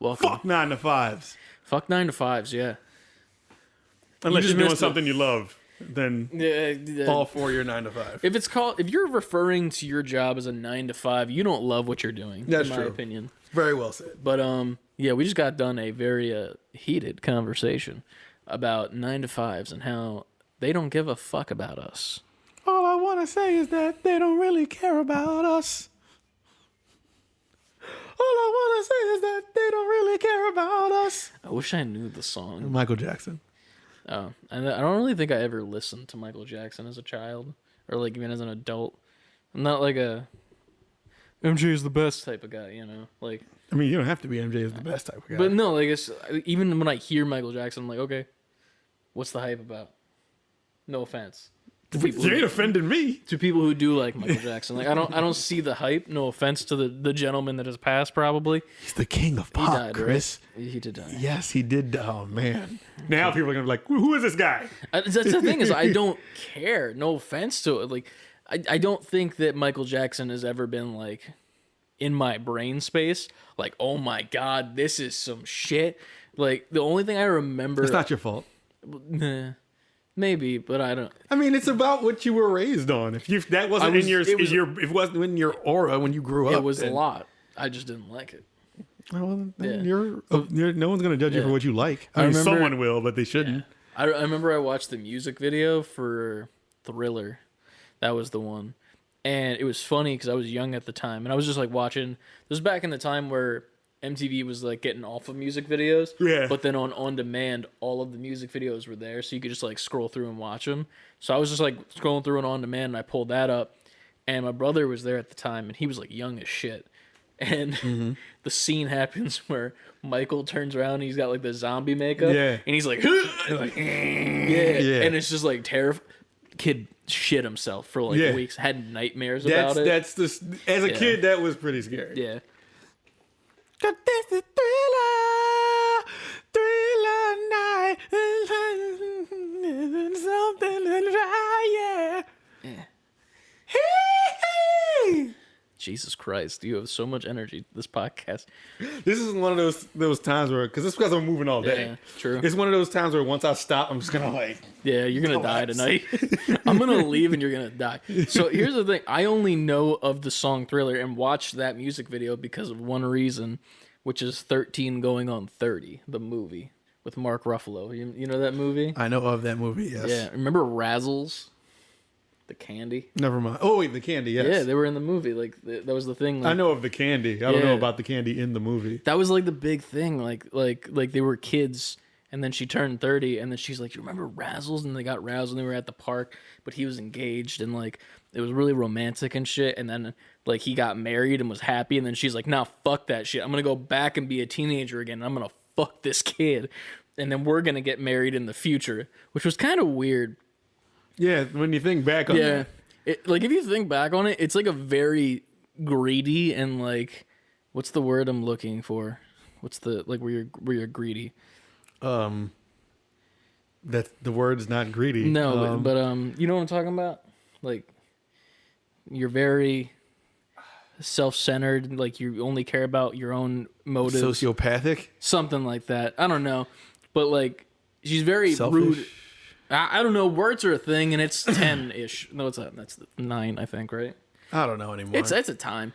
Welcome. Fuck 9 to 5s. Fuck 9 to 5s, yeah. Unless just you're doing missed something you love, then all for your 9 to 5. If you're referring to your job as a 9 to 5, you don't love what you're doing. That's in true. my opinion. Very well said. But yeah, we just got done a very heated conversation about 9 to 5s and how they don't give a fuck about us. All I want to say is that they don't really care about us. All I want to say is that they don't really care about us. I wish I knew the song. Michael Jackson. Oh, and I don't really think I ever listened to Michael Jackson as a child or like even as an adult. I'm not like a MJ is the best type of guy, you know. Like, I mean, you don't have to be MJ is the best type of guy. but no, like even when I hear Michael Jackson, I'm like, okay, what's the hype about? No offense. You ain't offending me. To people who do like Michael Jackson, like I don't see the hype. No offense to the gentleman that has passed. Probably He's the king of pop, he died, Chris. Right? He did die. Yes, he did. Oh man. Now people are gonna be like, who is this guy? That's the thing is I don't care. No offense to it. Like I don't think that Michael Jackson has ever been like in my brain space. Like, oh my god, this is some shit. Like the only thing I remember. It's not your fault. Nah, maybe, but I don't. I mean, it's about what you were raised on. If that wasn't it wasn't in your aura when you grew up. It was a lot. I just didn't like it. Well, then Yeah. no one's gonna judge you for what you like. I mean, remember- someone will, but they shouldn't. I remember I watched the music video for Thriller. That was the one. And it was funny because I was young at the time. And I was just like watching. This was back in the time where MTV was like getting off of music videos. Yeah. But then on demand, all of the music videos were there. So you could just like scroll through and watch them. So I was just like scrolling through and on demand. And I pulled that up. And my brother was there at the time. And he was like young as shit. And the scene happens where Michael turns around and he's got like the zombie makeup. Yeah. And he's like, yeah. And it's just like terrifying. Kid shit himself for like weeks, had nightmares about it. As a kid, that was pretty scary. Yeah. 'Cause this is thriller night, something to try, yeah. Jesus Christ, you have so much energy. This podcast. This is one of those times where, because I'm moving all day. Yeah, true. It's one of those times where once I stop, I'm just gonna like. Yeah, you're gonna die tonight. I'm gonna leave and you're gonna die. So here's the thing: I only know of the song Thriller and watched that music video because of one reason, which is 13 Going on 30, the movie with Mark Ruffalo. You know that movie? I know of that movie. Yes. Yeah. Remember Razzles? The candy. Never mind. Oh wait, the candy. Yes. Yeah, they were in the movie. Like that was the thing. Like, I know of the candy. I don't know about the candy in the movie. that was like the big thing. Like they were kids, and then she turned 30, and then she's like, "You remember Razzles?" And they got Razzles, and they were at the park, but he was engaged, and like it was really romantic and shit. And then like he got married and was happy, and then she's like, "Nah, fuck that shit. I'm gonna go back and be a teenager again. And I'm gonna fuck this kid, and then we're gonna get married in the future," which was kind of weird. Yeah, when you think back on it. Like if you think back on it, it's like a very greedy and like, what's the word I'm looking for? What's the like where you're greedy? That the word's not greedy. No, but you know what I'm talking about? Like you're very self-centered, like you only care about your own motives. Sociopathic? Something like that. I don't know. But like she's very Selfish? rude. I don't know. Words are a thing, and it's 10-ish. No, it's not. That's 9, I think, right? I don't know anymore. It's a time.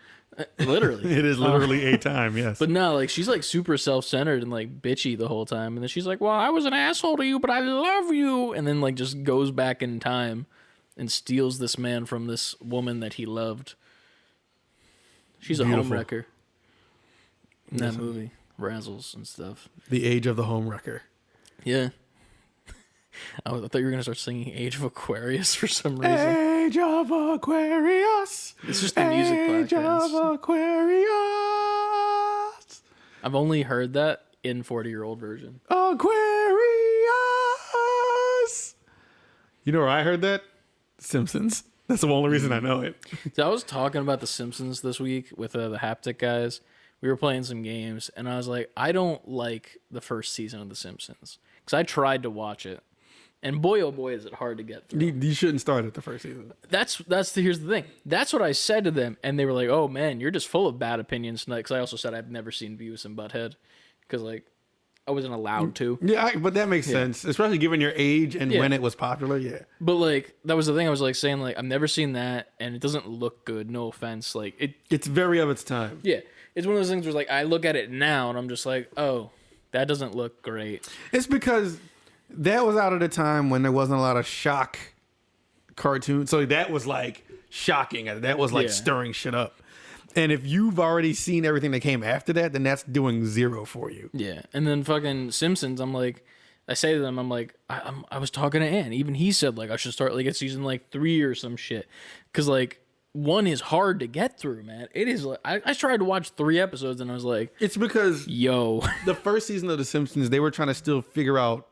Literally. It is literally a time, yes. But no, like she's like super self-centered and like bitchy the whole time. And then she's like, "Well, I was an asshole to you, but I love you." And then like just goes back in time and steals this man from this woman that he loved. She's a homewrecker. In that movie. Razzles and stuff. The Age of the Homewrecker. Yeah. I thought you were going to start singing Age of Aquarius for some reason. Age of Aquarius. It's just the music podcast. Age of Aquarius. I've only heard that in 40-year-old version. Aquarius. You know where I heard that? Simpsons. That's the only reason I know it. So I was talking about The Simpsons this week with the Haptic guys. We were playing some games, and I was like, I don't like the first season of The Simpsons. Because I tried to watch it. And boy, oh boy, is it hard to get through. You shouldn't start at the first season. Here's the thing. That's what I said to them, and they were like, "Oh man, you're just full of bad opinions tonight." Because I also said I've never seen Beavis and Butthead, because like I wasn't allowed to. Yeah, but that makes sense, especially given your age and when it was popular. Yeah, but like that was the thing. I was like saying like I've never seen that, and it doesn't look good. No offense, like it's very of its time. Yeah, it's one of those things where like I look at it now and I'm just like, oh, that doesn't look great. It's because that was out of the time when there wasn't a lot of shock cartoons, so that was like shocking. That was like stirring shit up. And if you've already seen everything that came after that, then that's doing zero for you. Yeah, and then fucking Simpsons, I'm like, I say to them, I'm like, I was talking to Ann. Even he said like I should start like at season like 3 or some shit, because like 1 is hard to get through, man. It is. Like, I tried to watch 3 episodes and I was like, it's because the first season of The Simpsons, they were trying to still figure out.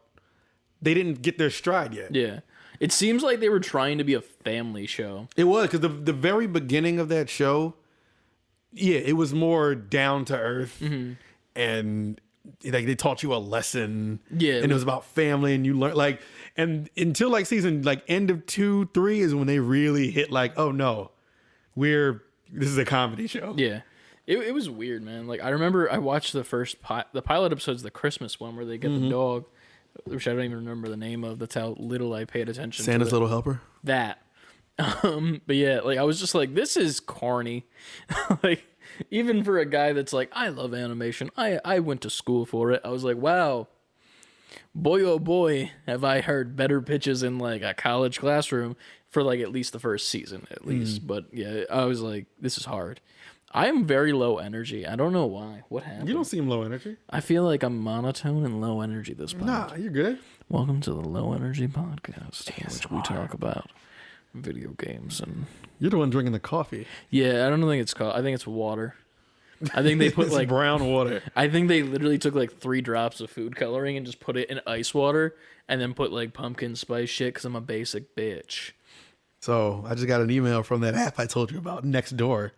They didn't get their stride yet. Yeah, it seems like they were trying to be a family show. It was, because the very beginning of that show. Yeah, it was more down to earth, and like they taught you a lesson. Yeah, and it was about family, and you learn like, and until like season like end of 2, 3 is when they really hit like, oh no, this is a comedy show. Yeah, it was weird, man. Like I remember I watched the first the pilot episode's the Christmas one where they get the dog, which I don't even remember the name of. That's how little I paid attention. Santa's Little Helper. That. But yeah, like I was just like, this is corny. Like even for a guy that's like, I love animation. I went to school for it. I was like, wow, boy oh boy, have I heard better pitches in like a college classroom for like at least the first season at least. But yeah, I was like, this is hard. I am very low energy. I don't know why. What happened? You don't seem low energy. I feel like I'm monotone and low energy this pod. Nah, you're good. Welcome to the Low Energy Podcast, in which we talk about video games. And you're the one drinking the coffee. Yeah, I don't think it's I think it's water. I think they put like brown water. I think they literally took like 3 drops of food coloring and just put it in ice water and then put like pumpkin spice shit because I'm a basic bitch. So I just got an email from that app I told you about, Nextdoor.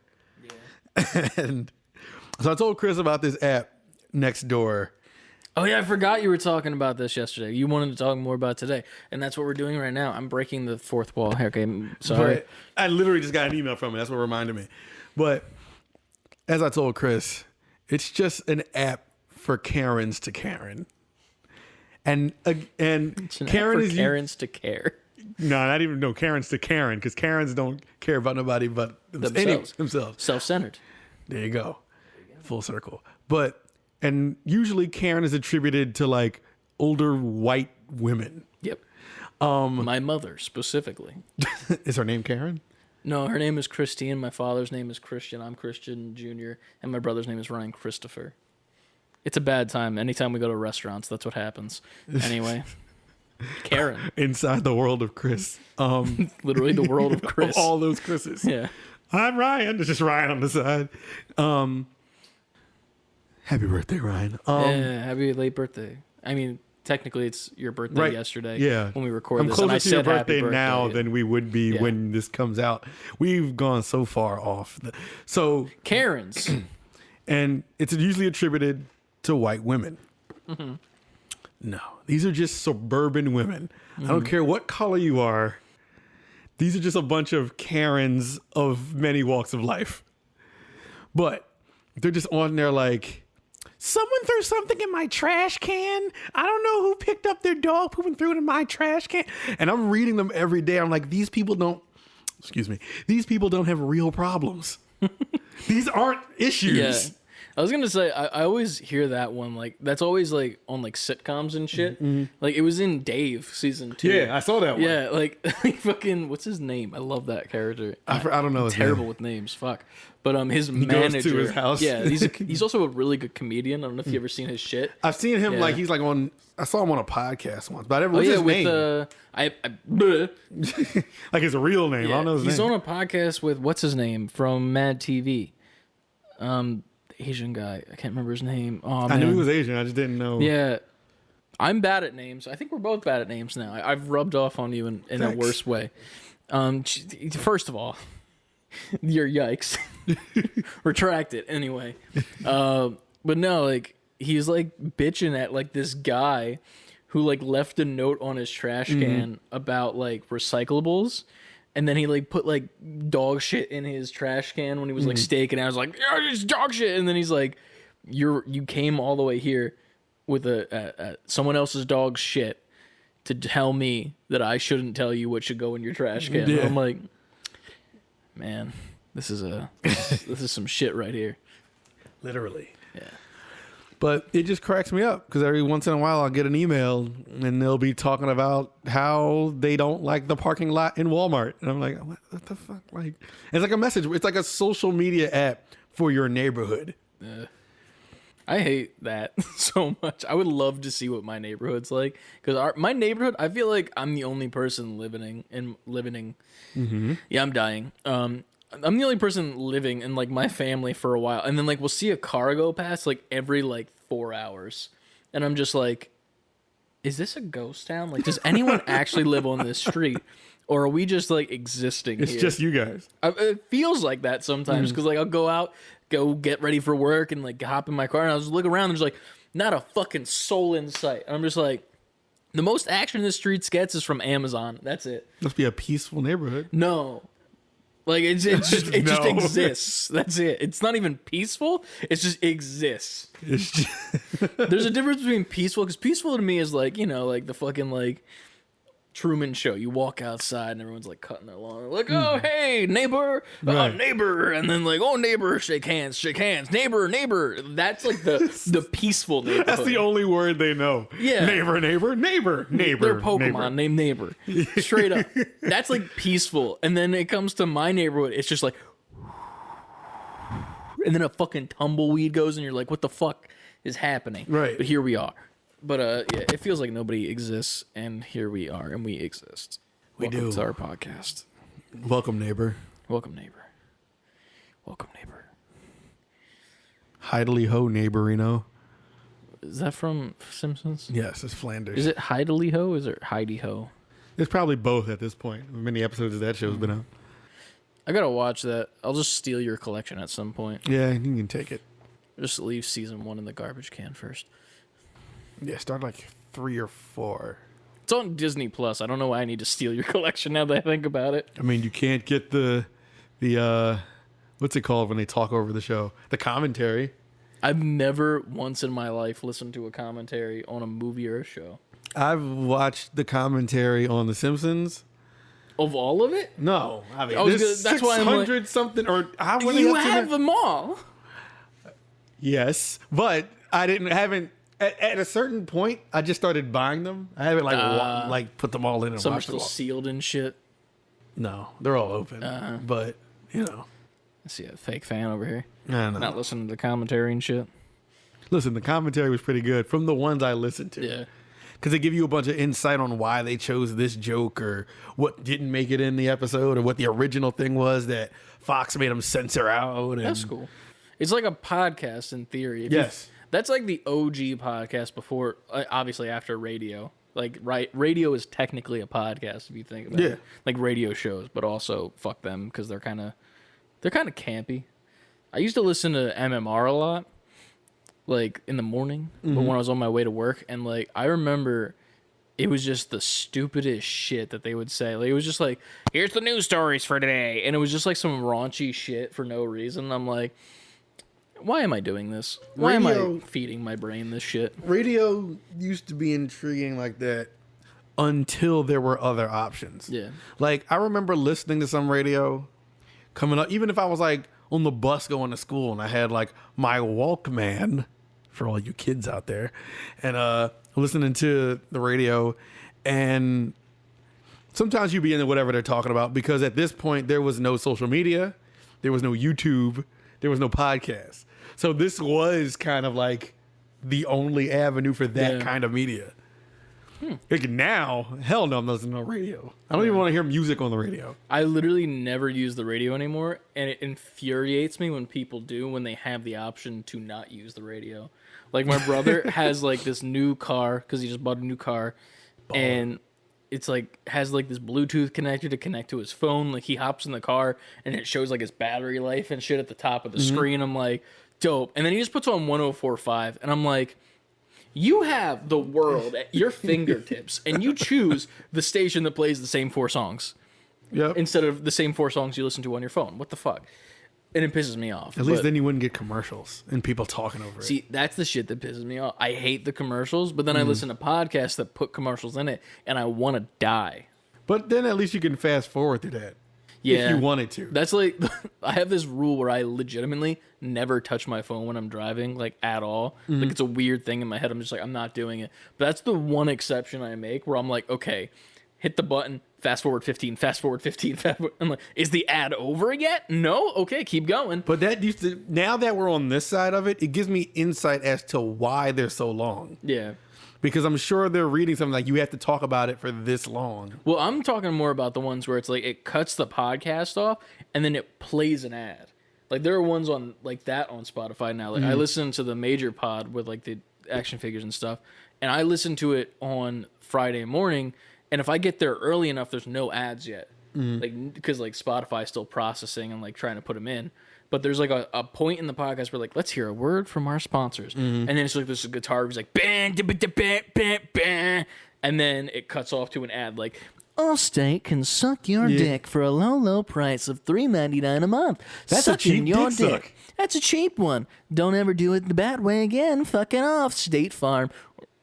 Yeah. And so I told Chris about this app, Nextdoor. Oh yeah, I forgot you were talking about this yesterday. You wanted to talk more about it today, and that's what we're doing right now. I'm breaking the 4th wall. Okay, sorry. But I literally just got an email from it. That's what reminded me. But as I told Chris, it's just an app for Karens to Karen. And it's an Karen app for is Karens to care. No, not even Karens to Karen, because Karens don't care about nobody but themselves. Self-centered. There you go. Full circle. And usually Karen is attributed to like older white women. Yep. My mother specifically. Is her name Karen? No, her name is Christine. My father's name is Christian. I'm Christian Jr. And my brother's name is Ryan Christopher. It's a bad time. Anytime we go to restaurants, that's what happens. Anyway. Karen. Inside the world of Chris. Literally the world of Chris. All those Chris's. Yeah. I'm Ryan. There's just Ryan on the side. Happy birthday, Ryan. Yeah, happy late birthday. I mean, technically it's your birthday yesterday. Yeah. When we record I'm this. closer And I to your said happy birthday now than we would be when this comes out. We've gone so far off. So Karens. And it's usually attributed to white women. Mm-hmm. No, these are just suburban women. Mm-hmm. I don't care what color you are. These are just a bunch of Karens of many walks of life. But they're just on there like, someone threw something in my trash can. I don't know who picked up their dog poop and threw it in my trash can. And I'm reading them every day. I'm like, these people don't have real problems. These aren't issues. Yeah. I was gonna say I always hear that one, like that's always like on like sitcoms and shit. Mm-hmm. Like it was in Dave season 2. Yeah, I saw that one. Yeah, like fucking what's his name? I love that character. I don't know. I'm terrible with names. Fuck. But his manager goes to his house. Yeah, he's also a really good comedian. I don't know if you ever seen his shit. I've seen him like he's like on. I saw him on a podcast once, but what's his name? Like his real name. Yeah, I don't know his name. He's on a podcast with what's his name from Mad TV. Asian guy. I can't remember his name. Oh, man. I knew he was Asian. I just didn't know. Yeah. I'm bad at names. I think we're both bad at names now. I've rubbed off on you in a worse way. First of all, your yikes. Retract it. Anyway. But no, like, he's like bitching at like this guy who like left a note on his trash can about like recyclables. And then he like put like dog shit in his trash can when he was like staking. I was like, yeah, it's dog shit. And then he's like, you came all the way here with a someone else's dog's shit to tell me that I shouldn't tell you what should go in your trash can. Yeah. I'm like, man, this is some shit right here. Literally. Yeah. But it just cracks me up because every once in a while I'll get an email and they'll be talking about how they don't like the parking lot in Walmart. And I'm like, what the fuck? Like, it's like a message. It's like a social media app for your neighborhood. I hate that so much. I would love to see what my neighborhood's like because my neighborhood, I feel like I'm the only person living. Mm-hmm. Yeah, I'm dying. I'm the only person living in like my family for a while, and then like we'll see a car go past like every like 4 hours, and I'm just like, is this a ghost town? Like, does anyone actually live on this street, or are we just like existing? It's here? just you guys. It feels like that sometimes because like I'll go get ready for work and like hop in my car and I'll just look around and there's like not a fucking soul in sight. And I'm just like, the most action the streets gets is from Amazon. That's it. Must be a peaceful neighborhood. No. Like it just No. exists. That's it. It's not even peaceful. It just exists. It's just There's a difference between peaceful because peaceful to me is like, you know, like the fucking like Truman Show. You walk outside and everyone's like cutting their lawn. Like, oh hey neighbor, Right. neighbor, and then like, oh neighbor, shake hands, neighbor. That's like the peaceful neighborhood. that's the only word they know. Yeah. Neighbor. They're Pokemon named Neighbor. Straight up. That's like peaceful. And then it comes to my neighborhood, it's just like, and then a fucking tumbleweed goes and you're like, what the fuck is happening? Right. But here we are. But yeah, it feels like nobody exists, and here we are, and we exist. Welcome to our podcast. Welcome, neighbor. Welcome, neighbor. Welcome, neighbor. Heidely ho, neighborino. Is that from Simpsons? Yes, it's Flanders. Is it Heidely Ho? Or is it Heidi Ho? It's probably both at this point. Many episodes of that show's been out. I gotta watch that. I'll just steal your collection at some point. Yeah, you can take it. Just leave season 1 in the garbage can first. Yeah, start like 3 or 4. It's on Disney Plus. I don't know why I need to steal your collection now that I think about it. I mean, you can't get the what's it called when they talk over the show? The commentary. I've never once in my life listened to a commentary on a movie or a show. I've watched the commentary on The Simpsons. Of all of it? No, I mean, That's why I'm like, 600 something or how many? you have them all. Yes, but I haven't. At a certain point, I just started buying them. I haven't like put them all in and Some are watched them still all. sealed and shit. No, they're all open. But you know, I see a fake fan over here. I don't know. Not listening to the commentary and shit. Listen, the commentary was pretty good from the ones I listened to. Yeah. Because they give you a bunch of insight on why they chose this joke or what didn't make it in the episode or what the original thing was that Fox made them censor out. And, That's cool. It's like a podcast in theory. Yes. That's like the OG podcast before, obviously after radio. Like, right, radio is technically a podcast if you think about it. Like radio shows, but also fuck them because they're kind of campy. I used to listen to MMR a lot, like in the morning, but when I was on my way to work, and like I remember it was just the stupidest shit that they would say. Like it was just like, here's the news stories for today, and it was just like some raunchy shit for no reason. I'm like, why am I doing this? Why am I feeding my brain this shit? Radio used to be intriguing like that until there were other options. Yeah. Like, I remember listening to some radio coming up, even if I was like on the bus going to school and I had like my Walkman for all you kids out there and listening to the radio, and sometimes you'd be into whatever they're talking about because at this point there was no social media, there was no YouTube, there was no podcast. So this was kind of like the only avenue for that kind of media. Like now, hell no, I'm listening to radio. I don't even want to hear music on the radio. I literally never use the radio anymore, and it infuriates me when people do when they have the option to not use the radio. Like my brother has like this new car because he just bought a new car, and it's like has like this Bluetooth connector to connect to his phone. Like he hops in the car and it shows like his battery life and shit at the top of the screen. I'm like, dope. And then he just puts on 104.5, and I'm like, you have the world at your fingertips, and you choose the station that plays the same 4 songs Yep. instead of the same 4 songs you listen to on your phone. What the fuck? and it pisses me off. At least then you wouldn't get commercials and people talking over it. See, that's the shit that pisses me off. I hate the commercials, but then I listen to podcasts that put commercials in it, and I want to die. But then at least you can fast forward to that. Yeah. If you wanted to. That's like, I have this rule where I legitimately never touch my phone when I'm driving, like, at all. Like, it's a weird thing in my head. I'm just like, I'm not doing it. But that's the one exception I make where I'm like, okay, hit the button, fast forward 15, fast forward 15, fast forward. I'm like, is the ad over yet? No? Okay, keep going. But that used to, now that we're on this side of it, it gives me insight as to why they're so long. Yeah. Because I'm sure they're reading something like, you have to talk about it for this long. Well, I'm talking more about the ones where it's like it cuts the podcast off and then it plays an ad. Like there are ones on like that on Spotify now. Like I listen to the major pod with like the action figures and stuff, and I listen to it on Friday morning. And if I get there early enough, there's no ads yet, like because like Spotify's still processing and like trying to put them in. But there's like a point in the podcast where like, let's hear a word from our sponsors. And then it's like this guitar who's like, bang, bang, bang, bang. And then it cuts off to an ad like, Allstate can suck your dick for a low, low price of $3.99 a month. That's a cheap your dick suck. That's a cheap one. Don't ever do it the bad way again. Fucking off, State Farm.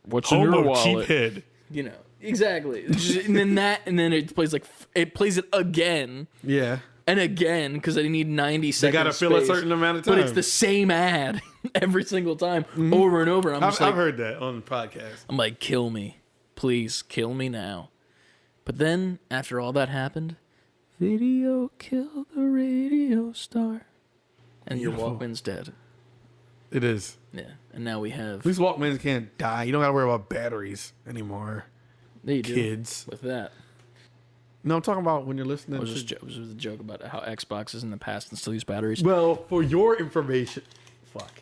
What's in your wallet? Cheap head. You know, exactly. And then it plays like, it plays it again. Yeah. And again, because I need 90 seconds. They got to fill a certain amount of time. But it's the same ad every single time, over and over. I've heard that on the podcast. I'm like, kill me. Please, kill me now. But then, after all that happened, video killed the radio star. And your Walkman's dead. It is. Yeah. And now we have... At least Walkmans can't die. You don't got to worry about batteries anymore. They Kids. do with that. No, I'm talking about when you're listening. It was a joke about how Xboxes in the past and still use batteries. Well, for your information... Fuck.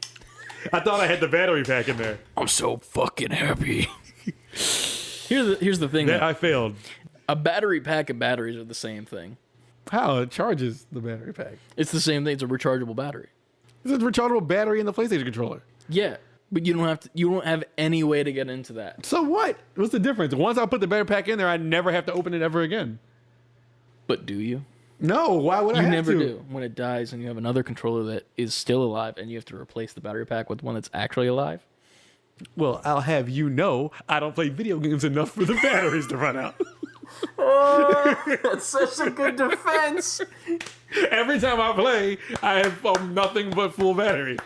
I thought I had the battery pack in there. I'm so fucking happy. Here's the thing. That I failed. A battery pack and batteries are the same thing. How? It charges the battery pack. It's the same thing. It's a rechargeable battery. There's a rechargeable battery in the PlayStation controller. Yeah, but you don't have any way to get into that. So what? What's the difference? Once I put the battery pack in there, I never have to open it ever again. But do you? No, why would I have to? You never do. When it dies and you have another controller that is still alive and you have to replace the battery pack with one that's actually alive. Well, I'll have you know, I don't play video games enough for the batteries to run out. Oh, that's such a good defense. Every time I play, I have nothing but full battery.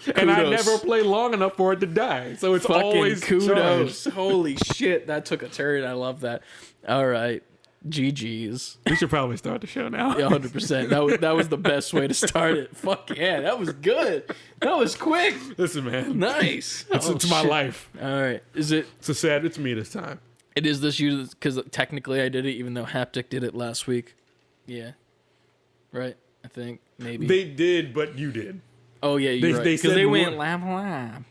Kudos. And I never play long enough for it to die. So it's fucking always kudos. charged. Holy shit, that took a turn. I love that. All right. GG's. We should probably start the show now. Yeah, 100%. That was the best way to start it. Fuck yeah, that was good. That was quick. Listen, man. Nice. It's my life. All right. It's me this time. It is this year because technically I did it, even though Haptic did it last week. Yeah. Right? I think. Maybe. They did, but you did. Oh, yeah, you're right. Because they went lap.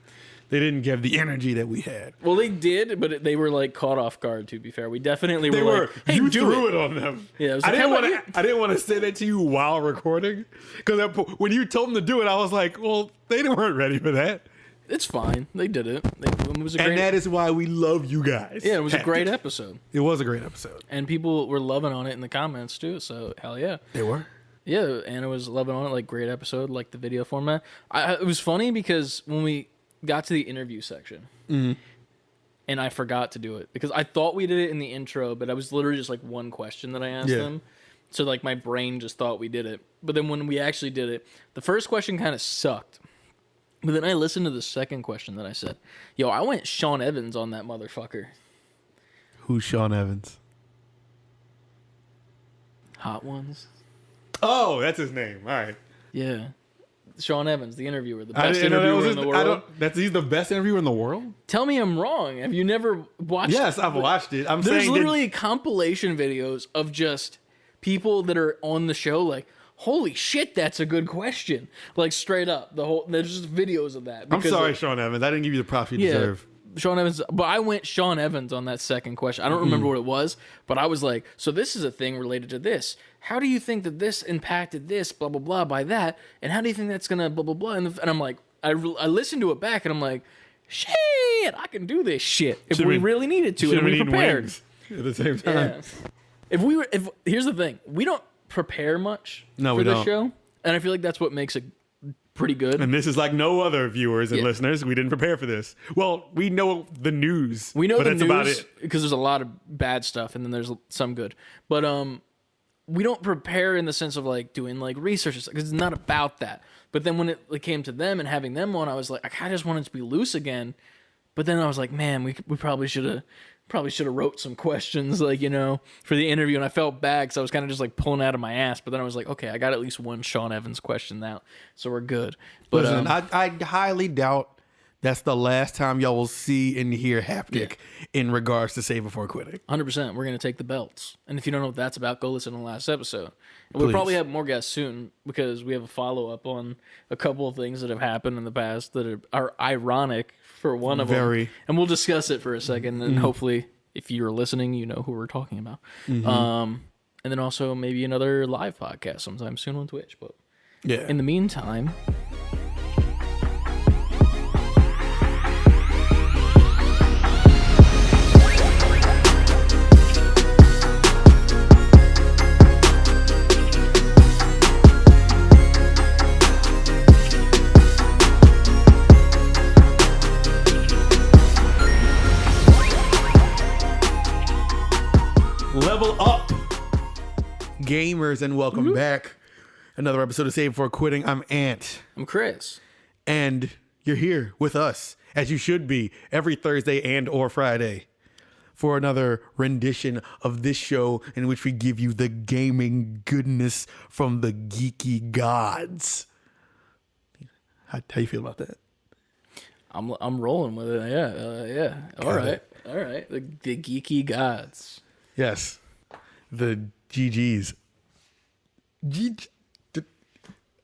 They didn't have the energy that we had. Well, they did, but they were like caught off guard. To be fair, we definitely were. Like, hey, you do threw it on them. Yeah, I, was I like, didn't want to say that to you while recording, because when you told them to do it, I was like, well, they weren't ready for that. It's fine. They did it. It was and that is why we love you guys. Yeah, it was a great episode. It was a great episode, and people were loving on it in the comments too. So hell yeah, they were. Yeah, Anna was loving on it. Like, great episode, like the video format. It was funny because when we got to the interview section, and I forgot to do it because I thought we did it in the intro, but I was literally just like one question that I asked them. So like my brain just thought we did it. But then when we actually did it, the first question kind of sucked. But then I listened to the second question that I said. Yo, I went Sean Evans on that motherfucker. Who's Sean Evans? Hot Ones. Oh, that's his name. All right. Yeah. Sean Evans, the interviewer, the best interviewer in the world. He's the best interviewer in the world? Tell me I'm wrong. Have you never watched it? Yes, I've watched it. There's literally compilation videos of just people that are on the show like, holy shit, that's a good question. Like, straight up. There's just videos of that. I'm sorry, Sean Evans. I didn't give you the props you deserve. Sean Evans, but I went Sean Evans on that second question. I don't remember what it was, but I was like, so this is a thing related to this. How do you think that this impacted this, blah, blah, blah, by that? And how do you think that's going to blah, blah, blah? And I'm like, I listened to it back, and I'm like, shit, I can do this shit if we really needed to, and we prepared. At the same time. Yeah. Here's the thing. We don't prepare much for the show. And I feel like that's what makes it pretty good. And this is like no other viewers and listeners. We didn't prepare for this. Well, we know the news. We know but the that's news about it. because there's a lot of bad stuff and then there's some good. But we don't prepare in the sense of like doing like research because it's not about that. But then when it like, came to them and having them on, I was like, I kind of just wanted to be loose again. But then I was like, man, we probably should have wrote some questions like, you know, for the interview. And I felt bad because I was kind of just like pulling out of my ass. But then I was like, okay, I got at least one Sean Evans question out, so we're good. But Listen, I highly doubt that's the last time y'all will see and hear Haptic in regards to Save Before Quitting. 100%. We're going to take the belts. And if you don't know what that's about, go listen to the last episode. And we'll probably have more guests soon because we have a follow-up on a couple of things that have happened in the past that are ironic for one of them. And we'll discuss it for a second. And hopefully, if you're listening, you know who we're talking about. And then also maybe another live podcast sometime soon on Twitch. But in the meantime... Level up, gamers, and welcome back. Another episode of Save Before Quitting. I'm Ant. I'm Chris. And you're here with us, as you should be, every Thursday and or Friday for another rendition of this show in which we give you the gaming goodness from the geeky gods. How you feel about that? I'm rolling with it. Yeah. All right. The geeky gods. Yes, the GGs.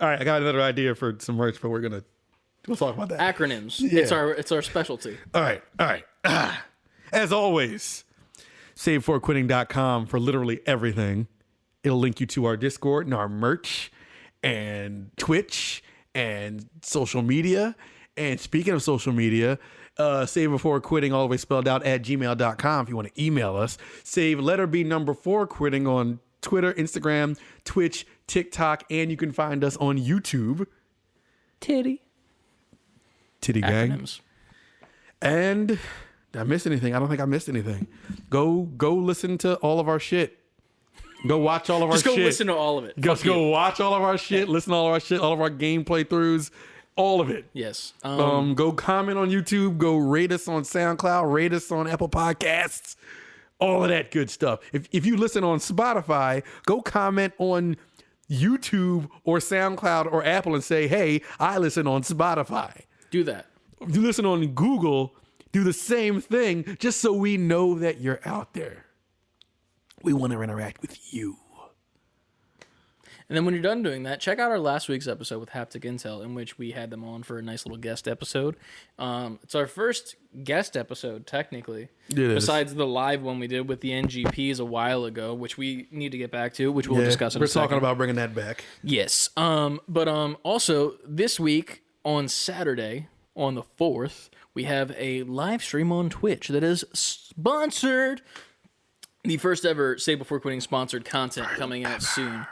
All right, I got another idea for some merch, but we'll talk about that. Acronyms. Yeah. It's our specialty. All right. As always, SaveBeforeQuitting.com for literally everything. It'll link you to our Discord and our merch and Twitch and social media. And speaking of social media, Save Before Quitting, all the way spelled out, at gmail.com if you want to email us. Save letter B number 4 Quitting on Twitter, Instagram, Twitch, TikTok, and you can find us on YouTube. Titty Gang. Acronyms. And did I miss anything? I don't think I missed anything. Go listen to all of our shit. Go watch all of our shit. Just go listen to all of it. Go watch all of our shit. Listen to all of our shit, all of our game playthroughs. All of it. Yes. Go comment on YouTube. Go rate us on SoundCloud. Rate us on Apple Podcasts. All of that good stuff. If you listen on Spotify, go comment on YouTube or SoundCloud or Apple and say, hey, I listen on Spotify. Do that. If you listen on Google, do the same thing just so we know that you're out there. We want to interact with you. And then when you're done doing that, check out our last week's episode with Haptic Intel, in which we had them on for a nice little guest episode. It's our first guest episode, technically, besides the live one we did with the NGPs a while ago, which we need to get back to, which we'll discuss in a second. We're talking about bringing that back. Yes. But also, this week, on Saturday, on the 4th, we have a live stream on Twitch that is sponsored. The first ever Save Before Quitting sponsored content coming out soon.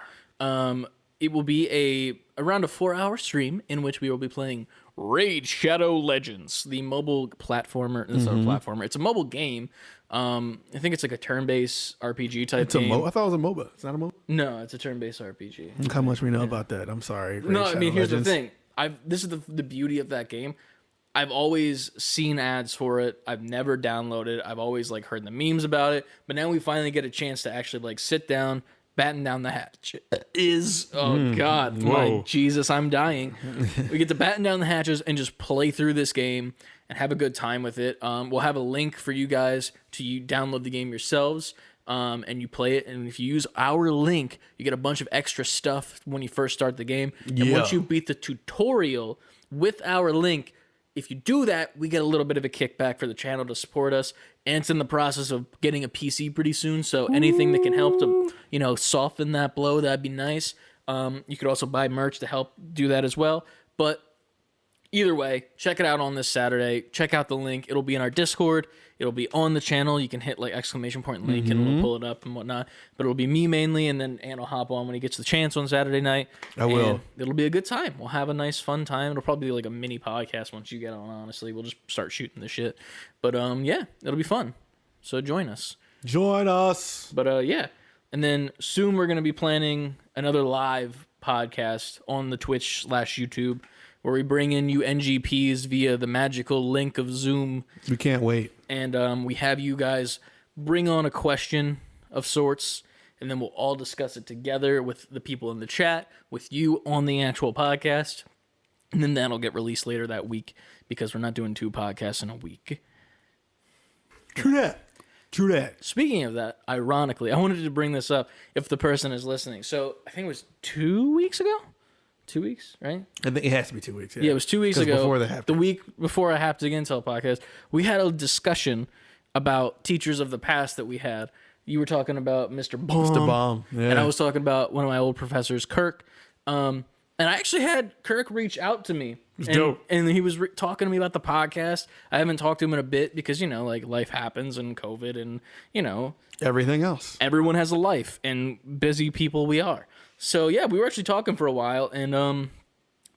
It will be around a 4-hour stream in which we will be playing Raid Shadow Legends, the mobile platformer. It's not a platformer. It's a mobile game. I think it's like a turn-based RPG type game. I thought it was a MOBA. It's not a MOBA? No, it's a turn-based RPG. Look how much we know about that. I'm sorry. No, I mean, here's the thing. This is the beauty of that game. I've always seen ads for it. I've never downloaded it. I've always like heard the memes about it. But now we finally get a chance to actually like sit down, batten down the hatch. God, my Jesus, I'm dying. We get to batten down the hatches and just play through this game and have a good time with it. We'll have a link for you guys to download the game yourselves. And you play it, and if you use our link, you get a bunch of extra stuff when you first start the game. And once you beat the tutorial with our link, if you do that, we get a little bit of a kickback for the channel to support us. And it's in the process of getting a PC pretty soon, so anything that can help to, soften that blow, that'd be nice. You could also buy merch to help do that as well. But either way, check it out on this Saturday. Check out the link. It'll be in our Discord. It'll be on the channel. You can hit like exclamation point link and it'll pull it up and whatnot. But it'll be me mainly, and then Ant will hop on when he gets the chance on Saturday night. I will. And it'll be a good time. We'll have a nice fun time. It'll probably be like a mini podcast once you get on, honestly. We'll just start shooting the shit. But yeah, it'll be fun. So join us. Join us. But yeah. And then soon we're going to be planning another live podcast on the Twitch/YouTube where we bring in you NGPs via the magical link of Zoom. We can't wait. And we have you guys bring on a question of sorts, and then we'll all discuss it together with the people in the chat, with you on the actual podcast. And then that'll get released later that week because we're not doing 2 podcasts in a week. True that. True that. Speaking of that, ironically, I wanted to bring this up if the person is listening. So I think it was 2 weeks ago? 2 weeks, right? I think it has to be 2 weeks. Yeah, it was 2 weeks ago. Before the week before I Haptic Intel podcast, we had a discussion about teachers of the past that we had. You were talking about Mr. Baum. Mr. Baum, yeah. And I was talking about one of my old professors, Kirk. And I actually had Kirk reach out to me. It's dope. And he was talking to me about the podcast. I haven't talked to him in a bit because, like life happens and COVID and, everything else. Everyone has a life and busy people we are. So, yeah, we were actually talking for a while, and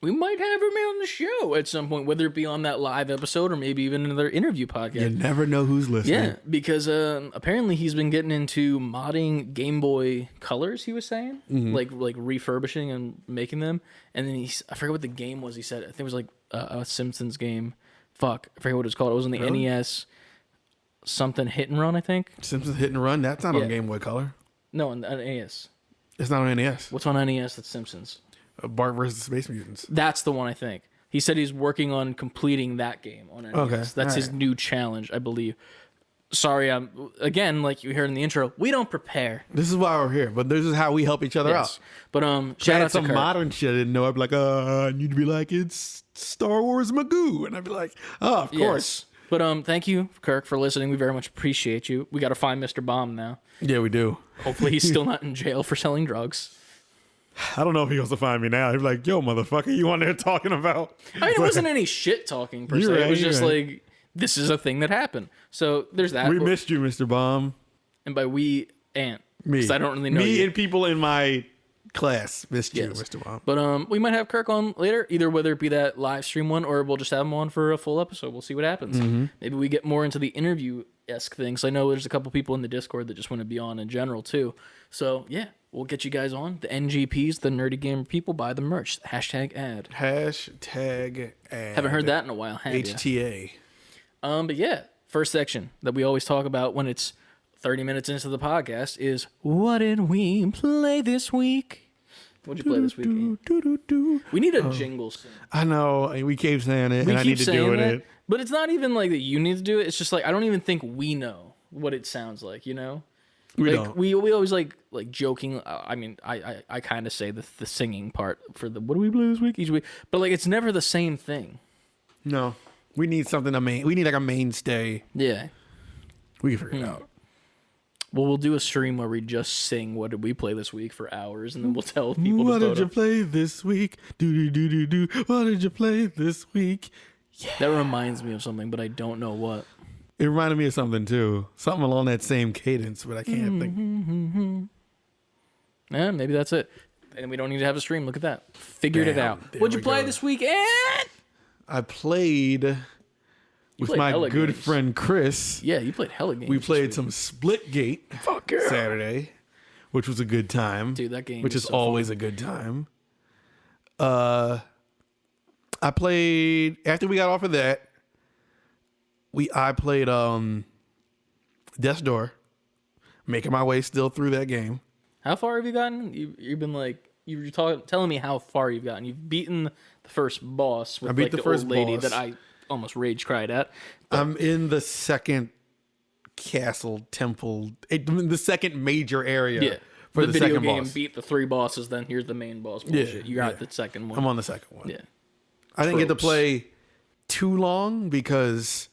we might have him on the show at some point, whether it be on that live episode or maybe even another interview podcast. You never know who's listening. Yeah, because apparently he's been getting into modding Game Boy Colors, he was saying, like refurbishing and making them. And then I forget what the game was he said. I think it was like a Simpsons game. Fuck, I forget what it was called. It was on the NES. Something Hit and Run, I think. Simpsons Hit and Run? That's not on Game Boy Color. No, on NES. It's not on NES. What's on NES that's Simpsons? Bart versus Space Mutants. That's the one, I think. He said he's working on completing that game on NES. Okay. That's his new challenge, I believe. Sorry, again, like you heard in the intro, we don't prepare. This is why we're here, but this is how we help each other out. But shout out to some Kirk. modern shit I didn't know. I'd be like, I need to be like, it's Star Wars Magoo. And I'd be like, oh, of course. But thank you, Kirk, for listening. We very much appreciate you. We got to find Mr. Baum now. Yeah, we do. Hopefully he's still not in jail for selling drugs. I don't know if he wants to find me now. He'd be like, yo, motherfucker, you on there talking about... I mean, it wasn't any shit talking per se. Right, it was just like, this is a thing that happened. So there's that. We missed you, Mr. Baum. And by we, Ant. Me. Because I don't really know Me you. and people in my class missed you, Mr. Baum. But we might have Kirk on later, either whether it be that live stream one or we'll just have him on for a full episode. We'll see what happens. Maybe we get more into the interview-esque things. I know there's a couple people in the Discord that just want to be on in general, too. So, yeah, we'll get you guys on. The NGPs, the Nerdy Gamer People, buy the merch. Hashtag ad. Hashtag ad. Haven't heard that in a while, have you? HTA. But yeah, first section that we always talk about when it's 30 minutes into the podcast is, what did we play this week? What'd you play this week, Ian? We need a jingle soon. I know. We keep saying it, and I need to do it. But it's not even like that you need to do it. It's just like, I don't even think we know what it sounds like, We like, don't. We always like joking. I mean, I kind of say the singing part for the what do we play this week each week, but like it's never the same thing. No. We need something we need like a mainstay. Yeah. We can figure it out. Well, we'll do a stream where we just sing what did we play this week for hours, and then we'll tell people What to did you play this week? Do. What did you play this week? Yeah. That reminds me of something, but I don't know what. It reminded me of something too. Something along that same cadence, but I can't think. Yeah, maybe that's it. And we don't need to have a stream. Look at that. Figured it out. There What'd you we play go. this weekend? I played with played my hella good games. friend Chris. Yeah, you played hella games. We this played week. some Splitgate Saturday, which was a good time. Dude, that game which is is so always a good time. I played after we got off of that. I played Death's Door, making my way still through that game. How far have you gotten? You've been like you were telling me how far you've gotten. You've beaten the first boss with I beat like the the first old lady boss. that I almost rage cried at. I'm in the second castle temple, the second major area. Yeah, for the the video second game boss. beat the 3 bosses. Then here's the main boss. Bullshit. You got the second one. I'm on the second one. Yeah, I didn't get to Tropes. play too long because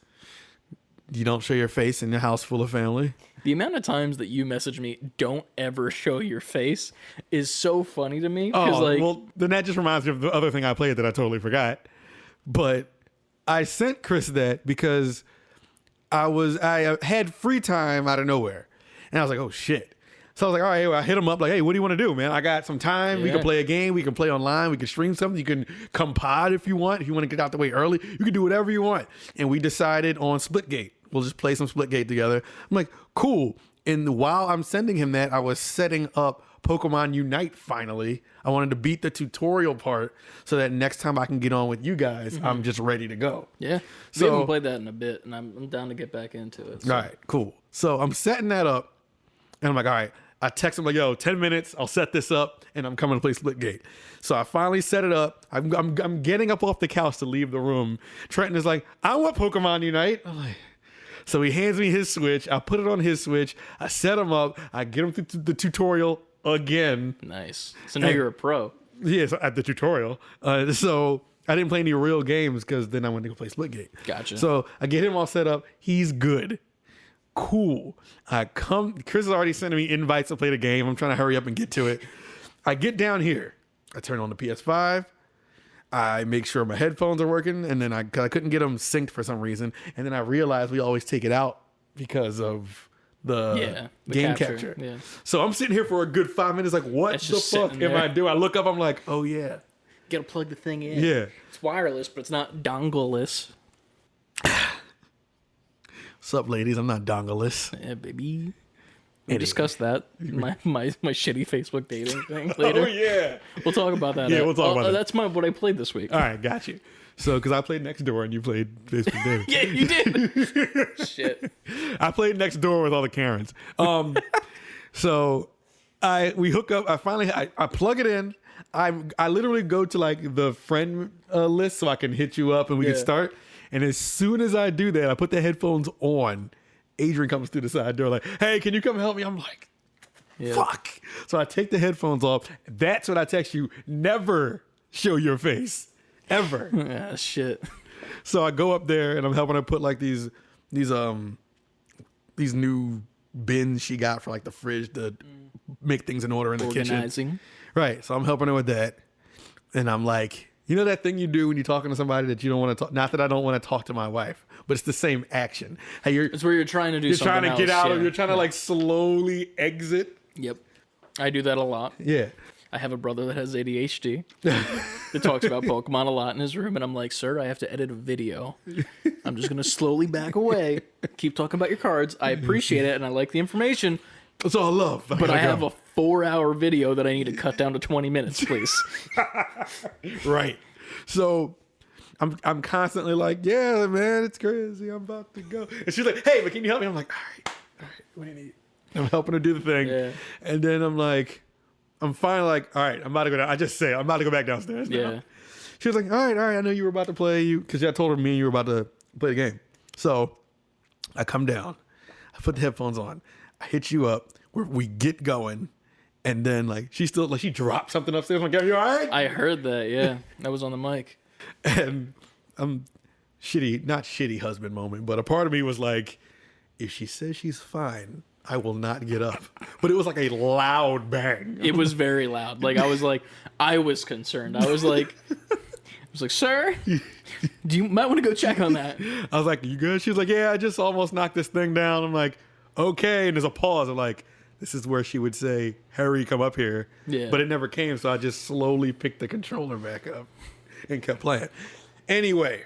you don't show your face in a house full of family. the amount of times that you message me, "Don't ever show your face," is so funny to me. Oh, Like, well, then that just reminds me of the other thing I played that I totally forgot. But I sent Chris that because I had free time out of nowhere. And I was like, oh shit. So I was like, all right, well, I hit him up like, hey, what do you want to do, man? I got some time. We can play a game. We can play online. We can stream something. You can come pod if you want. If you want to get out the way early, you can do whatever you want. And we decided on Splitgate. We'll just play some Splitgate together. I'm like, cool. And while I'm sending him that, I was setting up Pokemon Unite finally. I wanted to beat the tutorial part so that next time I can get on with you guys, I'm just ready to go. Yeah. So, we haven't played that in a bit, and I'm down to get back into it. So. All right, cool. So I'm setting that up, and I'm like, all right. I text him like, yo, 10 minutes, I'll set this up, and I'm coming to play Splitgate. So I finally set it up. I'm getting up off the couch to leave the room. Trenton is like, I want Pokemon Unite. I'm like, so he hands me his Switch. I put it on his Switch. I set him up. I get him through the tutorial again. Nice. So now you're a pro. Yes, at the tutorial. So I didn't play any real games because then I went to go play Splitgate. Gotcha. So I get him all set up. He's good. Cool. Chris is already sending me invites to play the game. I'm trying to hurry up and get to it. I get down here. I turn on the PS5. I make sure my headphones are working. And then I couldn't get them synced for some reason. And then I realized we always take it out because of the game capture. Yeah. So I'm sitting here for a good 5 minutes like, what the fuck am I doing? I look up, I'm like, oh yeah. Gotta plug the thing in. Yeah. It's wireless, but it's not dongle-less. What's up, ladies? I'm not dongle-less. Yeah, baby. We'll discuss that. My shitty Facebook dating thing later. Oh, yeah. We'll talk about that. Yeah, we'll talk about that. That's what I played this week. All right, got you. So, because I played Nextdoor and you played Facebook dating. Yeah, you did. Shit. I played Nextdoor with all the Karens. So we hook up. I plug it in. I literally go to like the friend list so I can hit you up and we can start. And as soon as I do that, I put the headphones on. Adrian comes through the side door like, hey, can you come help me? I'm like, fuck. So I take the headphones off. That's when I text you, never show your face. Ever. Yeah, shit. So I go up there and I'm helping her put like these new bins she got for like the fridge to make things in order in the kitchen. Right. So I'm helping her with that. And I'm like, you know that thing you do when you're talking to somebody that you don't want to talk? Not that I don't want to talk to my wife, but it's the same action. Hey, it's where you're trying to do something You're trying to get out of, you're trying to like slowly exit. Yep. I do that a lot. Yeah. I have a brother that has ADHD that talks about Pokemon a lot in his room, and I'm like, sir, I have to edit a video. I'm just going to slowly back away. Keep talking about your cards. I appreciate it, and I like the information. That's all I love. But I have a 4-hour video that I need to cut down to 20 minutes, please. Right. So I'm constantly like, yeah, man, it's crazy. I'm about to go. And she's like, hey, but can you help me? I'm like, all right, what do you need? I'm helping her do the thing. Yeah. And then I'm finally like, all right, I'm about to go down. I just say, I'm about to go back downstairs now. Yeah. She was like, all right, I know you were about to play. Because I told her me and you were about to play the game. So I come down. I put the headphones on. I hit you up. We get going. And then she dropped something upstairs. I'm like, you all right? I heard that, yeah. That was on the mic. And I'm not shitty husband moment, but a part of me was like, if she says she's fine, I will not get up. But it was like a loud bang. It was very loud. I was concerned. I was like, sir, you might want to go check on that. I was like, you good? She was like, yeah, I just almost knocked this thing down. I'm like, okay. And there's a pause. I'm like, this is where she would say, Harry, come up here. Yeah. But it never came. So I just slowly picked the controller back up and kept playing. Anyway,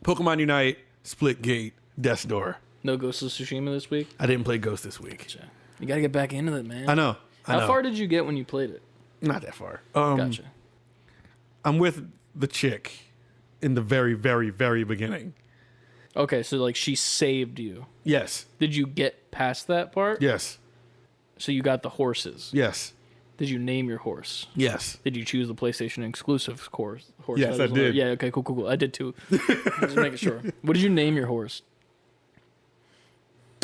Pokemon Unite, Splitgate, Death's Door. No Ghost of Tsushima this week? I didn't play Ghost this week. Gotcha. You got to get back into it, man. I know. How far did you get when you played it? Not that far. Gotcha. I'm with the chick in the very, very, very beginning. Okay, so she saved you. Yes. Did you get past that part? Yes. So you got the horses? Yes. Did you name your horse? Yes. Did you choose the PlayStation exclusive horse? Yes, I did. Yeah, okay, cool. I did too. Just making sure. What did you name your horse?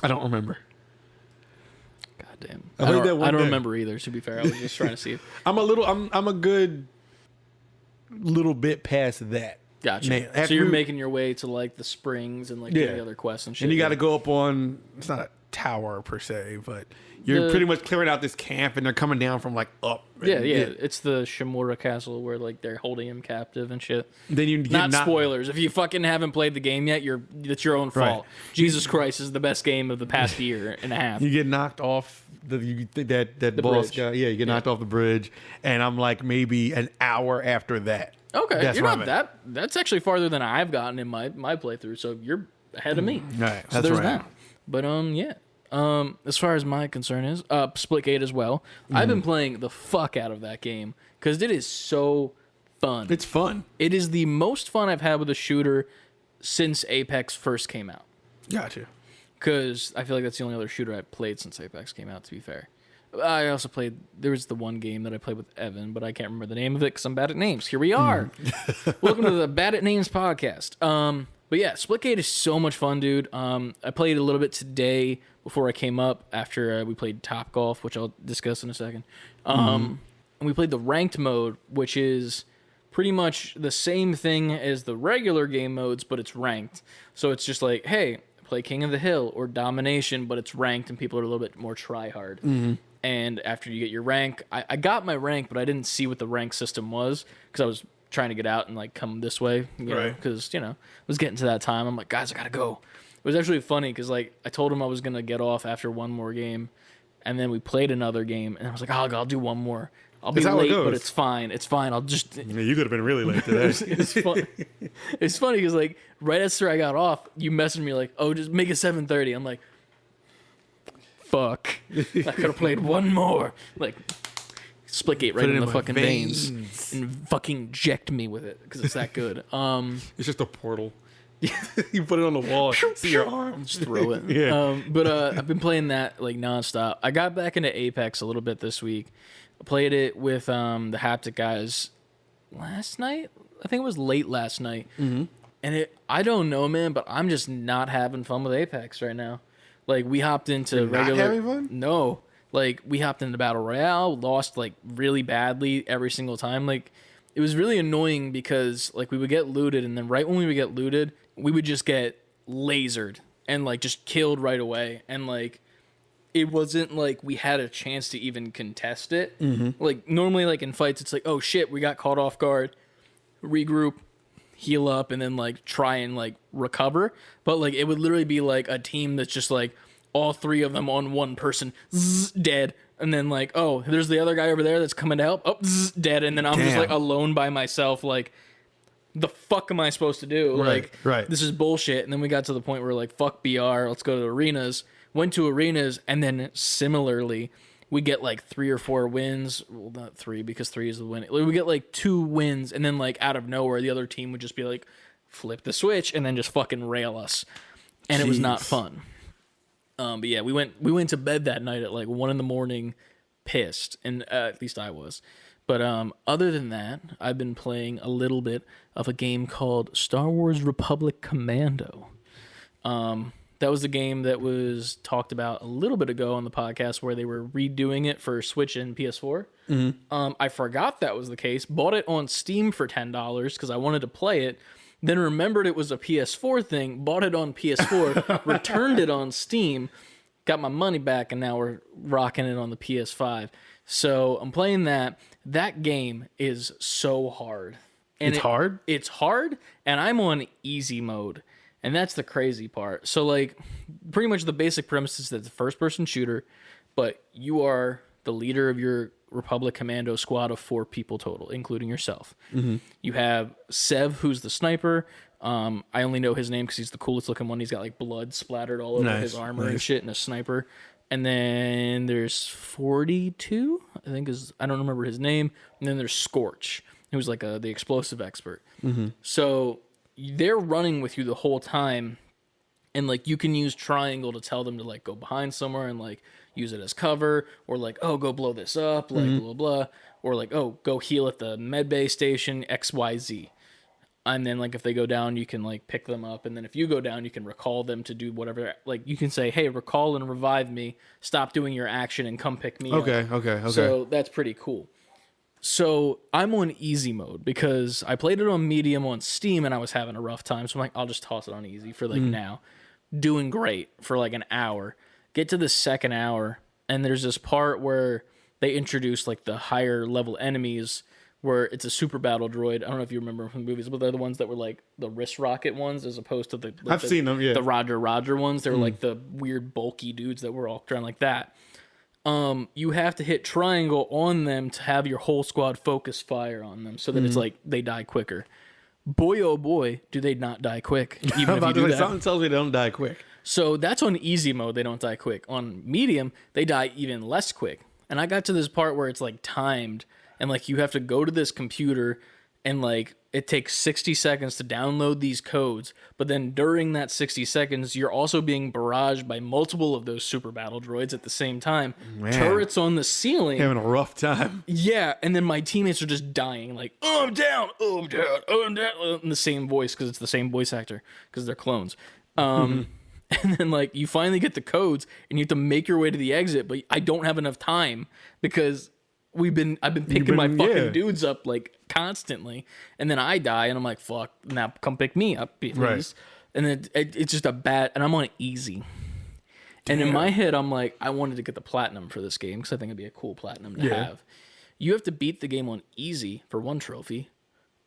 I don't remember. God damn. I don't remember either, to be fair. I was just trying to see. I'm a good little bit past that. Gotcha. Man, so you're making your way to the springs and the other quests and shit. And you got to go up on, it's not a tower per se, but You're pretty much clearing out this camp, and they're coming down from like up. Yeah. It's the Shimura Castle where like they're holding him captive and shit. Then you get Not spoilers. If you fucking haven't played the game yet, it's your own fault. Right. Jesus Christ is the best game of the past year and a half. You get knocked off that boss bridge. guy. Yeah, you get knocked off the bridge, and I'm like maybe an hour after that. Okay, That's you're where not I'm at. that's actually farther than I've gotten in my playthrough. So you're ahead of me. Right, So that's there's right. that. But yeah. As far as my concern is, Splitgate as well. I've been playing the fuck out of that game because it is so fun. It's fun. It is the most fun I've had with a shooter since Apex first came out. Gotcha. Because I feel like that's the only other shooter I've played since Apex came out, to be fair. I also played, there was the one game that I played with Evan, but I can't remember the name of it because I'm bad at names. Here we are. Welcome to the Bad at Names podcast. But yeah, Splitgate is so much fun, dude. I played a little bit today before I came up after we played Top Golf, which I'll discuss in a second. And we played the ranked mode, which is pretty much the same thing as the regular game modes, but it's ranked. So it's just like, hey, play King of the Hill or Domination, but it's ranked and people are a little bit more try-hard. And after you get your rank, I got my rank, but I didn't see what the rank system was because I was trying to get out and like come this way, because it was getting to that time. I'm like, guys, I gotta go. It was actually funny because like I told him I was gonna get off after one more game, and then we played another game, and I was like, oh, I'll do one more. I'll be late, but it's fine. It's fine. I'll just. Yeah, you could have been really late today. It's funny because like right after I got off, you messaged me like, oh, just make it 7:30. I'm like, fuck. I could have played one more. Like, Splitgate right in the fucking veins and fucking inject me with it because it's that good. It's just a portal. You put it on the wall, see your arm. Just throw it. Yeah. But I've been playing that like nonstop. I got back into Apex a little bit this week. I played it with the Haptic guys last night. I think it was late last night. And I don't know, man, but I'm just not having fun with Apex right now. Like, we hopped into regular. Not having fun? No. Like, we hopped into Battle Royale, lost, like, really badly every single time. Like, it was really annoying because, like, we would get looted, and then right when we would get looted, we would just get lasered and, like, just killed right away. And, like, it wasn't like we had a chance to even contest it. Like, normally, like, in fights, it's like, oh, shit, we got caught off guard, regroup, heal up, and then like try and like recover. But like it would literally be like a team that's just like all three of them on one person, dead, and then like, oh, there's the other guy over there that's coming to help, oh, dead, and then I'm just like alone by myself. Like, the fuck am I supposed to do? Right. This is bullshit. And then we got to the point where like, fuck BR, let's go to arenas. Went to arenas, and then similarly, we get like 3 or 4 wins. Well, not 3 because 3 is the win. We get like 2 wins, and then like out of nowhere, the other team would just be like, flip the switch, and then just fucking rail us, and it was not fun. But yeah, we went to bed that night at like 1 a.m, pissed, and at least I was. But other than that, I've been playing a little bit of a game called Star Wars Republic Commando. That was the game that was talked about a little bit ago on the podcast where they were redoing it for Switch and PS4. I forgot that was the case. Bought it on Steam for $10 because I wanted to play it. Then remembered it was a PS4 thing. Bought it on PS4. Returned it on Steam. Got my money back, and now we're rocking it on the PS5. So I'm playing that. That game is so hard. And it's hard? It's hard, and I'm on easy mode. And that's the crazy part. So, like, pretty much the basic premise is that it's a first-person shooter, but you are the leader of your Republic Commando squad of 4 people total, including yourself. You have Sev, who's the sniper. I only know his name because he's the coolest-looking one. He's got, like, blood splattered all over his armor and shit, and a sniper. And then there's 42, I think I don't remember his name. And then there's Scorch, who's, like, the explosive expert. So they're running with you the whole time, and like you can use triangle to tell them to like go behind somewhere and like use it as cover, or like, oh, go blow this up, like blah blah, or like, oh, go heal at the med bay station XYZ. And then like if they go down, you can like pick them up, and then if you go down, you can recall them to do whatever. Like you can say, hey, recall and revive me, stop doing your action and come pick me up. Okay. So that's pretty cool. So I'm on easy mode because I played it on medium on Steam and I was having a rough time. So I'm like, I'll just toss it on easy for like now. Doing great for like an hour. Get to the second hour and there's this part where they introduce like the higher level enemies where it's a super battle droid. I don't know if you remember from the movies, but they're the ones that were like the wrist rocket ones as opposed to I've seen them, yeah. the Roger ones. They were like the weird bulky dudes that were all around like that. You have to hit triangle on them to have your whole squad focus fire on them so that it's like they die quicker. Boy, oh boy, do they not die quick. Even if you do that. Something tells me they don't die quick. So that's on easy mode, they don't die quick. On medium, they die even less quick. And I got to this part where it's like timed and like you have to go to this computer and like it takes 60 seconds to download these codes. But then during that 60 seconds, you're also being barraged by multiple of those super battle droids at the same time. Man. Turrets on the ceiling. Having a rough time. Yeah, and then my teammates are just dying, like, oh, I'm down, oh, I'm down, oh, I'm down, in the same voice, because it's the same voice actor, because they're clones. And then, like, you finally get the codes, and you have to make your way to the exit, but I don't have enough time, because I've been picking my fucking dudes up, like, constantly, and then I die, and I'm like, fuck, now come pick me up, please. Right. And then it's just a bad, and I'm on easy. And in my head, I'm like, I wanted to get the platinum for this game because I think it'd be a cool platinum to have. You have to beat the game on easy for one trophy,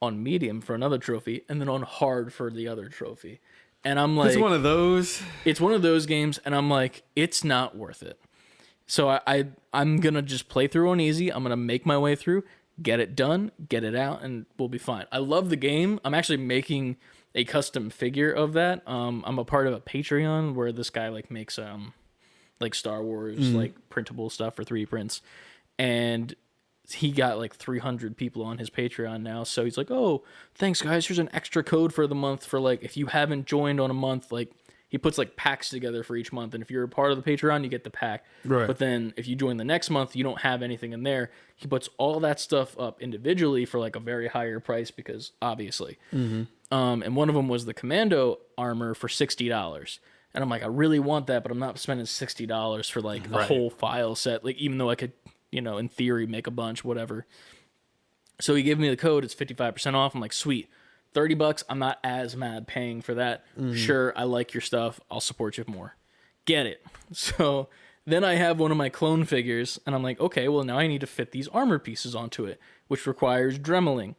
on medium for another trophy, and then on hard for the other trophy. And I'm like... It's one of those. It's one of those games, and I'm like, it's not worth it. So I'm going to just play through on easy. I'm going to make my way through, get it done, get it out, and we'll be fine. I love the game. I'm actually making a custom figure of that. I'm a part of a Patreon where this guy like makes like Star Wars like printable stuff for 3D prints, and he got like 300 people on his Patreon now. So he's like, oh, thanks guys, here's an extra code for the month for like if you haven't joined on a month. Like he puts like packs together for each month, and if you're a part of the Patreon, you get the pack. Right. But then if you join the next month, you don't have anything in there. He puts all that stuff up individually for like a very higher price because obviously. And one of them was the commando armor for $60. And I'm like, I really want that, but I'm not spending $60 for like a whole file set. Like, even though I could, you know, in theory, make a bunch, whatever. So he gave me the code. It's 55% off. I'm like, sweet. $30. I'm not as mad paying for that. Sure, I like your stuff. I'll support you more. Get it. So then I have one of my clone figures, and I'm like, okay, well, now I need to fit these armor pieces onto it, which requires dremeling.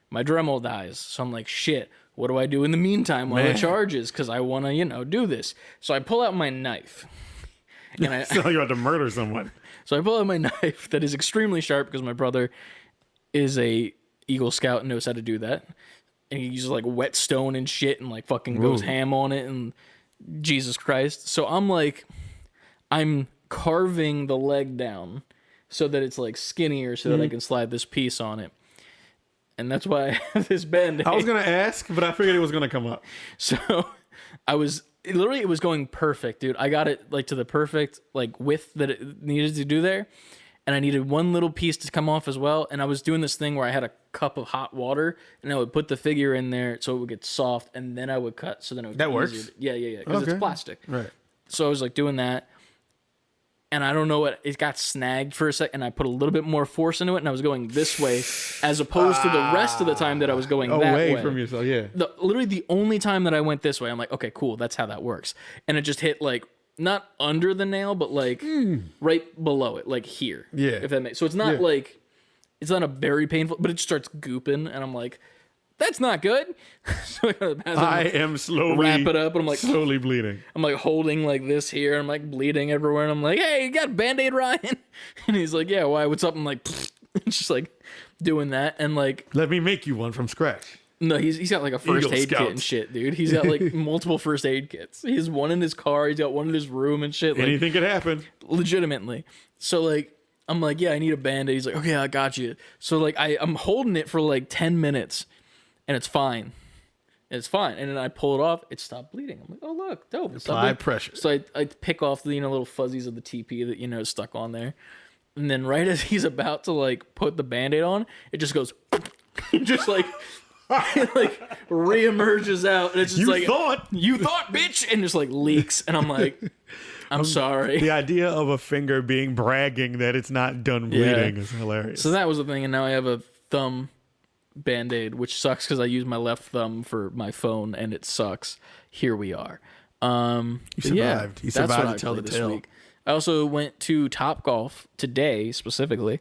My Dremel dies. So I'm like, shit, what do I do in the meantime while it charges? Because I want to, you know, do this. So I pull out my knife. And it's not like you're about to murder someone. So I pull out my knife that is extremely sharp because my brother is a Eagle Scout and knows how to do that. And he uses like whetstone and shit and like fucking goes ham on it and Jesus Christ. So I'm like, I'm carving the leg down so that it's like skinnier so that I can slide this piece on it. And that's why I have this band-aid. I was going to ask, but I figured it was going to come up. So it was going perfect, dude. I got it like to the perfect like width that it needed to do there. And I needed one little piece to come off as well. And I was doing this thing where I had a cup of hot water and I would put the figure in there so it would get soft and then I would cut. So then it would that works? Easier. Yeah. Because it's plastic. Right. So I was like doing that. And I don't know what, it got snagged for a second. And I put a little bit more force into it. And I was going this way as opposed to the rest of the time that I was going that way. Away from yourself, yeah. Literally the only time that I went this way, I'm like, okay, cool. That's how that works. And it just hit like, not under the nail, but like right below it, like here. Yeah. If that makes, so it's not like, it's not a very painful, but it just starts gooping. And I'm like, that's not good. So I am slowly wrap it up, and I'm like slowly bleeding. I'm like holding like this here. I'm like bleeding everywhere, and I'm like, "Hey, you got a Band-Aid, Ryan?" And he's like, "Yeah, why? What's up?" I'm like, just like doing that, and like, let me make you one from scratch. No, he's got like a first aid kit and shit, dude. He's got like multiple first aid kits. He has one in his car. He's got one in his room and shit. Like, anything could happen. Legitimately. So like, I'm like, yeah, I need a Band-Aid. He's like, okay, I got you. So like, I'm holding it for like 10 minutes. And it's fine. It's fine. And then I pull it off. It stopped bleeding. I'm like, oh, look. Dope. Apply pressure. So I pick off the, little fuzzies of the TP that, is stuck on there. And then right as he's about to, like, put the Band-Aid on, it just goes, just, like, it, like, reemerges out. And it's just you thought, bitch! And just, like, leaks. And I'm like, I'm sorry. The idea of a finger being bragging that it's not done bleeding is hilarious. So that was the thing. And now I have a thumb Band-Aid, which sucks because I use my left thumb for my phone and it sucks. Here we are. You survived. You survived to tell the tale. I also went to Topgolf today specifically,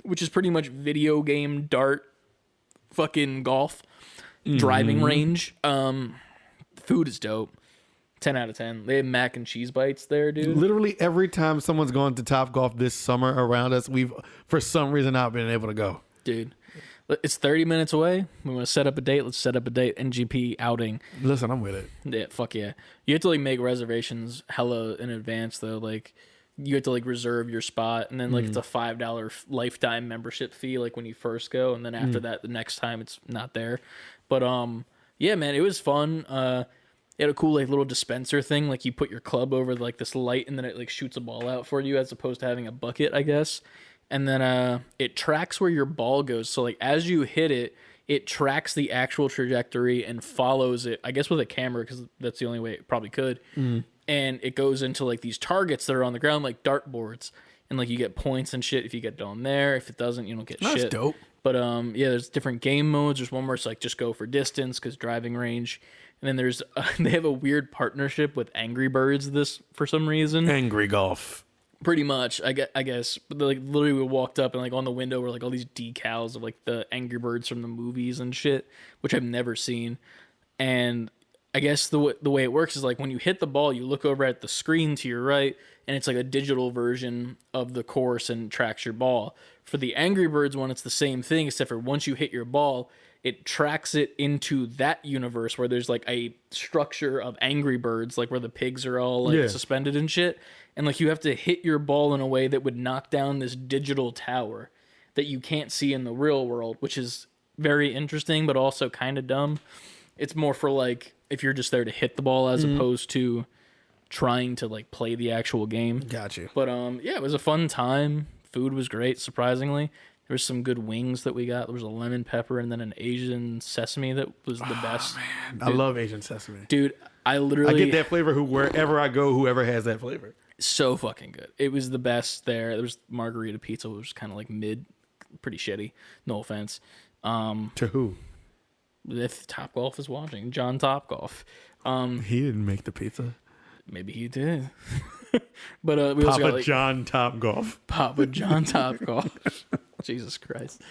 which is pretty much video game dart fucking golf driving range. Food is dope. 10 out of 10. They have mac and cheese bites there, dude. Literally every time someone's gone to Topgolf this summer around us, we've for some reason not been able to go. Dude, it's 30 minutes away. We want to set up a date. Let's set up a date. NGP outing. Listen, I'm with it. Yeah, fuck yeah. You have to like make reservations hella in advance though. Like you have to like reserve your spot, and then like it's a $5 lifetime membership fee like when you first go, and then after that the next time it's not there. But yeah, man, it was fun. It had a cool like little dispenser thing, like you put your club over like this light and then it like shoots a ball out for you as opposed to having a bucket, I guess. And then it tracks where your ball goes. So like as you hit it, it tracks the actual trajectory and follows it, I guess with a camera, because that's the only way it probably could. And it goes into like these targets that are on the ground, like dartboards. And like you get points and shit if you get down there. If it doesn't, you don't get shit. That's dope. But yeah, there's different game modes. There's one where it's like just go for distance because driving range. And then there's they have a weird partnership with Angry Birds this for some reason. Angry golf. Pretty much, I guess. But like literally, we walked up and like on the window were like all these decals of like the Angry Birds from the movies and shit, which I've never seen. And I guess the way it works is like when you hit the ball, you look over at the screen to your right, and it's like a digital version of the course and tracks your ball. For the Angry Birds one, it's the same thing, except for once you hit your ball, it tracks it into that universe where there's like a structure of Angry Birds, like where the pigs are all like suspended and shit. And like you have to hit your ball in a way that would knock down this digital tower that you can't see in the real world, which is very interesting, but also kind of dumb. It's more for like if you're just there to hit the ball as opposed to trying to like play the actual game. Got you. But yeah, it was a fun time. Food was great, surprisingly. There was some good wings that we got. There was a lemon pepper and then an Asian sesame that was the best. Man, dude, I love Asian sesame. Dude, I get that flavor wherever I go, whoever has that flavor. So fucking good. It was the best there. There was margarita pizza, which was kind of like mid, pretty shitty. No offense. To who? If Topgolf is watching, John Topgolf. He didn't make the pizza. Maybe he did. But we also Papa got like John Topgolf. Papa John Topgolf. Jesus Christ.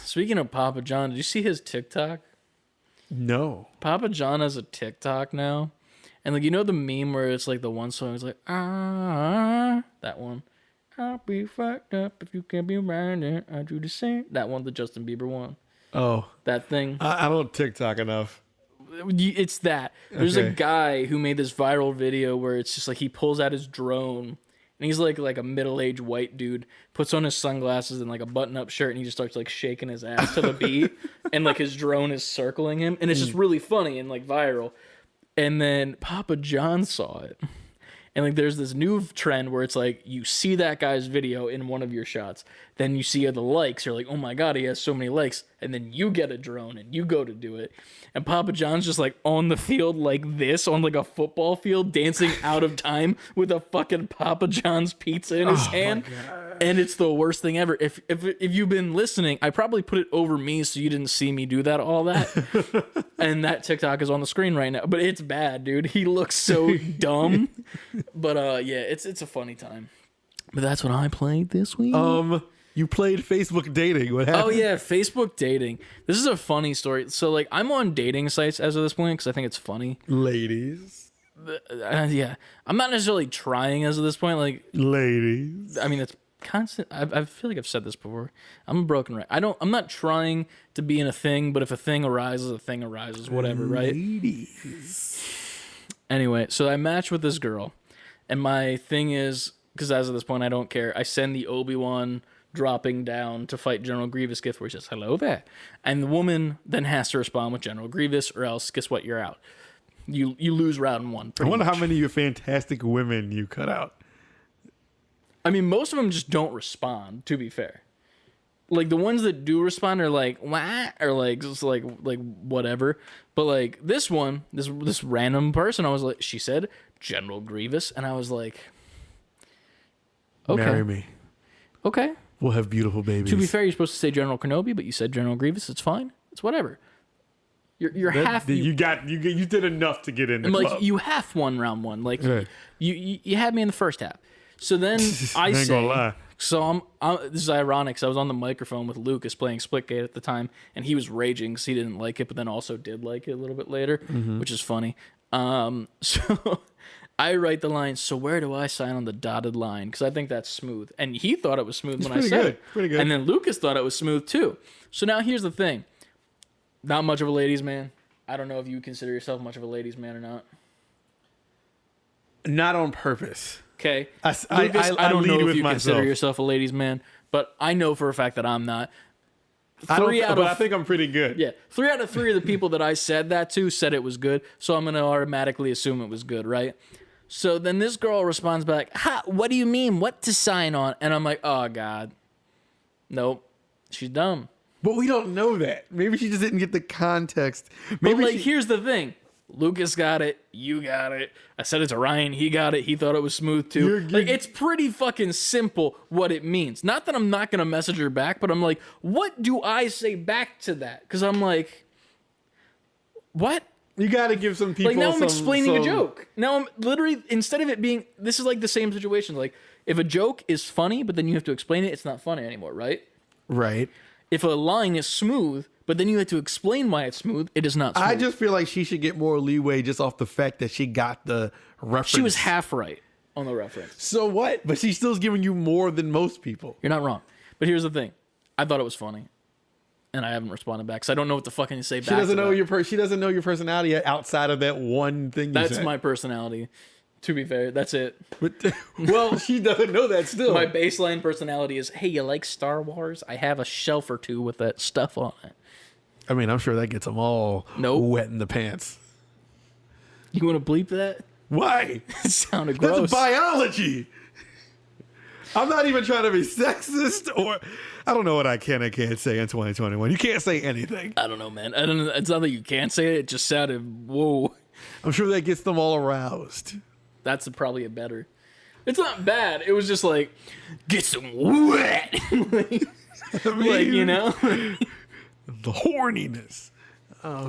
Speaking of Papa John, did you see his TikTok? No. Papa John has a TikTok now. And like you know the meme where it's like the one song is like that one. I'll be fucked up if you can't be around it. I do the same. That one, the Justin Bieber one. Oh. That thing. I don't TikTok enough. It's that. There's a guy who made this viral video where it's just like he pulls out his drone and he's like a middle-aged white dude, puts on his sunglasses and like a button-up shirt, and he just starts like shaking his ass to the beat, and like his drone is circling him, and it's just really funny and like viral. And then Papa John saw it. And like there's this new trend where it's like you see that guy's video in one of your shots, then you see the likes, you're like, oh my god, he has so many likes, and then you get a drone and you go to do it, and Papa John's just like on the field like this, on like a football field, dancing out of time with a fucking Papa John's pizza in his hand, and it's the worst thing ever. If you've been listening, I probably put it over me so you didn't see me do all that, and that TikTok is on the screen right now, but it's bad, dude. He looks so dumb. But yeah, it's a funny time. But that's what I played this week. You played Facebook dating. What happened? Oh yeah, Facebook dating. This is a funny story. So like I'm on dating sites as of this point because I think it's funny. Ladies. Yeah, I'm not necessarily trying as of this point. Like ladies. I mean, it's constant. I feel like I've said this before. I'm a broken record. I'm not trying to be in a thing, but if a thing arises, whatever, right? Ladies. Anyway, so I matched with this girl. And my thing is, because as of this point, I don't care. I send the Obi-Wan dropping down to fight General Grievous gift where he says, hello there. And the woman then has to respond with General Grievous, or else, guess what? You're out. You lose round one. I wonder how many of your fantastic women you cut out. I mean, most of them just don't respond, to be fair. Like, the ones that do respond are like, what? Or like, just like whatever. But like, this one, this random person, I was like, she said, General Grievous, and I was like, okay. Marry me. Okay. We'll have beautiful babies. To be fair, you're supposed to say General Kenobi, but you said General Grievous. It's fine. It's whatever. You're half. You did enough to get in the club. club. Like you half won round one. Like right. you had me in the first half. So then I ain't gonna lie. So this is ironic because I was on the microphone with Lucas playing Splitgate at the time, and he was raging because he didn't like it, but then also did like it a little bit later, which is funny. So I write the line, so where do I sign on the dotted line? Because I think that's smooth. And he thought it was smooth when I said it. Pretty good. And then Lucas thought it was smooth too. So now here's the thing. Not much of a ladies' man. I don't know if you consider yourself much of a ladies' man or not. Not on purpose. Okay. Lucas, I don't know if you myself. consider yourself a ladies' man, but I know for a fact that I'm not. I think I'm pretty good. Yeah. 3 out of 3 of the people that I said that to said it was good, so I'm going to automatically assume it was good, right? So then this girl responds back, what do you mean? What to sign on? And I'm like, oh, God. Nope. She's dumb. But we don't know that. Maybe she just didn't get the context. Maybe but, here's the thing. Lucas got it. You got it. I said it to Ryan. He got it. He thought it was smooth too. Like, it's pretty fucking simple what it means. Not that I'm not going to message her back, but I'm like, what do I say back to that? Because I'm like, what? You got to give some people like, now I'm explaining a joke. Now I'm literally, instead of it being, this is like the same situation. Like, if a joke is funny, but then you have to explain it, it's not funny anymore, right? Right. If a line is smooth, but then you have to explain why it's smooth, it is not smooth. I just feel like she should get more leeway just off the fact that she got the reference. She was half right on the reference. So what? But she's still giving you more than most people. You're not wrong. But here's the thing. I thought it was funny. And I haven't responded back because I don't know what to fucking say back. She doesn't know she doesn't know your personality outside of that one thing you said. That's my personality. To be fair, that's it. But, well, she doesn't know that still. My baseline personality is, hey, you like Star Wars? I have a shelf or two with that stuff on it. I mean, I'm sure that gets them all wet in the pants. You want to bleep that? Why? It sounded gross. That's biology. I'm not even trying to be sexist or... I don't know what I can and can't say in 2021. You can't say anything. I don't know, man. I don't know. It's not that you can't say it. It just sounded, whoa. I'm sure that gets them all aroused. That's probably a better... It's not bad. It was just like, get some wet. like, you know? The horniness.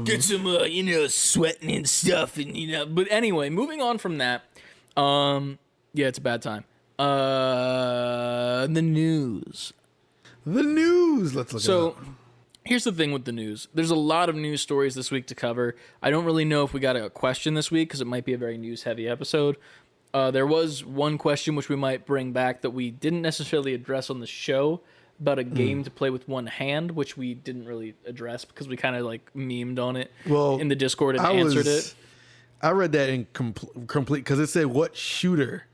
Get some, sweating and stuff. And, But anyway, moving on from that. Yeah, it's a bad time. The news. The news. Let's look at it. So, here's the thing with the news. There's a lot of news stories this week to cover. I don't really know if we got a question this week because it might be a very news-heavy episode. There was one question which we might bring back that we didn't necessarily address on the show about a game to play with one hand, which we didn't really address because we kind of like memed on it in the Discord and answered it. I read that in complete because it said what shooter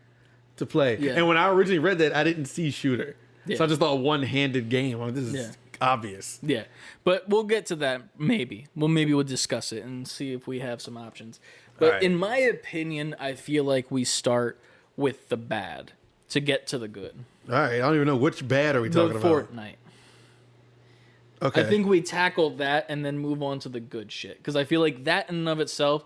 to play. Yeah. And when I originally read that, I didn't see shooter. Yeah. So I just thought one-handed game. Like, this is obvious. Yeah. But we'll get to that maybe. We'll discuss it and see if we have some options. But in my opinion, I feel like we start with the bad to get to the good. All right. I don't even know which bad are we talking about. Fortnite. Okay. I think we tackle that and then move on to the good shit. Because I feel like that in and of itself,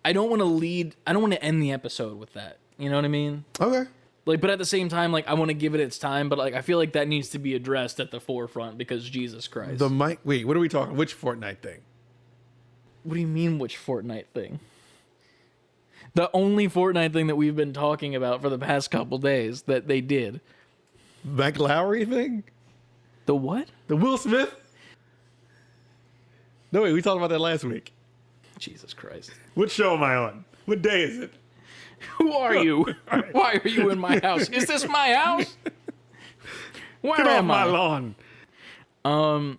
I don't want to end the episode with that. You know what I mean? Okay. Like, but at the same time, like, I want to give it its time, but like, I feel like that needs to be addressed at the forefront because Jesus Christ. Wait, what are we talking? Which Fortnite thing? What do you mean, which Fortnite thing? The only Fortnite thing that we've been talking about for the past couple days that they did. McLowry thing? The what? The Will Smith? No, wait, we talked about that last week. Jesus Christ. What show am I on? What day is it? Who are you? Why are you in my house? Is this my house? Where Get off am my I? lawn.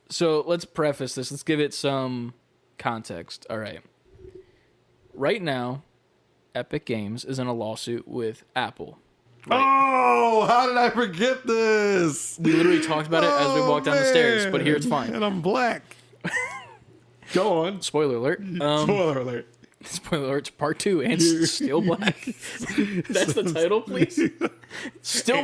So let's preface this. Let's give it some context. All right. Right now, Epic Games is in a lawsuit with Apple. Right. Oh, how did I forget this? We literally talked about it as we walked down the stairs, but here it's fine. And I'm black. Go on. Spoiler alert. Spoiler alert. Spoiler alert, part 2, and still black. That's the title, please? Still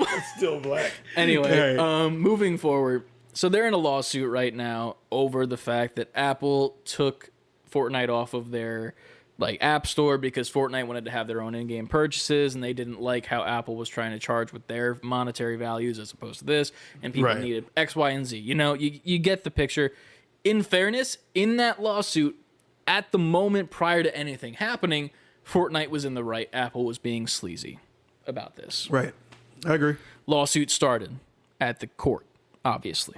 black. Anyway, moving forward. So they're in a lawsuit right now over the fact that Apple took Fortnite off of their app store because Fortnite wanted to have their own in-game purchases, and they didn't like how Apple was trying to charge with their monetary values as opposed to this, and people needed X, Y, and Z. You know, you get the picture. in fairness, in that lawsuit, at the moment prior to anything happening, Fortnite was in the right. Apple was being sleazy about this. Right. I agree. Lawsuit started at the court, obviously.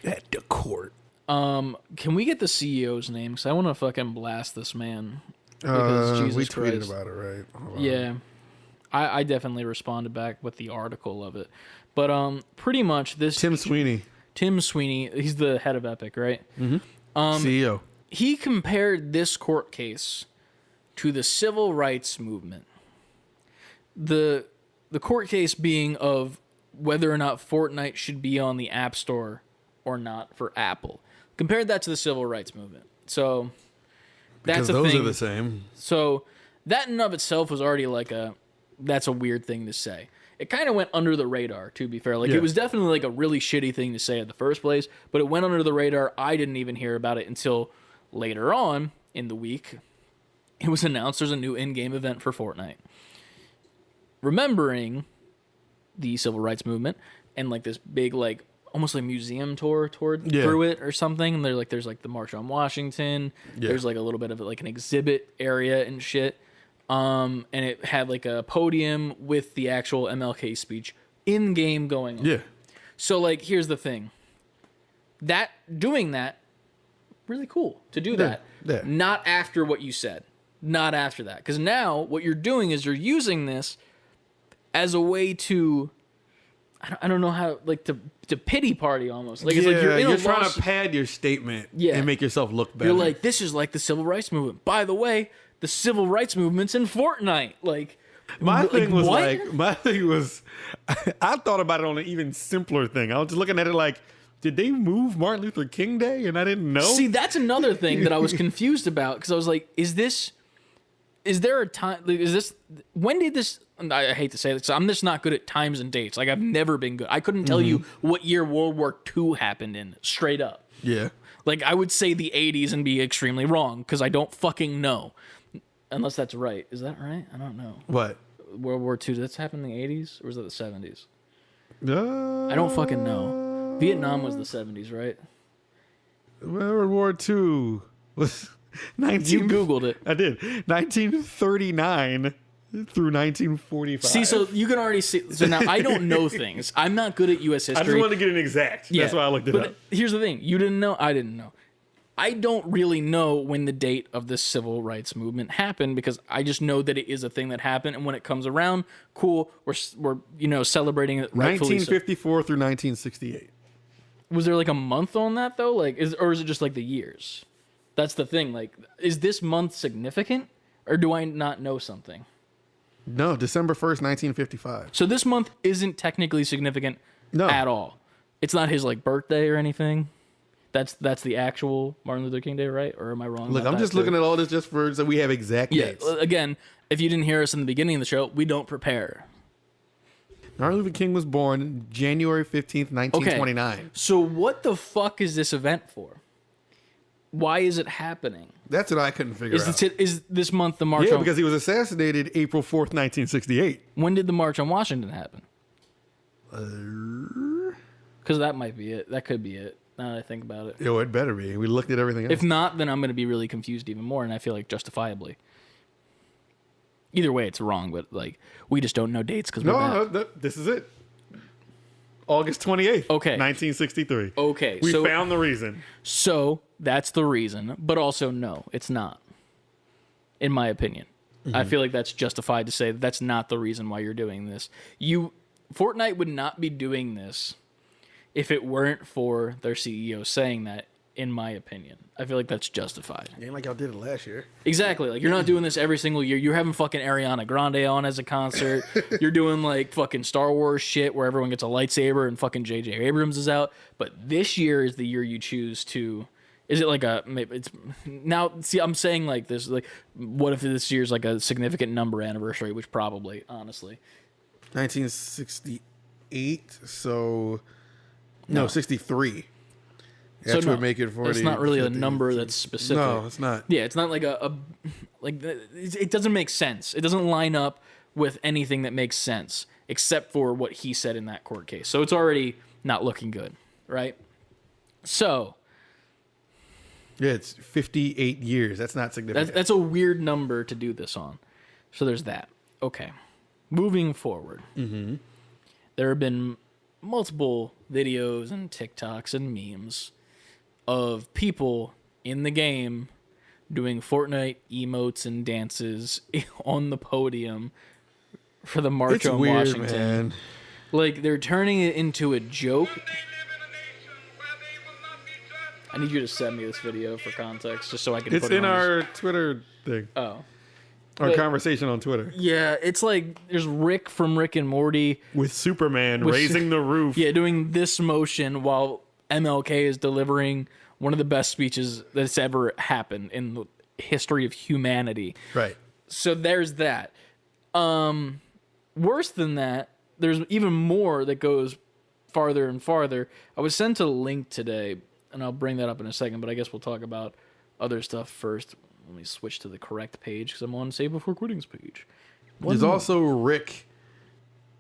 At the court. Can we get the CEO's name? Because I want to fucking blast this man. Because Jesus we tweeted Christ. about it, right? Hold on. Yeah. I definitely responded back with the article of it. But pretty much this... Tim Sweeney. Tim Sweeney, he's the head of Epic, right? Mm-hmm. CEO. He compared this court case to the civil rights movement. The court case being of whether or not Fortnite should be on the App Store or not for Apple. Compared that to the civil rights movement. So that's Because a those thing. are the same. So that in and of itself was already like that's a weird thing to say. It kind of went under the radar, to be fair. Like, Yeah. it was definitely like a really shitty thing to say in the first place, but it went under the radar. I didn't even hear about it until later on in the week. It was announced there's a new in-game event for Fortnite. Remembering the civil rights movement and like this big, like, almost like museum tour through it or something. And there's like the March on Washington. Yeah. There's like a little bit of like an exhibit area and shit. And it had like a podium with the actual MLK speech in game going on. Yeah. So like, here's the thing. Doing that, really cool to do that. Yeah. Not after what you said. Not after that. Because now what you're doing is you're using this as a way to, I don't know how, like to pity party almost. Like, it's like you're trying to pad your statement and make yourself look better. You're like, this is like the civil rights movement. By the way, the civil rights movement's in Fortnite. Like, my thing was what? I thought about it on an even simpler thing. I was just looking at it like, did they move Martin Luther King Day and I didn't know? See, that's another thing that I was confused about, because I was like, is there a time, like, when did this, I hate to say this, I'm just not good at times and dates. Like, I've never been good. I couldn't tell you what year World War II happened in, straight up. Yeah. Like, I would say the 80s and be extremely wrong, because I don't fucking know. Unless that's right. Is that right? I don't know. What? World War II, did that happen in the 80s? Or was it the 70s? I don't fucking know. Vietnam was the 70s, right? World War II was 19... You Googled it. I did. 1939 through 1945. See, so you can already see. So now I don't know things. I'm not good at U.S. history. I just wanted to get an exact. Yeah, that's why I looked it up. Here's the thing. You didn't know. I didn't know. I don't really know when the date of this civil rights movement happened, because I just know that it is a thing that happened, and when it comes around, cool. We're celebrating it rightfully. 1954 through 1968. Was there like a month on that though? Like, or is it just like the years? That's the thing. Like, is this month significant, or do I not know something? No, December 1st, 1955. So this month isn't technically significant at all. It's not his like birthday or anything. That's the actual Martin Luther King Day, right? Or am I wrong? Look, I'm just looking at all this just so we have exact dates. Again, if you didn't hear us in the beginning of the show, we don't prepare. Martin Luther King was born January 15th, 1929. Okay. So what the fuck is this event for? Why is it happening? That's what I couldn't figure out. Is this month the March? Yeah, because he was assassinated April 4th, 1968. When did the March on Washington happen? Because that might be it. That could be it. Now that I think about it. Yo, it better be. We looked at everything else. If not, then I'm going to be really confused even more, and I feel like justifiably. Either way, it's wrong, but like, we just don't know dates because no, this is it. August 28th, okay. 1963. Okay. We found the reason. So that's the reason, but also no, it's not. In my opinion. I feel like that's justified to say that's not the reason why you're doing this. Fortnite would not be doing this if it weren't for their CEO saying that, in my opinion. I feel like that's justified. Ain't like y'all did it last year. Exactly. Like, you're not doing this every single year. You're having fucking Ariana Grande on as a concert. You're doing, like, fucking Star Wars shit where everyone gets a lightsaber and fucking J.J. Abrams is out. But this year is the year you choose to... Is it like it's... Now, see, I'm saying like this, like, what if this year's like a significant number anniversary, which probably, honestly. 1968, so... No, 63. So would make it 40. It's not really 50, a number that's specific. No, it's not. Yeah, it's not like it doesn't make sense. It doesn't line up with anything that makes sense, except for what he said in that court case. So it's already not looking good, right? So Yeah, it's 58 years. That's not significant. That's a weird number to do this on. So there's that. Okay. Moving forward. Mm-hmm. There have been multiple videos and TikToks and memes of people in the game doing Fortnite emotes and dances on the podium for the March It's on weird, Washington. man. Like, they're turning it into a joke. I need you to send me this video for context, just so I can It's put it in on our Twitter thing. Oh. Our But- conversation on Twitter. Yeah, it's like there's Rick from Rick and Morty. With Superman raising the roof. Yeah, doing this motion while MLK is delivering one of the best speeches that's ever happened in the history of humanity. Right. So there's that. Worse than that, there's even more that goes farther and farther. I was sent a link today, and I'll bring that up in a second, but I guess we'll talk about other stuff first. Let me switch to the correct page because I'm on Save Before Quitting's page. There's also Rick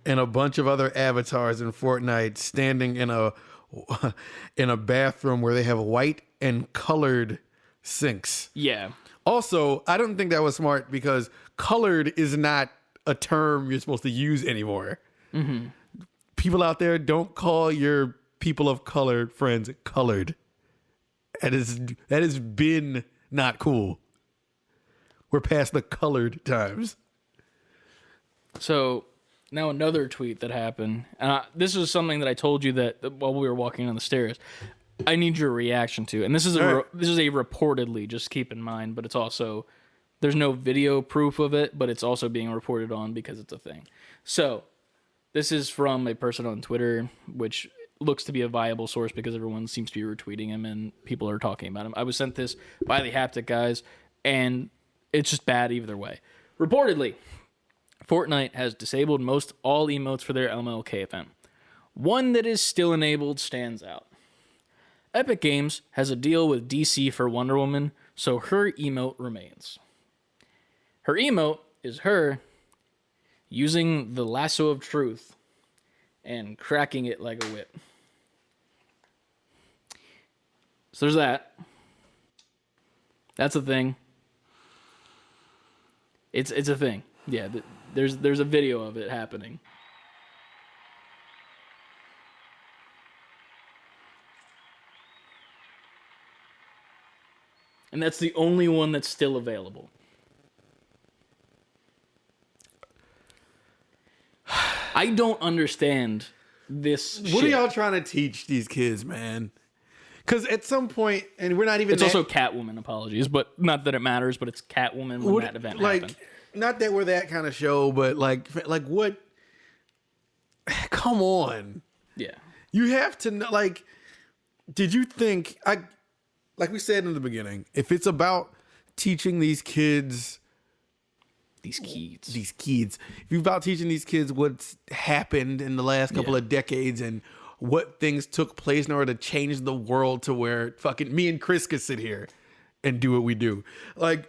and a bunch of other avatars in Fortnite standing in a bathroom where they have white and colored sinks. Yeah. Also, I don't think that was smart because colored is not a term you're supposed to use anymore. Mm-hmm. People out there, don't call your people of color friends colored. That has been not cool. We're past the colored times. So now another tweet that happened. This is something that I told you that while we were walking down the stairs, I need your reaction to. And this is this is a reportedly, just keep in mind, but it's also, there's no video proof of it, but it's also being reported on because it's a thing. So this is from a person on Twitter, which looks to be a viable source because everyone seems to be retweeting him and people are talking about him. I was sent this by the Haptic guys, and it's just bad either way. Reportedly, Fortnite has disabled most all emotes for their MLK event. One that is still enabled stands out. Epic Games has a deal with DC for Wonder Woman, so her emote remains. Her emote is her using the lasso of truth and cracking it like a whip. So there's that. That's a thing. It's a thing. Yeah, there's a video of it happening. And that's the only one that's still available. I don't understand this What shit. are y'all trying to teach these kids, man? Because at some point, and we're not even. It's also Catwoman, apologies, but not that it matters, but it's Catwoman when that event happened. Not that we're that kind of show, but like what? Come on. Yeah. You have to know, like, did you think, like we said in the beginning, if it's about teaching these kids, These kids. if you're about teaching these kids what's happened in the last couple of decades and what things took place in order to change the world to where fucking me and Chris could sit here and do what we do. Like,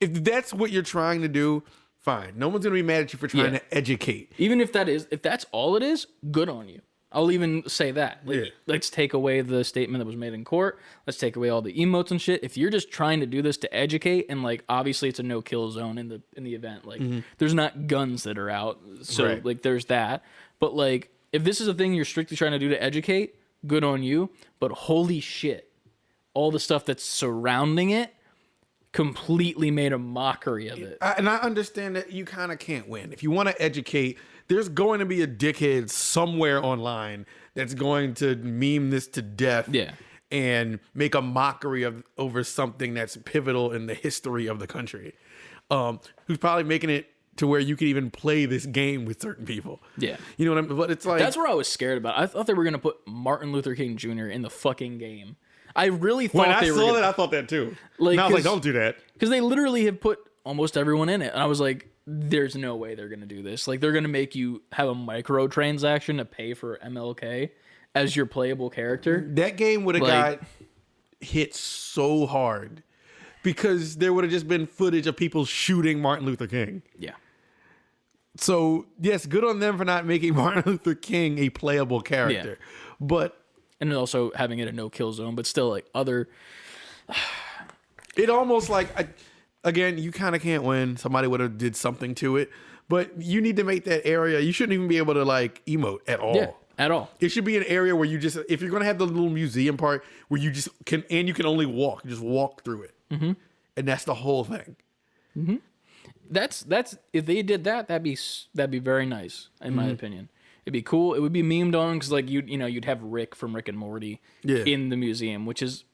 if that's what you're trying to do, fine. No one's going to be mad at you for trying to educate. Even if that's all it is, good on you. I'll even say that. Like, let's take away the statement that was made in court. Let's take away all the emotes and shit. If you're just trying to do this to educate, and like obviously it's a no kill zone in the event. Like there's not guns that are out, so like there's that. But like if this is a thing you're strictly trying to do to educate, good on you. But holy shit, all the stuff that's surrounding it completely made a mockery of it. And I understand that you kind of can't win. If you want to educate, there's going to be a dickhead somewhere online that's going to meme this to death and make a mockery of over something that's pivotal in the history of the country. Who's probably making it to where you can even play this game with certain people. Yeah. You know what I mean? But it's like... That's what I was scared about. I thought they were going to put Martin Luther King Jr. in the fucking game. I really thought I thought that too. Like, and I was like, don't do that. Because they literally have put almost everyone in it. And I was like, there's no way they're going to do this. Like, they're going to make you have a microtransaction to pay for MLK as your playable character. That game would have got hit so hard because there would have just been footage of people shooting Martin Luther King. Yeah. So, yes, good on them for not making Martin Luther King a playable character. Yeah. But and also having it a no kill zone, but still like other. It almost like, again, you kind of can't win. Somebody would have did something to it, but you need to make that area. You shouldn't even be able to like emote at all. Yeah, at all. It should be an area where you just, if you're going to have the little museum part where you just can, and you can only walk, just walk through it. Mm-hmm. And that's the whole thing. Mm-hmm. That's if they did that, that'd be very nice in my opinion. It'd be cool. It would be memed on because like you'd have Rick from Rick and Morty in the museum, which is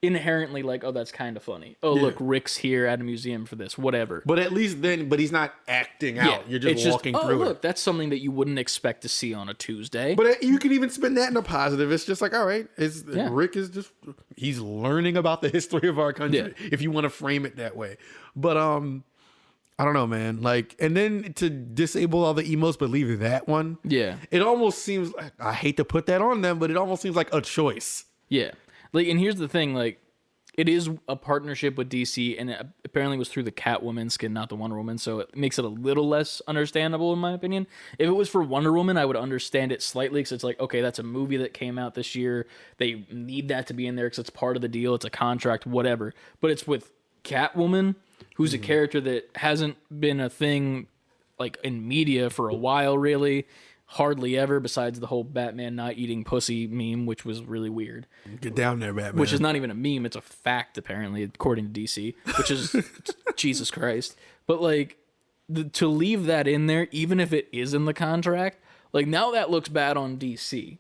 inherently like, oh, that's kind of funny. Oh, look, Rick's here at a museum for this, whatever. But at least then, but he's not acting out. You're just walking through look, it. that's something that you wouldn't expect to see on a Tuesday. But you can even spin that in a positive. It's just like, all right, Rick is just, he's learning about the history of our country, if you want to frame it that way. But I don't know, man. Like, and then to disable all the emotes, but leave that one. Yeah. It almost seems like, I hate to put that on them, but it almost seems like a choice. Yeah. Like, and here's the thing, like, it is a partnership with DC, and it apparently was through the Catwoman skin, not the Wonder Woman, so it makes it a little less understandable, in my opinion. If it was for Wonder Woman, I would understand it slightly, because it's like, okay, that's a movie that came out this year. They need that to be in there, because it's part of the deal. It's a contract, whatever. But it's with Catwoman, who's a character that hasn't been a thing, like, in media for a while, really. Hardly ever, besides the whole Batman not eating pussy meme, which was really weird. Get down there, Batman. Which is not even a meme, it's a fact, apparently, according to DC, which is Jesus Christ. But, like, to leave that in there, even if it is in the contract, like, now that looks bad on DC.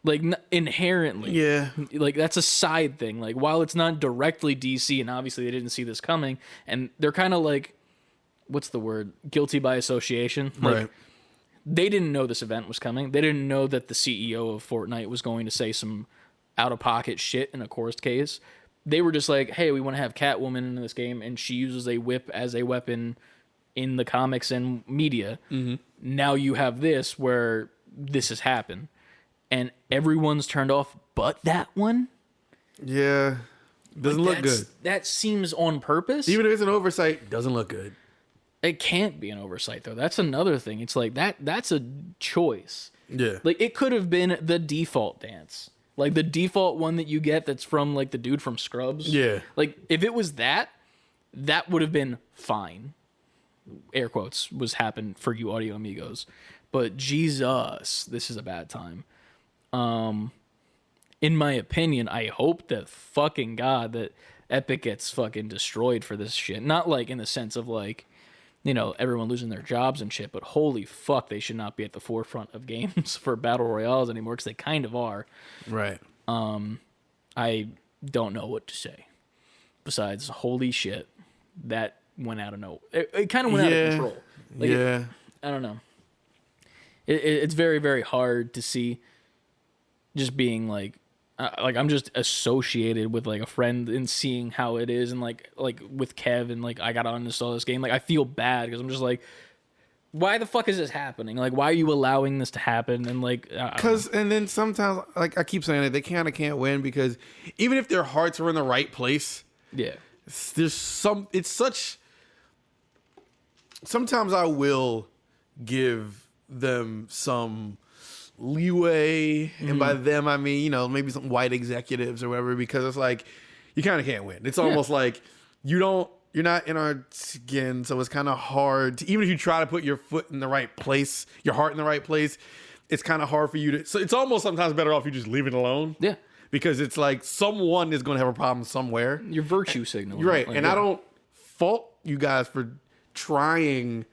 Like, inherently. Yeah. Like, that's a side thing. Like, while it's not directly DC, and obviously they didn't see this coming, and they're kind of like, what's the word? Guilty by association. Like, right. They didn't know this event was coming. They didn't know that the CEO of Fortnite was going to say some out-of-pocket shit in a course case. They were just like, hey, we want to have Catwoman in this game, and she uses a whip as a weapon in the comics and media. Mm-hmm. Now you have this where this has happened. And everyone's turned off but that one? Yeah. Doesn't look good. That seems on purpose. Even if it's an oversight, doesn't look good. It can't be an oversight, though. That's another thing. It's like, that's a choice. Yeah. Like, it could have been the default dance. Like, the default one that you get that's from, like, the dude from Scrubs. Yeah. Like, if it was that would have been fine. Air quotes was happened for you audio amigos. But, Jesus, this is a bad time. In my opinion, I hope that fucking God that Epic gets fucking destroyed for this shit. Not, like, in the sense of, like, you know, everyone losing their jobs and shit, but holy fuck, they should not be at the forefront of games for battle royales anymore, because they kind of are. Right. I don't know what to say besides holy shit, that went out of it kind of went out of control. Like, I don't know. It's very, very hard to see, just being like I'm just associated with like a friend and seeing how it is, and like with Kev, and like I gotta uninstall this game. Like, I feel bad because I'm just like, why the fuck is this happening? Like, why are you allowing this to happen? And like, and then sometimes, like I keep saying it, they kind of can't win because even if their hearts are in the right place, there's sometimes I will give them some leeway, and by them I mean, you know, maybe some white executives or whatever, because it's like you kind of can't win. It's almost like you're not in our skin, so it's kind of hard to, even if you try to put your foot in the right place, your heart in the right place, it's kind of hard for you to, so it's almost sometimes better off you just leave it alone. Yeah. Because it's like someone is going to have a problem somewhere. Your virtue signal. Right. Like, and I don't fault you guys for trying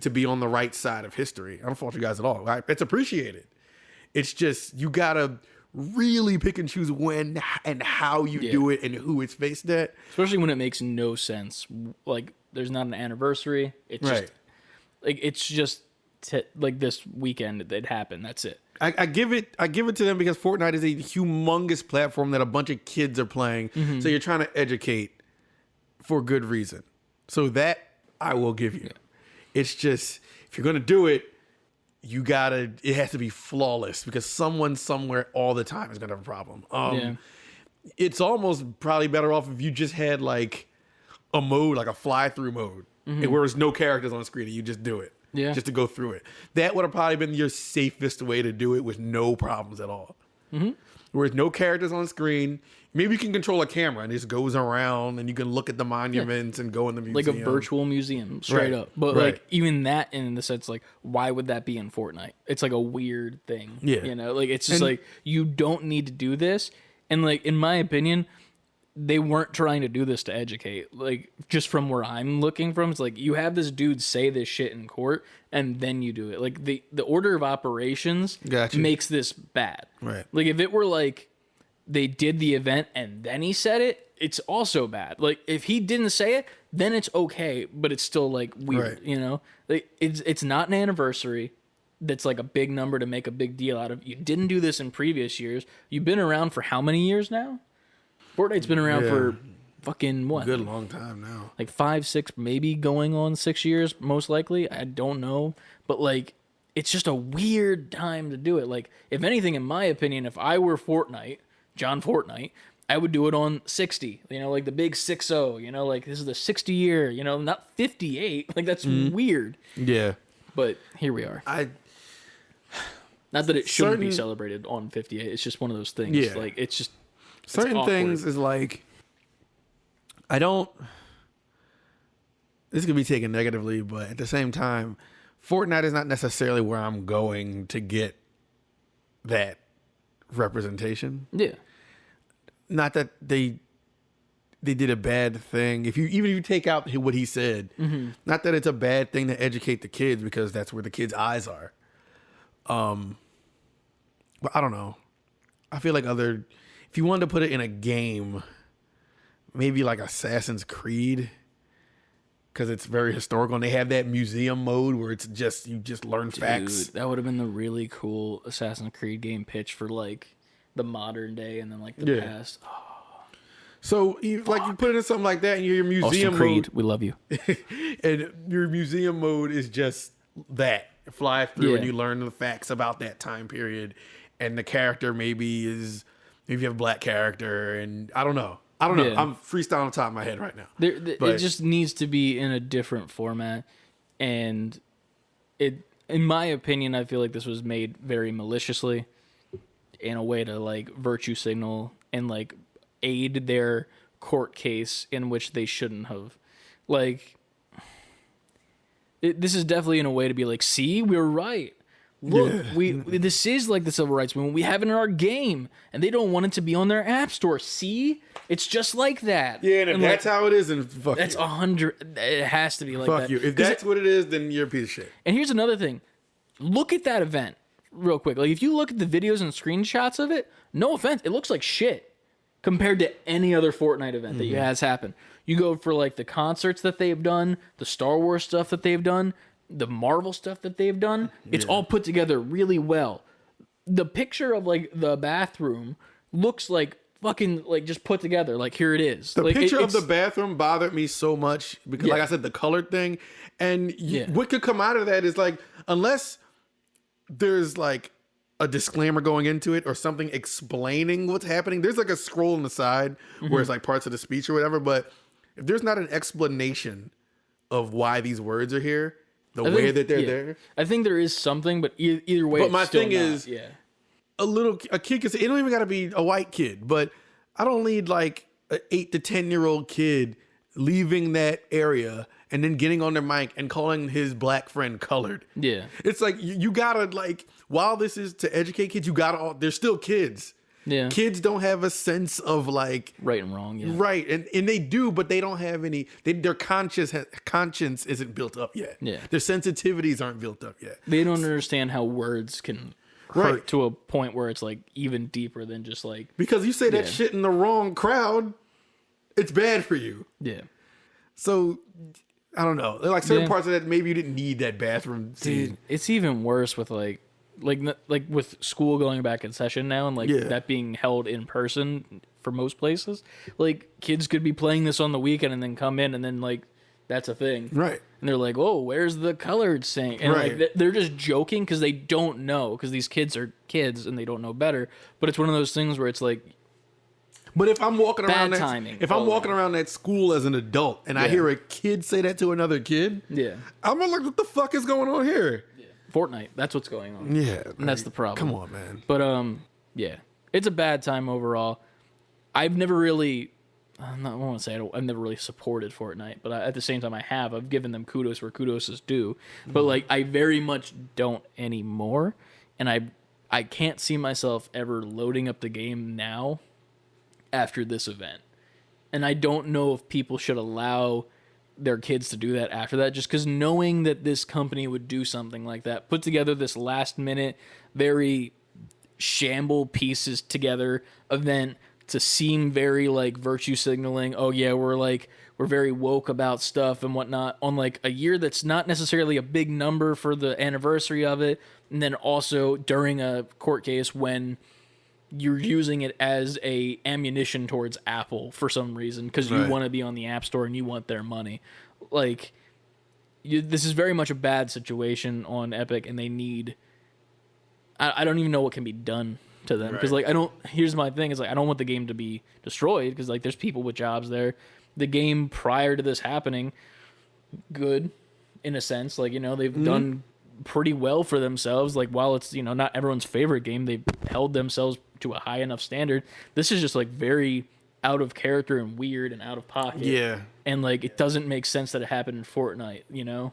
to be on the right side of history. I don't fault you guys at all. It's appreciated. It's just, you gotta really pick and choose when and how you do it and who it's faced at. Especially when it makes no sense. Like, there's not an anniversary. It's just, like, it's just like this weekend it happened. That's it. I give it to them because Fortnite is a humongous platform that a bunch of kids are playing. Mm-hmm. So you're trying to educate for good reason. So that I will give you. Yeah. It's just, if you're gonna do it, it has to be flawless, because someone somewhere all the time is going to have a problem. It's almost probably better off if you just had like a mode, like a fly-through mode, and where there's no characters on the screen and you just do it. Yeah. Just to go through it. That would have probably been your safest way to do it with no problems at all. where there's no characters on screen. Maybe you can control a camera and it just goes around and you can look at the monuments and go in the museum. Like a virtual museum, straight up. But like even that in the sense, like, why would that be in Fortnite? It's like a weird thing. Yeah. You know, like it's just like you don't need to do this. And like in my opinion, they weren't trying to do this to educate. Like just from where I'm looking from, it's like you have this dude say this shit in court and then you do it. Like the order of operations makes this bad. Right. Like if it were like they did the event and then he said it, it's also bad. Like if he didn't say it, then it's okay, but it's still like weird, you know? Like it's not an anniversary that's like a big number to make a big deal out of. You didn't do this in previous years. You've been around for how many years now? Fortnite's been around for fucking what? Good long time now. Like 5, 6, maybe going on 6 years, most likely. I don't know. But like it's just a weird time to do it. Like if anything, in my opinion, if I were John Fortnite, I would do it on 60, you know, like the big 6-0, you know, like this is the 60 year, you know, not 58. Like that's weird. Yeah. But here we are. Not that it shouldn't be celebrated on 58. It's just one of those things. Yeah. Like it's just certain things is like, this could be taken negatively, but at the same time, Fortnite is not necessarily where I'm going to get that representation. Yeah. Not that they did a bad thing. Even if you take out what he said, not that it's a bad thing to educate the kids because that's where the kids' eyes are. But I don't know. I feel like if you wanted to put it in a game, maybe like Assassin's Creed, because it's very historical and they have that museum mode where it's just you just learn facts. That would have been the really cool Assassin's Creed game pitch for like the modern day and then like the past. So you put it in something like that and your museum Austin Creed, mode, we love you. and your museum mode is just that. Fly through and you learn the facts about that time period, and the character maybe you have a black character, and I don't know. I'm freestyling on top of my head right now. It just needs to be in a different format, and in my opinion, I feel like this was made very maliciously in a way to like virtue signal and like aid their court case in which they shouldn't have. Like, this is definitely in a way to be like, see, we're right. Look, this is like the civil rights movement. We have it in our game, and they don't want it to be on their app store. See, it's just like that. Yeah, and if that's how it is, then fuck that's you. 100. It has to be like that. Fuck you. If that's what it is, then you're a piece of shit. And here's another thing. Look at that event real quick. Like if you look at the videos and screenshots of it, no offense, it looks like shit compared to any other Fortnite event that has happened. You go for like the concerts that they've done, the Star Wars stuff that they've done, the Marvel stuff that they've done. It's all put together really well. The picture of like the bathroom looks like fucking like just put together. Like here it is. The like, picture of the bathroom bothered me so much because, like I said, the colored thing, and what could come out of that is like, unless there's like a disclaimer going into it or something explaining what's happening. There's like a scroll on the side where it's like parts of the speech or whatever. But if there's not an explanation of why these words are here, the way that they're there, I think there is something, but either way. But my thing is, a kid can say, it don't even got to be a white kid, but I don't need like an 8 to 10-year-old kid leaving that area and then getting on their mic and calling his black friend colored. Yeah. It's like, you gotta like, while this is to educate kids, they're still kids. Yeah. Kids don't have a sense of like right and wrong. Yeah. Right. And they do, but they don't have any, their conscience isn't built up yet. Yeah. Their sensitivities aren't built up yet. They don't understand how words can hurt to a point where it's like even deeper than just like, because you say that shit in the wrong crowd, it's bad for you. Yeah. So I don't know. Like certain parts of that, maybe you didn't need that bathroom scene. Dude, it's even worse with like with school going back in session now and like that being held in person for most places. Like kids could be playing this on the weekend and then come in and then like that's a thing. Right. And they're like, "Oh, where's the colored saying?" And like they're just joking because they don't know, because these kids are kids and they don't know better. But it's one of those things where it's like, but if I'm walking around that school as an adult and I hear a kid say that to another kid, I'm like, what the fuck is going on here? Fortnite, that's what's going on. Yeah. And that's the problem. Come on, man. But It's a bad time overall. I've never really, I don't want to say I've never really supported Fortnite, but at the same time I have. I've given them kudos where kudos is due. But like I very much don't anymore, and I can't see myself ever loading up the game now after this event. And I don't know if people should allow their kids to do that after that, just because knowing that this company would do something like that, put together this last minute, very shamble pieces together event to seem very like virtue signaling. Oh yeah, we're very woke about stuff and whatnot on like a year that's not necessarily a big number for the anniversary of it. And then also during a court case when you're using it as a ammunition towards Apple for some reason because you want to be on the App Store and you want their money. Like, this is very much a bad situation on Epic, and they need. I don't even know what can be done to them because like I don't. Here's my thing: is like I don't want the game to be destroyed because like there's people with jobs there. The game prior to this happening, good in a sense. Like they've done pretty well for themselves. Like while it's not everyone's favorite game, they've held themselves to a high enough standard. This is just like very out of character and weird and out of pocket. Yeah. And like it doesn't make sense that it happened in Fortnite,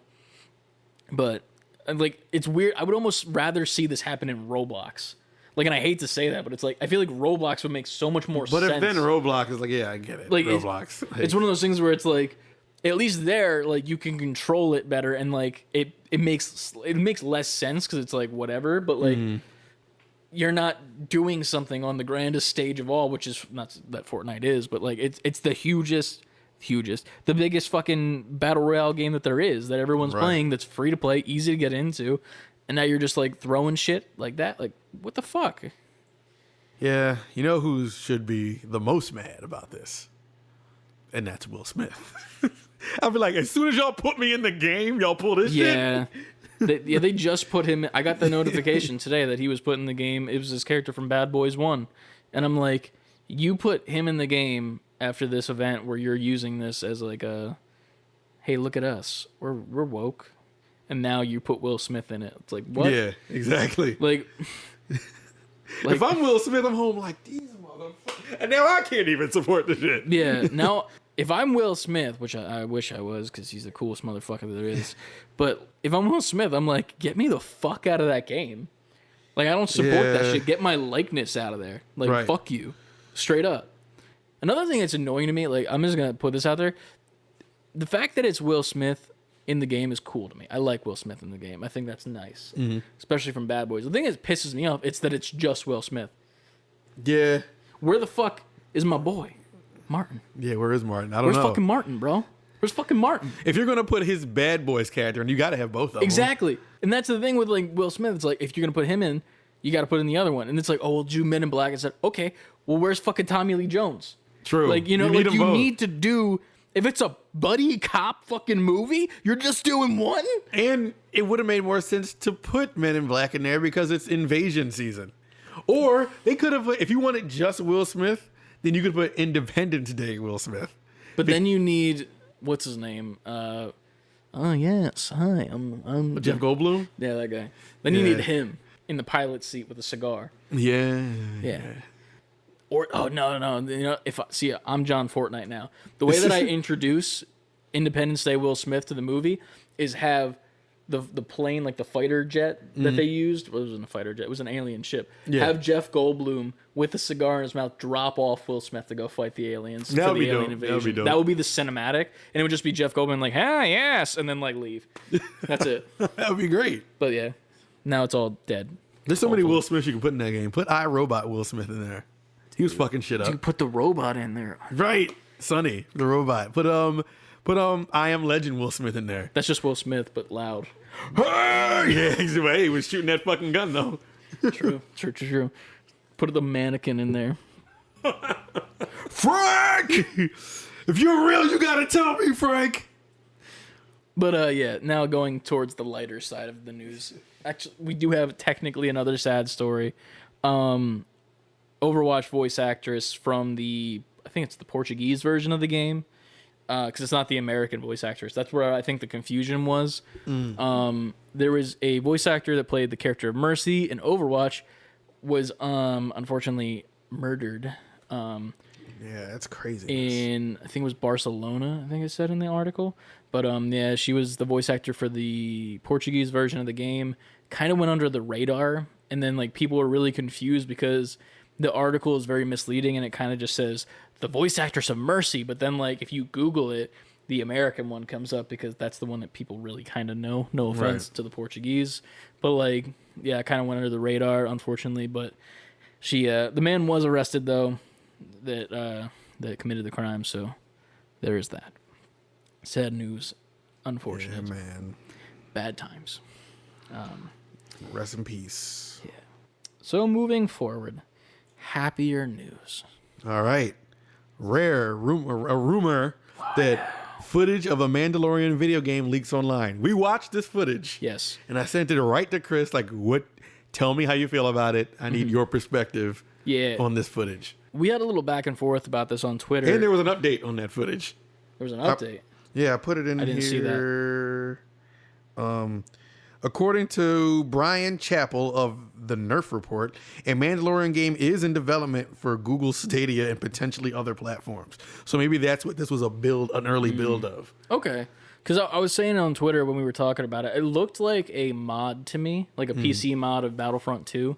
But like it's weird. I would almost rather see this happen in Roblox. Like, and I hate to say that, but it's like I feel like Roblox would make so much more sense. But if then Roblox is like, yeah, I get it. Like Roblox. It's one of those things where it's like at least there, like you can control it better, and like it makes less sense because it's like whatever, but like you're not doing something on the grandest stage of all, which is not that Fortnite is, but like it's the hugest, the biggest fucking battle royale game that there is that everyone's playing. That's free to play, easy to get into, and now you're just like throwing shit like that. Like what the fuck? Yeah, you know who should be the most mad about this, and that's Will Smith. I'll be like, as soon as y'all put me in the game, y'all pull this shit. They just put him. I got the notification today that he was put in the game. It was his character from Bad Boys 1, and I'm like, you put him in the game after this event where you're using this as like a, hey, look at us, we're woke, and now you put Will Smith in it. It's like what? Yeah, exactly. Like if I'm Will Smith, I'm home like these motherfuckers, and now I can't even support the shit. Yeah, now. If I'm Will Smith, which I wish I was because he's the coolest motherfucker there is, but if I'm Will Smith, I'm like, get me the fuck out of that game. Like, I don't support that shit. Get my likeness out of there. Like, fuck you. Straight up. Another thing that's annoying to me, like, I'm just going to put this out there. The fact that it's Will Smith in the game is cool to me. I like Will Smith in the game. I think that's nice. Especially from Bad Boys. The thing that pisses me off, it's that it's just Will Smith. Yeah. Where the fuck is my boy? Martin. Yeah, where is Martin? I don't know. Where's fucking Martin, bro? Where's fucking Martin? If you're gonna put his Bad Boys character, and you gotta have both of them. Exactly. And that's the thing with like Will Smith. It's like if you're gonna put him in, you gotta put in the other one. And it's like, oh, we'll do Men in Black. I said, okay, well, where's fucking Tommy Lee Jones? True. Like you need to do. If it's a buddy cop fucking movie, you're just doing one. And it would have made more sense to put Men in Black in there because it's invasion season. Or they could have, if you wanted just Will Smith, then you could put Independence Day Will Smith. But then you need what's his name? Oh yes, hi, I'm Jeff Goldblum. Yeah, that guy. Then you need him in the pilot seat with a cigar. Yeah. Or no. I'm John Fortnite now. The way that I introduce Independence Day Will Smith to the movie is have the plane, like the fighter jet that they used. Well, it wasn't a fighter jet. It was an alien ship. Yeah. Have Jeff Goldblum with a cigar in his mouth drop off Will Smith to go fight the aliens for the alien invasion. That would be the cinematic, and it would just be Jeff Goldblum like, yes, and then like leave. That's it. That would be great. But yeah, now it's all dead. There's so many Will Smiths you can put in that game. Put iRobot Will Smith in there. He was fucking shit up. Dude, put the robot in there. Right. Sonny, the robot. Put I Am Legend Will Smith in there. That's just Will Smith, but loud. Yeah, he was shooting that fucking gun though. True. Put the mannequin in there. Frank! If you're real, you gotta tell me, Frank. But now going towards the lighter side of the news. Actually, we do have technically another sad story. Overwatch voice actress from I think it's the Portuguese version of the game. Because it's not the American voice actress. That's where I think the confusion was. There was a voice actor that played the character of Mercy in Overwatch, was unfortunately murdered. Yeah, that's crazy. In I think it was Barcelona. I think it said in the article. But yeah, she was the voice actor for the Portuguese version of the game. Kind of went under the radar, and then like people were really confused because the article is very misleading, and it kind of just says the voice actress of Mercy. But then like if you Google it, the American one comes up because that's the one that people really kind of know. No offense to the Portuguese, but like yeah, it kind of went under the radar, unfortunately. But she, the man was arrested though, that committed the crime. So there is that. Sad news, unfortunate. Yeah, man. Bad times. Rest in peace. Yeah. So moving forward, happier news. All right. A rumor that footage of a Mandalorian video game leaks online. We watched this footage. Yes. And I sent it right to Chris. Like, what? Tell me how you feel about it. I need your perspective on this footage. We had a little back and forth about this on Twitter. And there was an update on that footage. There was an update. I put it in here. I didn't see that. According to Brian Chappell of the Nerf Report, a Mandalorian game is in development for Google Stadia and potentially other platforms. So maybe that's what this was an early build of. Okay. Because I was saying on Twitter when we were talking about it, it looked like a mod to me, like a PC mod of Battlefront 2,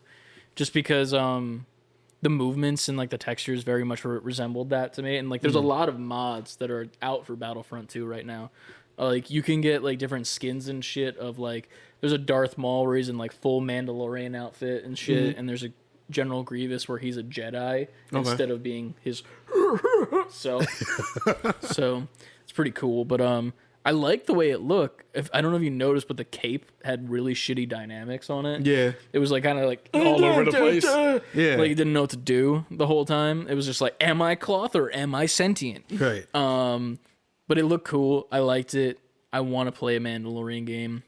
just because the movements and like the textures very much resembled that to me. And like there's a lot of mods that are out for Battlefront 2 right now. Like you can get like different skins and shit of like there's a Darth Maul where he's in like full Mandalorian outfit and shit, and there's a General Grievous where he's a Jedi instead of being his self. So it's pretty cool. But I like the way it looked. I don't know if you noticed, but the cape had really shitty dynamics on it. Yeah. It was like kind of like all over the place. Yeah. Like you didn't know what to do the whole time. It was just like, am I cloth or am I sentient? Right. But it looked cool. I liked it. I want to play a Mandalorian game.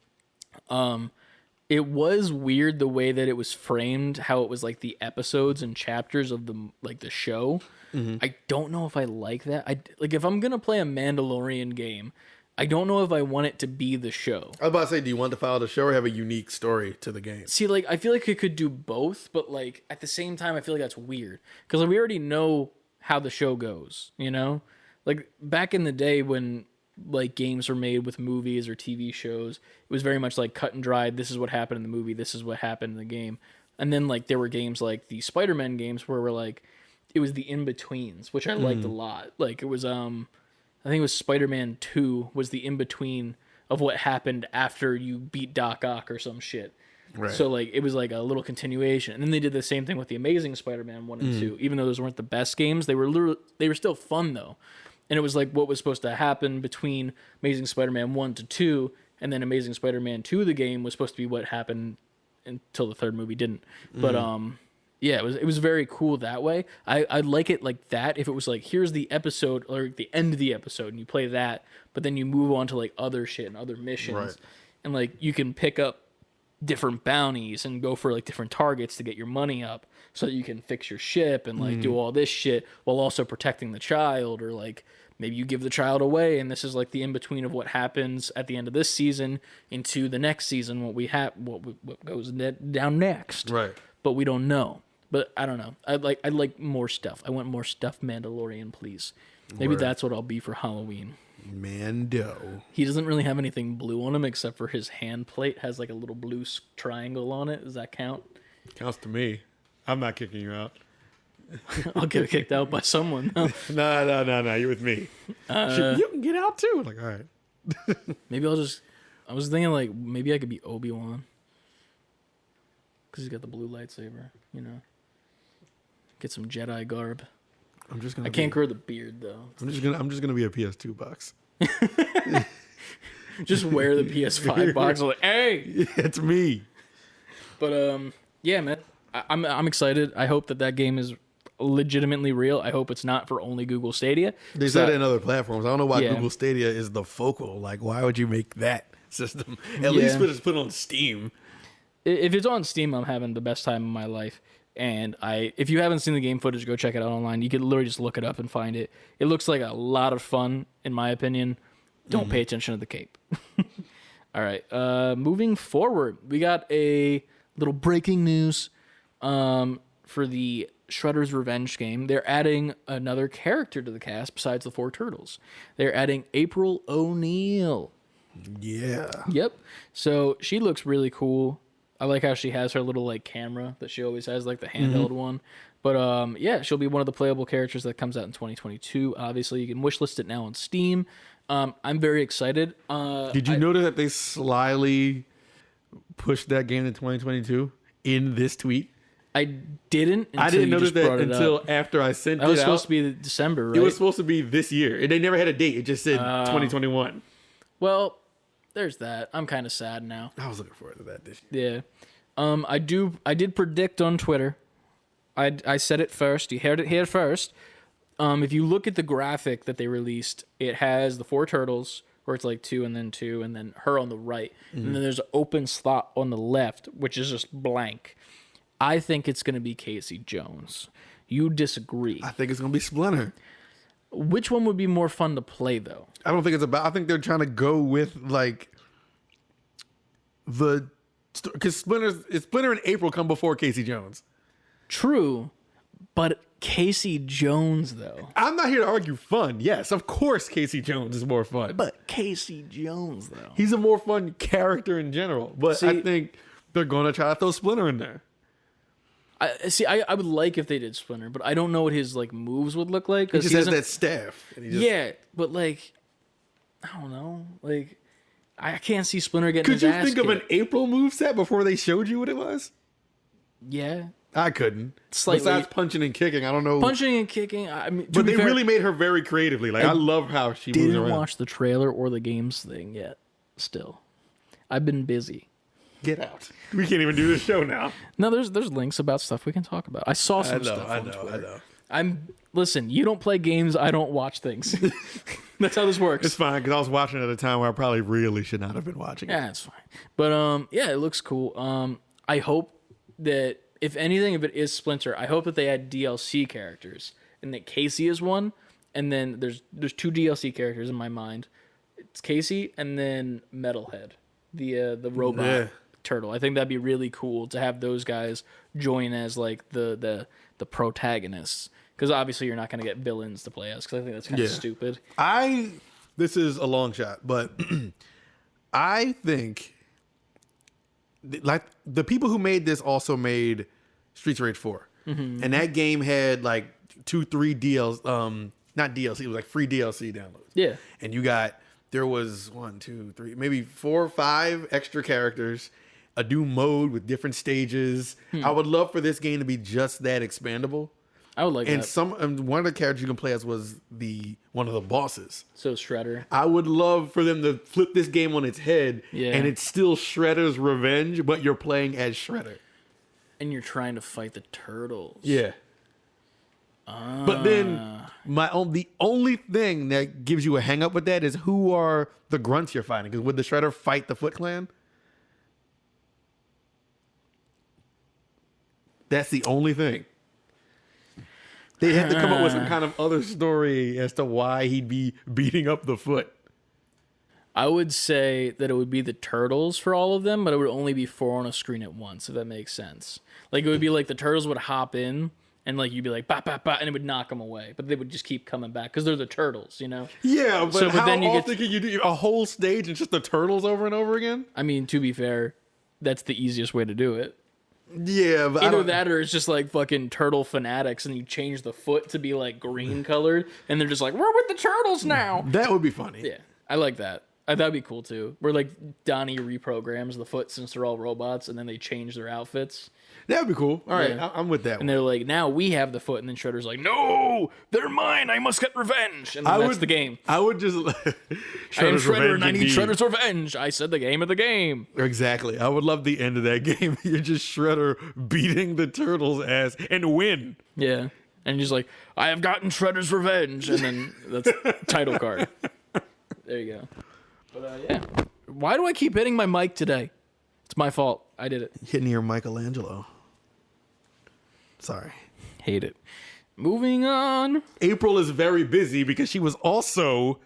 It was weird the way that it was framed, how it was like the episodes and chapters of the show. I don't know if I like that. If I'm gonna play a Mandalorian game, I don't know if I want it to be the show. I was about to say, do you want to follow the show or have a unique story to the game? See, like I feel like it could do both, but like at the same time, I feel like that's weird because like, we already know how the show goes. You know, like back in the day when like games were made with movies or TV shows, it was very much like cut and dried. This is what happened in the movie. This is what happened in the game. And then like there were games like the Spider-Man games where we're like, it was the in-betweens, which I liked a lot. Like it was, I think it was Spider-Man 2 was the in-between of what happened after you beat Doc Ock or some shit. Right. So like it was like a little continuation. And then they did the same thing with the Amazing Spider-Man 1 and 2. Even though those weren't the best games, they were still fun though. And it was like what was supposed to happen between Amazing Spider-Man 1 to 2, and then Amazing Spider-Man 2, the game, was supposed to be what happened until the third movie didn't. But yeah, it was very cool that way. I'd like it like that if it was like, here's the episode, or the end of the episode, and you play that, but then you move on to like other shit and other missions. Right. And like you can pick up different bounties and go for like different targets to get your money up so that you can fix your ship and like do all this shit while also protecting the child, or like maybe you give the child away and this is like the in-between of what happens at the end of this season into the next season, what goes down next. Right. But we don't know. But I don't know. I'd like more stuff. I want more stuffed Mandalorian, please. Maybe that's what I'll be for Halloween. Mando. He doesn't really have anything blue on him except for his hand plate has like a little blue triangle on it. Does that count? Counts to me. I'm not kicking you out. I'll get kicked out by someone. No. You're with me. You can get out too. Like, all right. Maybe I was thinking like maybe I could be Obi-Wan. Because he's got the blue lightsaber, you know. Get some Jedi garb. I can't grow the beard though. I'm just gonna be a PS2 box. Just wear the PS5 box. Like, hey, yeah, it's me. But yeah, man, I'm excited. I hope that game is legitimately real. I hope it's not for only Google Stadia. They said it in other platforms. I don't know why Google Stadia is the focal. Like, why would you make that system? At least put it on Steam. If it's on Steam, I'm having the best time of my life. And if you haven't seen the game footage, go check it out online. You can literally just look it up and find it. It looks like a lot of fun, in my opinion. Don't pay attention to the cape. All right. Moving forward, we got a little breaking news for the Shredder's Revenge game, they're adding another character to the cast besides the 4 turtles. They're adding April O'Neil. Yeah. Yep. So she looks really cool. I like how she has her little like camera that she always has, like the handheld one. But yeah, she'll be one of the playable characters that comes out in 2022. Obviously, you can wishlist it now on Steam. I'm very excited. Did you notice that they slyly pushed that game to 2022 in this tweet? I didn't. I didn't notice that until after I sent it out. That was supposed to be December, right? It was supposed to be this year. They never had a date. It just said 2021. Well, there's that. I'm kind of sad now. I was looking forward to that this year. Yeah. I did predict on Twitter. I said it first. You heard it here first. If you look at the graphic that they released, it has the 4 turtles, where it's like 2 and then her on the right. And then there's an open slot on the left, which is just blank. I think it's going to be Casey Jones. You disagree. I think it's going to be Splinter. Which one would be more fun to play, though? I don't think it's about... I think they're trying to go with, like, the... Because Splinter and April come before Casey Jones. True, but Casey Jones, though. I'm not here to argue fun. Yes, of course Casey Jones is more fun. But Casey Jones, though. He's a more fun character in general. But I think they're going to try to throw Splinter in there. I would like if they did Splinter, but I don't know what his like moves would look like. He just has that staff. And yeah, but like, I don't know. Like, I can't see Splinter getting his ass kicked. Could you think of an April moveset before they showed you what it was? Yeah. I couldn't. Slightly. Besides punching and kicking, I don't know. Punching and kicking. I mean, but they really made her very creatively. Like I love how she moves around. Didn't watch the trailer or the games thing yet. Still, I've been busy. Get out. We can't even do this show now. No, there's links about stuff we can talk about. I saw some stuff on Twitter. I know. Listen, you don't play games, I don't watch things. That's how this works. It's fine because I was watching it at a time where I probably really should not have been watching it. Yeah, it's fine. But yeah, it looks cool. I hope that if anything, if it is Splinter, I hope that they add DLC characters and that Casey is one. And then there's 2 DLC characters in my mind. It's Casey and then Metalhead, the robot turtle. I think that'd be really cool to have those guys join as like the protagonists, because obviously you're not going to get villains to play as, because I think that's kind of stupid. This is a long shot, but I think like the people who made this also made Streets of Rage 4, and that game had like 2-3 DLC, not DLC, it was like free DLC downloads. Yeah, and there was 1, 2, 3, maybe 4 or 5 extra characters, a new mode with different stages. I would love for this game to be just that expandable. I would like that. And one of the characters you can play as was one of the bosses. So Shredder. I would love for them to flip this game on its head, and it's still Shredder's Revenge, but you're playing as Shredder. And you're trying to fight the turtles. Yeah. But then the only thing that gives you a hang up with that is who are the grunts you're fighting. Because would the Shredder fight the Foot Clan? That's the only thing. They had to come up with some kind of other story as to why he'd be beating up the Foot. I would say that it would be the turtles for all of them, but it would only be 4 on a screen at once, if that makes sense. Like, it would be like the turtles would hop in, and like you'd be like, bah, bah, bah, and it would knock them away. But they would just keep coming back, because they're the turtles, you know? Yeah, but how often can you do a whole stage and just the turtles over and over again? I mean, to be fair, that's the easiest way to do it. Yeah, but either that or it's just like fucking turtle fanatics and you change the foot to be like green colored and they're just like, we're with the turtles now. That would be funny. Yeah, I like that. That'd be cool too. Where like Donnie reprograms the Foot since they're all robots and then they change their outfits. That would be cool. All right, I'm with that. And they're like, now we have the Foot, and then Shredder's like, no, they're mine. I must get revenge. And then that's the game. I would just. I am Shredder and I need Shredder's revenge. I said the game of the game. Exactly. I would love the end of that game. You're just Shredder beating the turtles' ass and win. Yeah. And he's like, I have gotten Shredder's revenge. And then that's the title card. There you go. But yeah. Why do I keep hitting my mic today? It's my fault. I did it. Hitting your Michelangelo. Sorry. Hate it. Moving on. April is very busy because she was also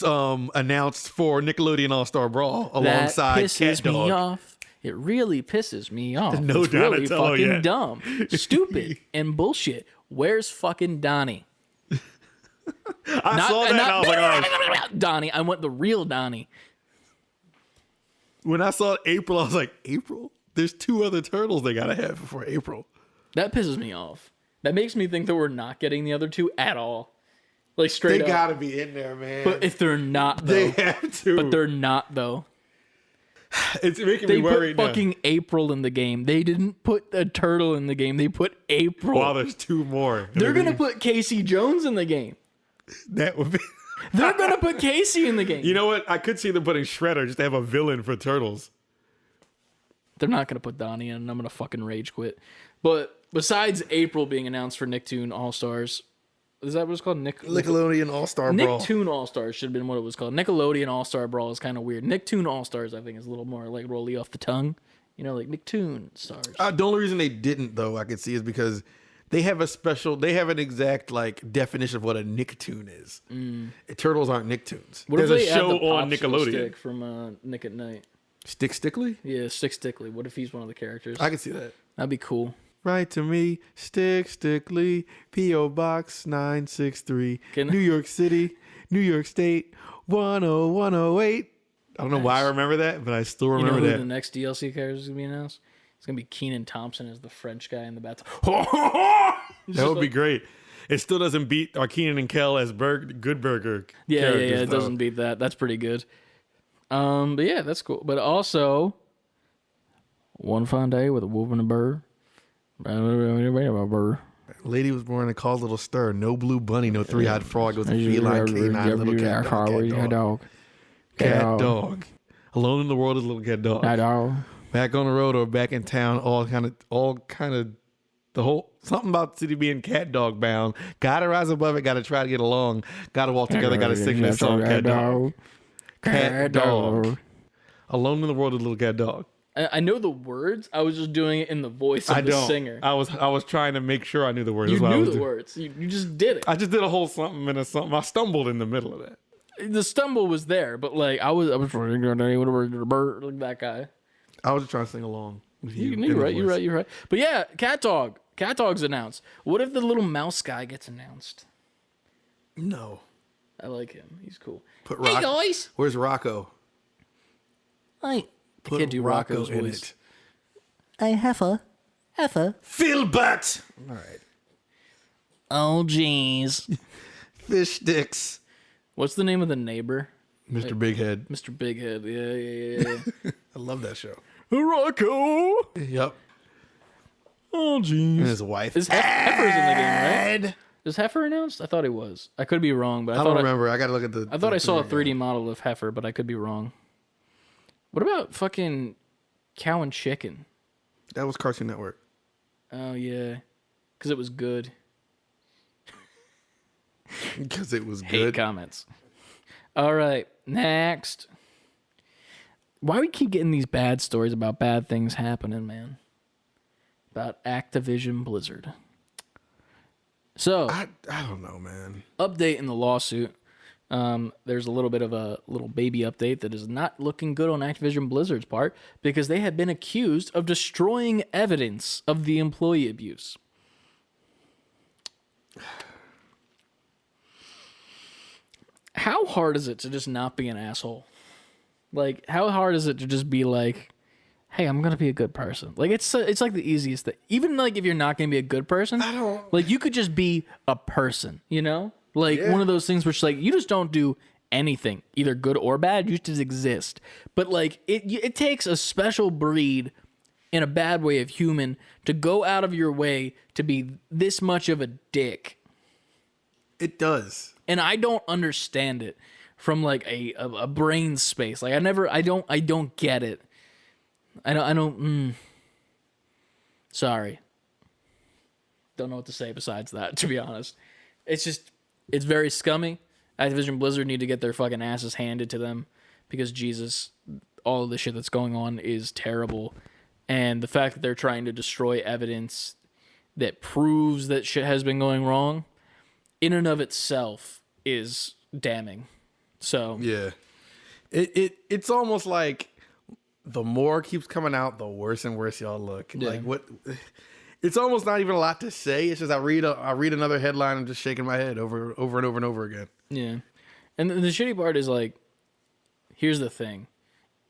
announced for Nickelodeon All-Star Brawl alongside That pisses me off. It really pisses me off. No It's really Donatello fucking yet. dumb, stupid, and bullshit. Where's fucking Donnie? I saw that and I was like, oh. Donnie. I want the real Donnie. When I saw April, I was like, April? There's 2 other turtles they gotta have before April. That pisses me off. That makes me think that we're not getting the other 2 at all. Like straight up. They gotta be in there, man. But if they're not, though. They have to. But they're not, though. It's making They me worried put now. fucking April in the game. They didn't put a turtle in the game. They put April. Wow, there's 2 more. They're going to put Casey Jones in the game. That would be... They're going to put Casey in the game. You know what? I could see them putting Shredder just to have a villain for turtles. They're not going to put Donnie in, and I'm going to fucking rage quit. But besides April being announced for Nicktoon All-Stars, is that what it's called? Nickelodeon All-Star Brawl. Nicktoon All-Stars should have been what it was called. Nickelodeon All-Star Brawl is kind of weird. Nicktoon All-Stars, I think, is a little more like rolly off the tongue. You know, like Nicktoon Stars. The only reason they didn't, though, I could see is because they have an exact, like, definition of what a Nicktoon is. Turtles aren't Nicktoons. What There's if a they show add the on Popsicle Nickelodeon. Stick from Nick at Night? Stick Stickley? Yeah, Stick Stickley. What if he's one of the characters? I can see that. That'd be cool. Write to me, Stick Stickley, P.O. Box 963, New York City, New York State, 10108. I don't know why I remember that, but I still remember who that. the next DLC character is going to be announced? It's going to be Kenan Thompson as the French guy in the bathtub. That would be great. It still doesn't beat our Keenan and Kel as Good Burger. Yeah, it doesn't beat that. That's pretty good. But yeah, that's cool. But also, one fine day with a wolf and a bird. Lady was born and caused a little stir. No blue bunny, no 3-eyed frog. It was a feline, canine, little cat dog. Cat dog. Alone in the world is a little cat dog. Back on the road or back in town, all kind of the whole something about the city being cat dog bound. Gotta rise above it. Gotta try to get along. Gotta walk together. Gotta sing that song. Cat dog. Cat dog. Alone in the world is a little cat dog. I know the words. I was just doing it in the voice of the singer. I was trying to make sure I knew the words. You knew the words. You just did it. I just did a whole something and a something. I stumbled in the middle of that. The stumble was there, but like I was trying to like that guy. I was just trying to sing along with you. You're right. But yeah, Cat Dog. Cat Dog's announced. What if the little mouse guy gets announced? No. I like him. He's cool. Hey guys. Where's Rocco? I can't do Rocco's in voice. it. Hey, Heifer. Phil Butt. All right. Oh, jeez. Fish sticks. What's the name of the neighbor? Mr. Bighead. Mr. Bighead. Yeah. I love that show. Rocco. Yep. Oh, jeez. And his wife. Heifer's in the game, right? Is Heifer announced? I thought he was. I could be wrong, but I don't remember. I got to look at the... I thought I saw a 3D model of Heifer, but I could be wrong. What about fucking Cow and Chicken? That was Cartoon Network. Oh, yeah. Because it was good. Because it was Hate good. comments. All right, next. Why we keep getting these bad stories about bad things happening, man? About Activision Blizzard. So, I don't know, man. update in the lawsuit. There's a little bit of a little baby update that is not looking good on Activision Blizzard's part because they have been accused of destroying evidence of the employee abuse. How hard is it to just not be an asshole? Like, how hard is it to just be like, hey, I'm going to be a good person? Like, it's like the easiest thing. Even, like, if you're not going to be a good person, like, you could just be a person, you know? Like, one of those things where it's like, you just don't do anything, either good or bad, you just exist. But, like, it takes a special breed in a bad way of human to go out of your way to be this much of a dick. It does. And I don't understand it from like a brain space. Like I don't get it. I don't. Sorry. Don't know what to say besides that, to be honest. It's very scummy. Activision Blizzard need to get their fucking asses handed to them because Jesus, all of the shit that's going on is terrible. And the fact that they're trying to destroy evidence that proves that shit has been going wrong in and of itself is damning. So yeah, it's almost like the more it keeps coming out, the worse and worse y'all look. Yeah. Like what? It's almost not even a lot to say. It's just I read another headline and just shaking my head over and over and over again. Yeah. And the shitty part is like, here's the thing.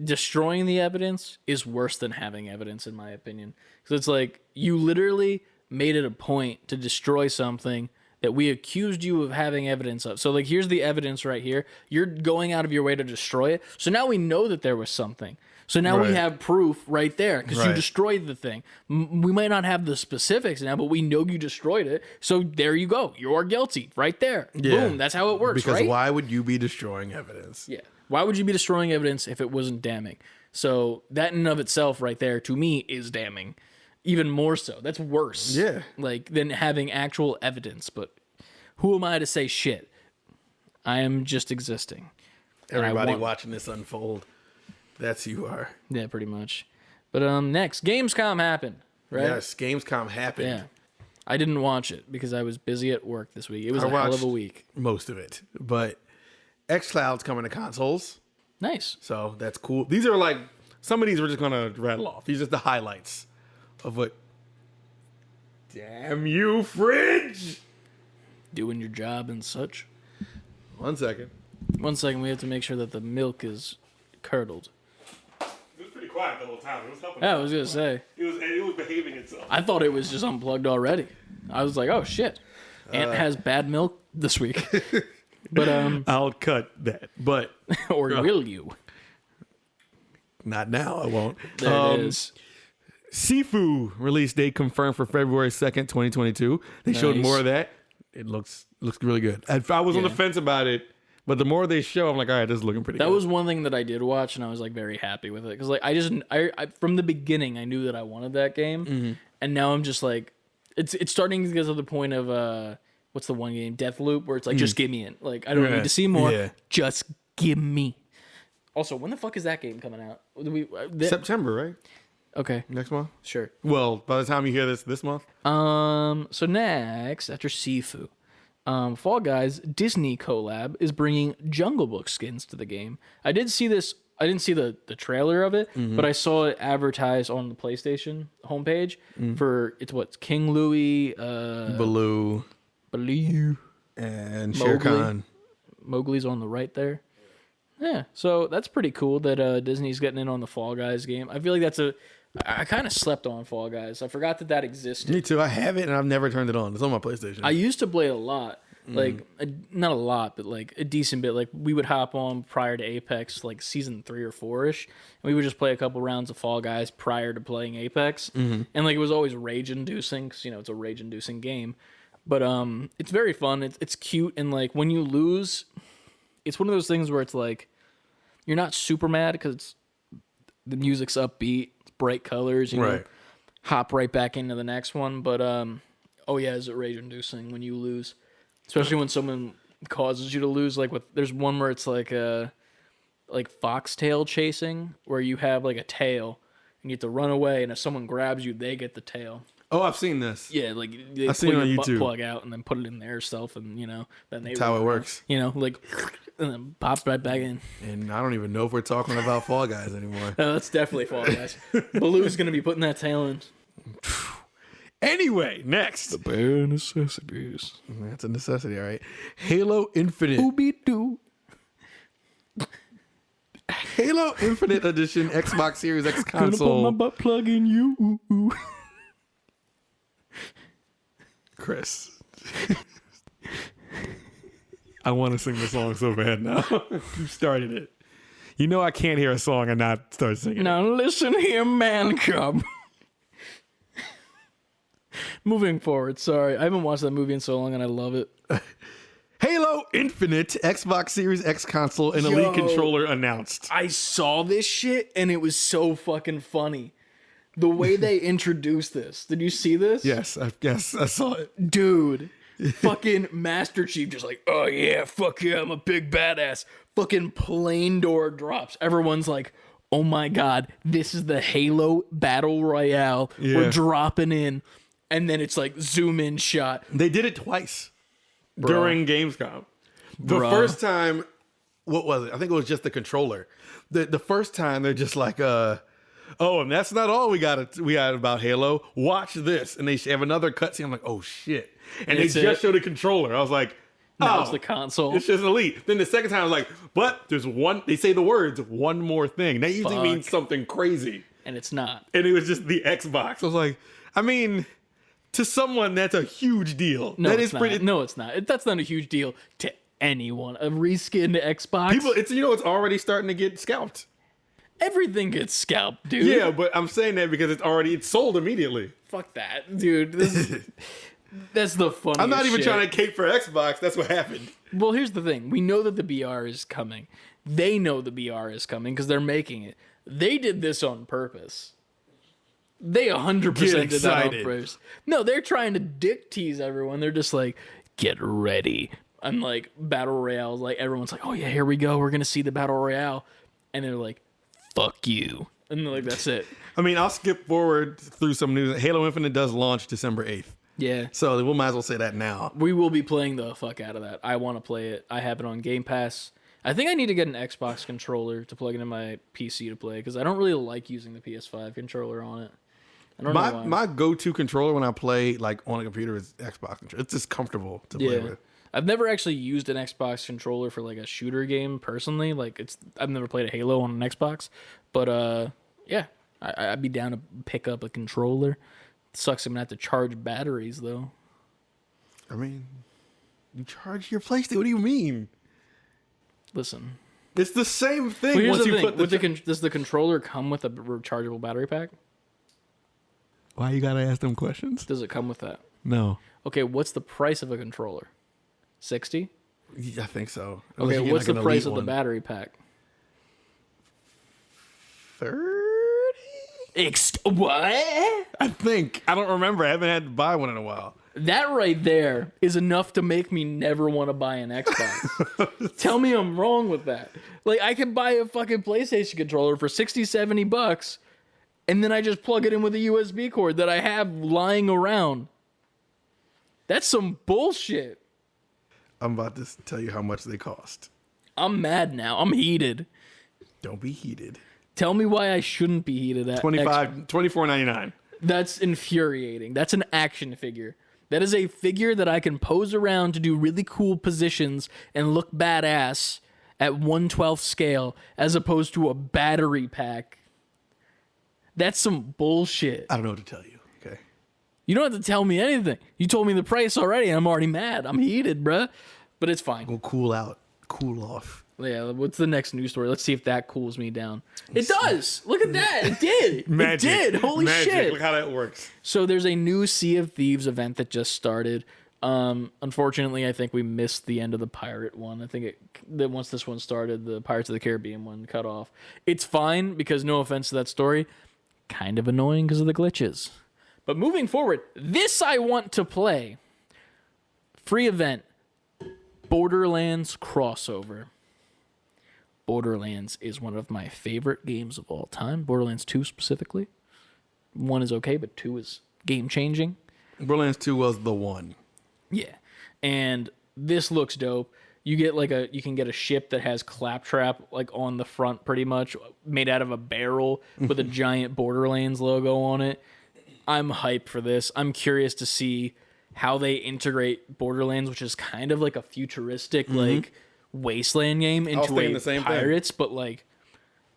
Destroying the evidence is worse than having evidence, in my opinion. Because it's like, you literally made it a point to destroy something that we accused you of having evidence of. So like, here's the evidence right here. You're going out of your way to destroy it. So now we know that there was something. So now we have proof right there because you destroyed the thing. We might not have the specifics now, but we know you destroyed it. So there you go. You're guilty right there. Yeah. Boom. That's how it works, Because right? why would you be destroying evidence? Yeah. Why would you be destroying evidence if it wasn't damning? So that in and of itself right there, to me, is damning. Even more so. That's worse. Yeah. Like, than having actual evidence. But who am I to say shit? I am just existing. Everybody watching this unfold. That's who you are. Yeah, pretty much. But next, Gamescom happened, right? Yes, Gamescom happened. Yeah. I didn't watch it because I was busy at work this week. It was a hell of a week. Most of it. But xCloud's coming to consoles. Nice. So that's cool. These are like, some of these we're just going to rattle off. These are the highlights of what. Damn you, fridge! Doing your job and such. 1 second. 1 second, we have to make sure that the milk is curdled. It was pretty quiet the whole time. It was helping. Yeah, I was gonna say. It was behaving itself. I thought it was just unplugged already. I was like, oh shit. Aunt has bad milk this week. But I'll cut that. But or will you? not now. I won't. There it is. Sifu release date confirmed for February 2nd, 2022. They showed Nice. more of that. It looks really good. I was on the fence about it, but the more they show, I'm like, all right, this is looking pretty good. That was one thing that I did watch, and I was like very happy with it because like I from the beginning I knew that I wanted that game, and now I'm just like it's starting to get to the point of what's the one game Deathloop where it's like just give me it, like I don't need to see more, just give me. Also, when the fuck is that game coming out? September, right? Okay, Next month? sure. Well, by the time you hear this month? So next after Sifu, Fall Guys Disney collab is bringing Jungle Book skins to the game. I did see this. I didn't see the trailer of it, but I saw it advertised on the PlayStation homepage for it's King Louie, Baloo, and Shere Khan. Mowgli's on the right there. Yeah, so that's pretty cool that Disney's getting in on the Fall Guys game. I feel like that's I kind of slept on Fall Guys. I forgot that existed. Me too. I have it, and I've never turned it on. It's on my PlayStation. I used to play it a lot. Like, not a lot, but like a decent bit. Like, we would hop on prior to Apex, like season 3 or 4-ish, and we would just play a couple rounds of Fall Guys prior to playing Apex. And like, it was always rage-inducing, because, it's a rage-inducing game. But it's very fun. It's cute, and like, when you lose, it's one of those things where it's like, you're not super mad, because the music's upbeat, it's bright colors, you know, hop right back into the next one. But, oh yeah, is it rage-inducing when you lose? Especially when someone causes you to lose. Like there's one where it's like foxtail chasing, where you have like a tail and you have to run away, and if someone grabs you, they get the tail. Oh, I've seen this. Yeah, like they I've seen it on your butt YouTube. plug out and then put it in their stuff, and then they That's how it works. like and then pops right back in. And I don't even know if we're talking about Fall Guys anymore. No, that's definitely Fall Guys. Baloo's gonna be putting that tail in. Anyway, next. The bare necessities. That's a necessity, all right. Halo Infinite. Ooby-doo. Halo Infinite Edition Xbox Series X Gonna put my console. butt plug in you. Chris. I want to sing the song so bad now. You started it. You know I can't hear a song and not start singing. Now listen here, man cub. Moving forward, sorry. I haven't watched that movie in so long and I love it. Halo Infinite Xbox Series X console and Elite controller announced. I saw this shit and it was so fucking funny. The way they introduced this. Did you see this? Yes, I saw it. Dude. Fucking Master Chief just like, oh yeah, fuck yeah, I'm a big badass. Fucking plane door drops. Everyone's like, oh my god, this is the Halo Battle Royale. Yeah. We're dropping in. And then it's like zoom in shot. They did it twice during Gamescom. The Bruh. first time what was it? I think it was just the controller. The first time they're just like, oh, and that's not all we got about Halo. Watch this, and they have another cutscene. I'm like, oh shit, and they just showed a controller. I was like, now it's the console. It's just Elite. Then the second time I was like, but there's one. They say the words one more thing. That usually means something crazy, and it's not. And it was just the Xbox. I was like, I mean, to someone that's a huge deal. No, that it's is not. pretty. No, it's not. That's not a huge deal to anyone. A reskinned Xbox. People, it's it's already starting to get scalped. Everything gets scalped, dude. Yeah, but I'm saying that because it's sold immediately. Fuck that, dude. That's the funniest I'm not even shit. trying to cape for Xbox. That's what happened. Well, here's the thing. We know that the BR is coming. They know the BR is coming because they're making it. They did this on purpose. They 100% did that on purpose. No, they're trying to dick tease everyone. They're just like, get ready. And like Battle Royale, like everyone's like, oh yeah, here we go. We're going to see the Battle Royale. And they're like, fuck you. And like, that's it. I mean, I'll skip forward through some news. Halo Infinite does launch December 8th. Yeah. So we might as well say that now. We will be playing the fuck out of that. I want to play it. I have it on Game Pass. I think I need to get an Xbox controller to plug into my PC to play because I don't really like using the PS5 controller on it. I don't know why. My go-to controller when I play like on a computer is Xbox controller. It's just comfortable to play with. I've never actually used an Xbox controller for like a shooter game personally. I've never played a Halo on an Xbox, but yeah, I'd be down to pick up a controller. It sucks I'm gonna have to charge batteries though. I mean, you charge your PlayStation. What do you mean? Listen, it's the same thing. Well, here's the thing. Does the controller come with a rechargeable battery pack? Why you gotta ask them questions? Does it come with that? No. Okay, what's the price of a controller? 60? Yeah, I think so. Okay, what's the price of the battery pack? 30? What? I think. I don't remember. I haven't had to buy one in a while. That right there is enough to make me never want to buy an Xbox. Tell me I'm wrong with that. Like, I could buy a fucking PlayStation controller for 60, 70 bucks, and then I just plug it in with a USB cord that I have lying around. That's some bullshit. I'm about to tell you how much they cost. I'm mad now. I'm heated. Don't be heated. Tell me why I shouldn't be heated at $24.99. That's infuriating. That's an action figure. That is a figure that I can pose around to do really cool positions and look badass at 1/12 scale as opposed to a battery pack. That's some bullshit. I don't know what to tell you. Okay. You don't have to tell me anything. You told me the price already and I'm already mad. I'm heated, bruh. But it's fine. Go cool out. Cool off. Yeah, what's the next news story? Let's see if that cools me down. It does. Look at that. It did. Magic. It did. Holy shit. Look how that works. So there's a new Sea of Thieves event that just started. Unfortunately, I think we missed the end of the pirate one. I think that once this one started, the Pirates of the Caribbean one cut off. It's fine because no offense to that story, kind of annoying because of the glitches. But moving forward, this I want to play. Free event. Borderlands crossover. Borderlands is one of my favorite games of all time. Borderlands 2 specifically. 1 is okay, but 2 is game-changing. Borderlands 2 was the one. Yeah. And this looks dope. You can get a ship that has claptrap like on the front pretty much, made out of a barrel with a giant Borderlands logo on it. I'm hyped for this. I'm curious to see how they integrate Borderlands, which is kind of like a futuristic like wasteland game, into a pirates, but like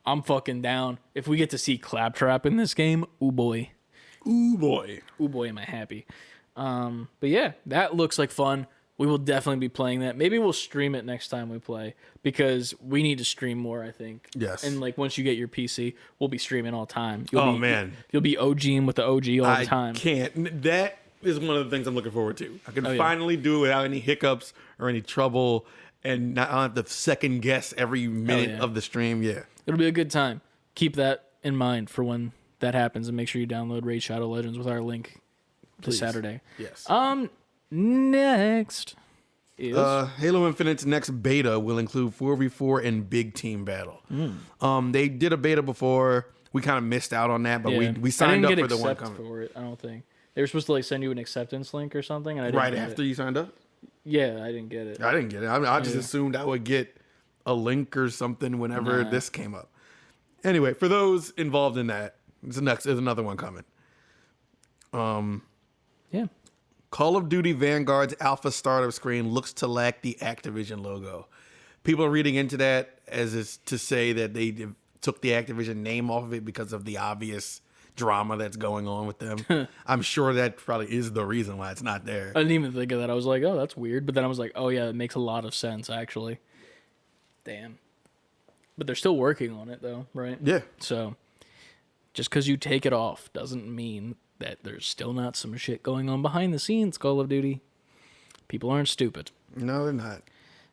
I'm fucking down. If we get to see claptrap in this game, ooh boy. Ooh boy. Ooh boy, am I happy. But yeah, that looks like fun. We will definitely be playing that. Maybe we'll stream it next time we play because we need to stream more, I think. Yes. And like once you get your PC, we'll be streaming all the time. Man. You'll be OGing with the OG all the time. I can't. That is one of the things I'm looking forward to. I can finally do it without any hiccups or any trouble and not have to second guess every minute of the stream. Yeah. It'll be a good time. Keep that in mind for when that happens and make sure you download Raid Shadow Legends with our link this Saturday. Yes. Next is Halo Infinite's next beta will include 4v4 and big team battle. They did a beta before. We kind of missed out on that, but we signed up for the one coming. For it, I don't think they were supposed to like send you an acceptance link or something, and I didn't right after you signed up. Yeah, I didn't get it. I didn't get it. I just assumed I would get a link or something whenever this came up. Anyway, for those involved in that, there's another one coming. Yeah. Call of Duty Vanguard's alpha startup screen looks to lack the Activision logo. People are reading into that as is to say that they took the Activision name off of it because of the obvious drama that's going on with them. I'm sure that probably is the reason why it's not there. I didn't even think of that. I was like, oh, that's weird. But then I was like, oh, yeah, it makes a lot of sense, actually. Damn. But they're still working on it, though, right? Yeah. So just because you take it off doesn't mean that there's still not some shit going on behind the scenes, Call of Duty. People aren't stupid. No, they're not.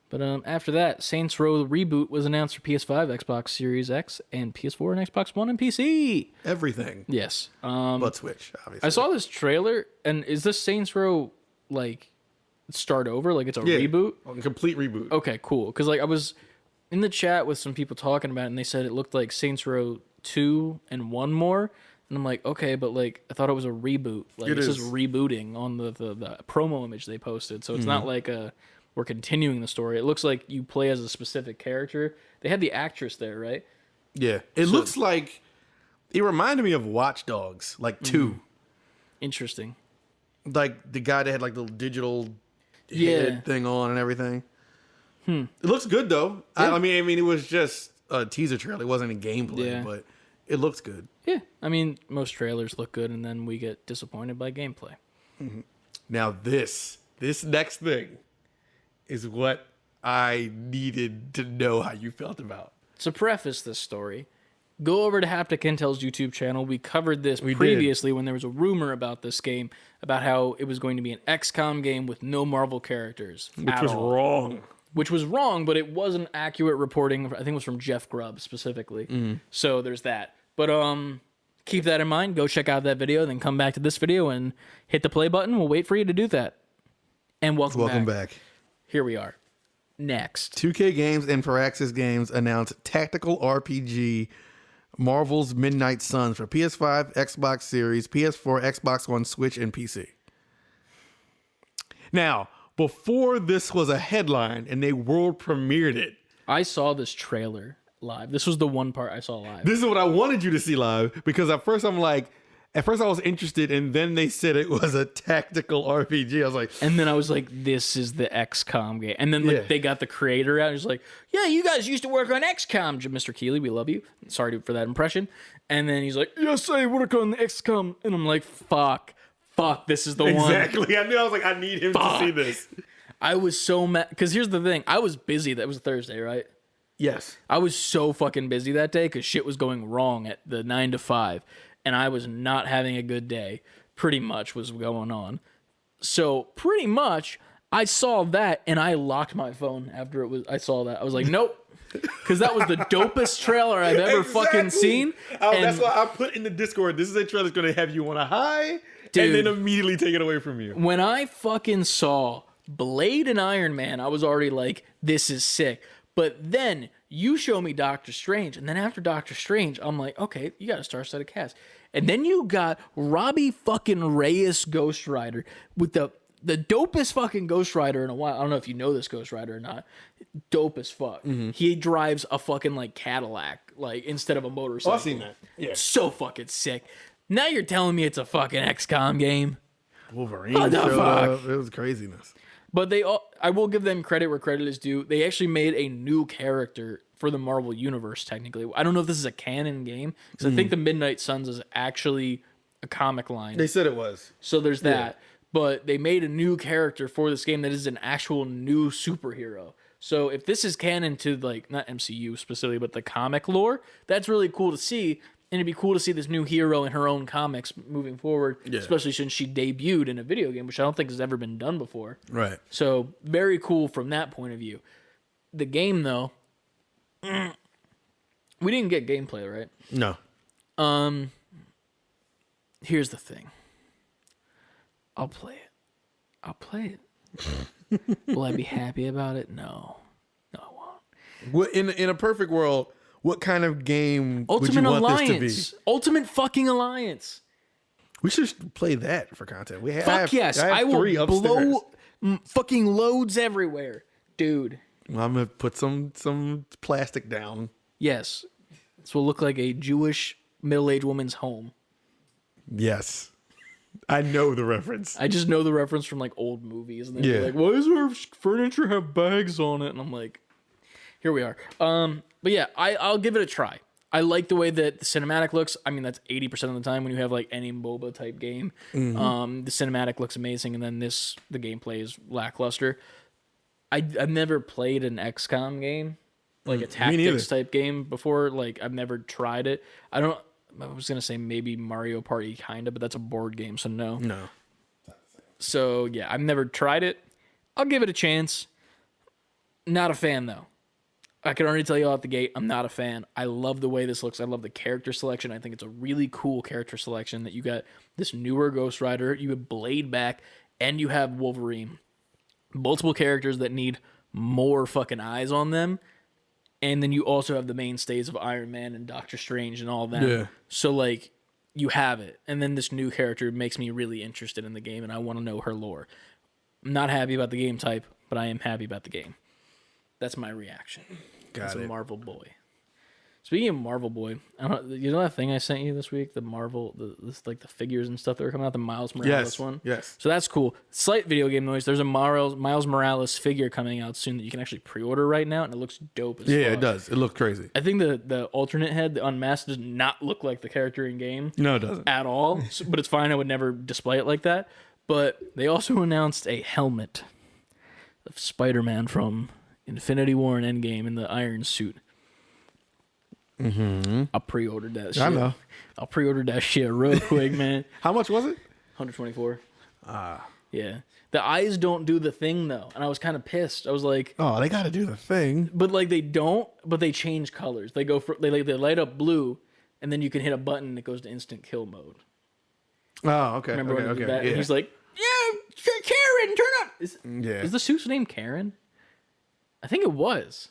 But after that, Saints Row reboot was announced for PS5, Xbox Series X, and PS4 and Xbox One and PC. Everything. Yes. But Switch, obviously. I saw this trailer, and is this Saints Row, like, start over? Like, it's a reboot? A complete reboot. Okay, cool. Because, like, I was in the chat with some people talking about it, and they said it looked like Saints Row 2 and 1 more. And I'm like, okay, but, like, I thought it was a reboot. Like, this is rebooting on the promo image they posted. So it's not like we're continuing the story. It looks like you play as a specific character. They had the actress there, right? Yeah. It looks like... It reminded me of Watch Dogs, like 2. Interesting. Like, the guy that had, like, the digital head thing on and everything. It looks good, though. Yeah. I mean, it was just a teaser trailer. It wasn't a gameplay, but it looks good. Yeah. I mean, most trailers look good, and then we get disappointed by gameplay. Mm-hmm. Now, this next thing is what I needed to know how you felt about. To preface this story, go over to Haptic Intel's YouTube channel. We covered this previously when there was a rumor about this game, about how it was going to be an XCOM game with no Marvel characters. Which was wrong. Which was wrong, but it was an accurate reporting. I think it was from Geoff Grubb specifically. So there's that. But keep that in mind. Go check out that video, then come back to this video and hit the play button. We'll wait for you to do that. And welcome back. Here we are. Next. 2K Games and Firaxis Games announced tactical RPG Marvel's Midnight Suns for PS5, Xbox Series, PS4, Xbox One, Switch, and PC. Now, before this was a headline and they world premiered it. I saw this trailer live. This was the one part I saw live. This is what I wanted you to see live because at first I was interested, and then they said it was a tactical RPG. I was like... And then I was like, this is the XCOM game. And then they got the creator out. He's like, yeah, you guys used to work on XCOM. Mr. Keighley, we love you. Sorry for that impression. And then he's like, yes, I work on XCOM. And I'm like, fuck, this is the one. Exactly. I knew. I was like, I need him to see this. I was so mad. Because here's the thing. I was busy. That was Thursday, right? Yes. I was so fucking busy that day because shit was going wrong at the 9 to 5. And I was not having a good day, pretty much was going on. So pretty much I saw that and I locked my phone after I saw that. I was like, nope. Because that was the dopest trailer I've ever fucking seen. That's why I put in the Discord, this is a trailer that's going to have you on a high and then immediately take it away from you. When I fucking saw Blade and Iron Man, I was already like, this is sick. But then you show me Doctor Strange, and then after Doctor Strange, I'm like, okay, you got a star-studded cast. And then you got Robbie fucking Reyes Ghost Rider with the dopest fucking Ghost Rider in a while. I don't know if you know this Ghost Rider or not. Dope as fuck. He drives a fucking like Cadillac, like instead of a motorcycle. Oh, I've seen that. Yeah. So fucking sick. Now you're telling me it's a fucking XCOM game. Wolverine What the showed fuck? up. It was craziness. But I will give them credit where credit is due. They actually made a new character for the Marvel Universe, technically. I don't know if this is a canon game, because I think the Midnight Suns is actually a comic line. They said it was. So there's that. But they made a new character for this game that is an actual new superhero. So if this is canon to, like, not MCU specifically, but the comic lore, that's really cool to see. And it'd be cool to see this new hero in her own comics moving forward, especially since she debuted in a video game, which I don't think has ever been done before. Right. So very cool from that point of view. The game, though, we didn't get gameplay, right? No. Here's the thing. I'll play it. Will I be happy about it? No, I won't. Well, in a perfect world, what kind of game would you want Alliance. this to be? Ultimate fucking Alliance. We should play that for content. Fuck yes. I will blow fucking loads everywhere. Dude. Well, I'm gonna put some plastic down. Yes. This will look like a Jewish middle-aged woman's home. Yes, I know the reference. I just know the reference from like old movies, and they're Yeah. like, "Why does our furniture have bags on it?" And I'm like, "Here we are." But yeah, I'll give it a try. I like the way that the cinematic looks. I mean, that's 80% of the time when you have like any MOBA type game. The cinematic looks amazing, and then the gameplay is lackluster. I've never played an XCOM game, like a tactics type game before. Like I've never tried it. I was gonna say maybe Mario Party kinda, but that's a board game, so no. No. So yeah, I've never tried it. I'll give it a chance. Not a fan though. I can already tell you out the gate, I'm not a fan. I love the way this looks. I love the character selection. I think it's a really cool character selection that you got this newer Ghost Rider, you have Blade back, and you have Wolverine. Multiple characters that need more fucking eyes on them. And then you also have the mainstays of Iron Man and Doctor Strange and all that. Yeah. So, like, you have it. And then this new character makes me really interested in the game, and I want to know her lore. I'm not happy about the game type, but I am happy about the game. That's my reaction. Got As it. a Marvel boy. Speaking of Marvel boy, you know that thing I sent you this week? The Marvel, like the figures and stuff that are coming out, the Miles Morales one? Yes. So that's cool. Slight video game noise. There's a Miles Morales figure coming out soon that you can actually pre-order right now, and it looks dope as fuck. Yeah, it does. It looks crazy. I think the alternate head, the unmasked, does not look like the character in game No, it doesn't. at all. But it's fine. I would never display it like that. But they also announced a helmet of Spider-Man from Infinity War and Endgame in the iron suit. I pre-ordered that shit. I know. I pre-ordered that shit real quick, man. How much was it? 124. Yeah. The eyes don't do the thing though, and I was kind of pissed. I was like, Oh, they got to do the thing. but like they don't, but they change colors. They go for they light up blue, and then you can hit a button and it goes to instant kill mode. Oh, okay. Remember when he did that? Yeah. And he's like, "Yeah, Karen, turn up." Is the suit's name Karen? I think it was.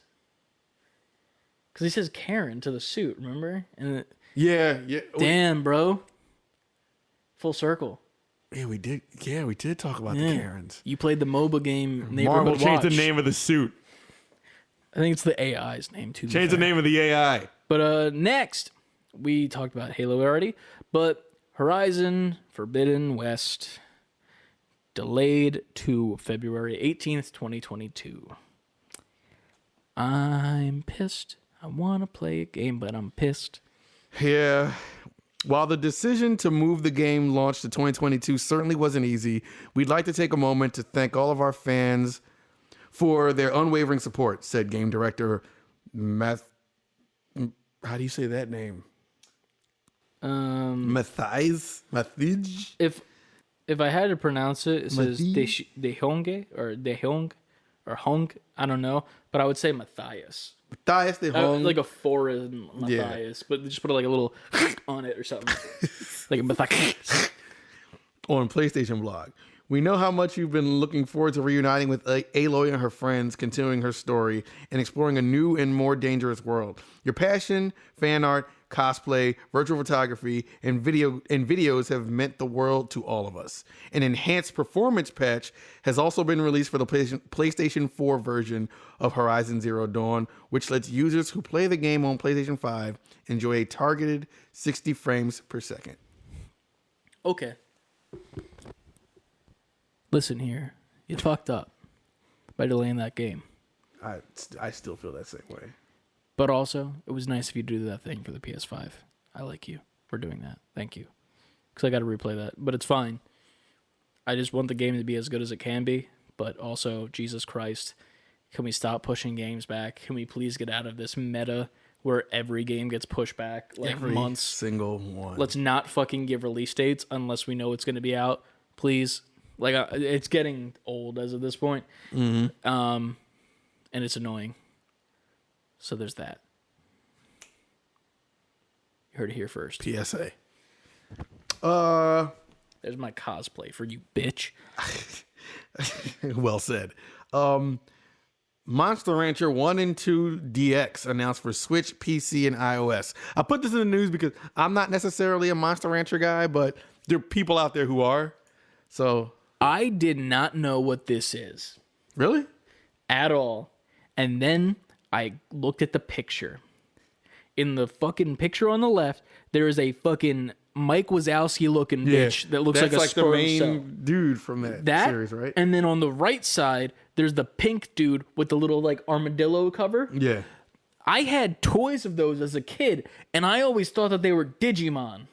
Because he says Karen to the suit, remember? And yeah. damn, bro. Full circle. Yeah, we did. Yeah, we did talk about the Karens. You played the MOBA game Marvel Neighborhood changed the Watch. name of the suit. I think it's the AI's name too. Change the name of the AI. But next, we talked about Halo already, but Horizon Forbidden West delayed to February 18th, 2022. I'm pissed. I want to play a game, but I'm pissed. Yeah. While the decision to move the game launch to 2022 certainly wasn't easy, we'd like to take a moment to thank all of our fans for their unwavering support, said game director how do you say that name? Mathias? If I had to pronounce it, it says Matthias? Dehong or Hong. I don't know, but I would say Matthias. Matthias de Hong. Like a foreign Matthias, but just put like a little on it or something. Like a Matthias. On PlayStation Blog. We know how much you've been looking forward to reuniting with Aloy and her friends, continuing her story, and exploring a new and more dangerous world. Your passion, fan art, cosplay, virtual photography, and videos have meant the world to all of us. An enhanced performance patch has also been released for the PlayStation 4 version of Horizon Zero Dawn, which lets users who play the game on PlayStation 5 enjoy a targeted 60 frames per second. Okay. Listen here. You fucked up by delaying that game. I still feel that same way. But also, it was nice of you to do that thing for the PS5. I like you for doing that. Thank you. Because I got to replay that. But it's fine. I just want the game to be as good as it can be. But also, Jesus Christ, can we stop pushing games back? Can we please get out of this meta where every game gets pushed back like Every months? single one. Let's not fucking give release dates unless we know it's going to be out. Please. Like, it's getting old as of this point. Mm-hmm. And it's annoying. So there's that. You heard it here first. PSA. There's my cosplay for you, bitch. Well said. Monster Rancher 1 and 2 DX announced for Switch, PC, and iOS. I put this in the news because I'm not necessarily a Monster Rancher guy, but there are people out there who are. So I did not know what this is really? at all. And then I looked at the picture. In the fucking picture on the left, there is a fucking Mike Wazowski looking bitch that looks like a the main dude from that series, right? And then on the right side, there's the pink dude with the little like armadillo cover. Yeah. I had toys of those as a kid, and I always thought that they were Digimon.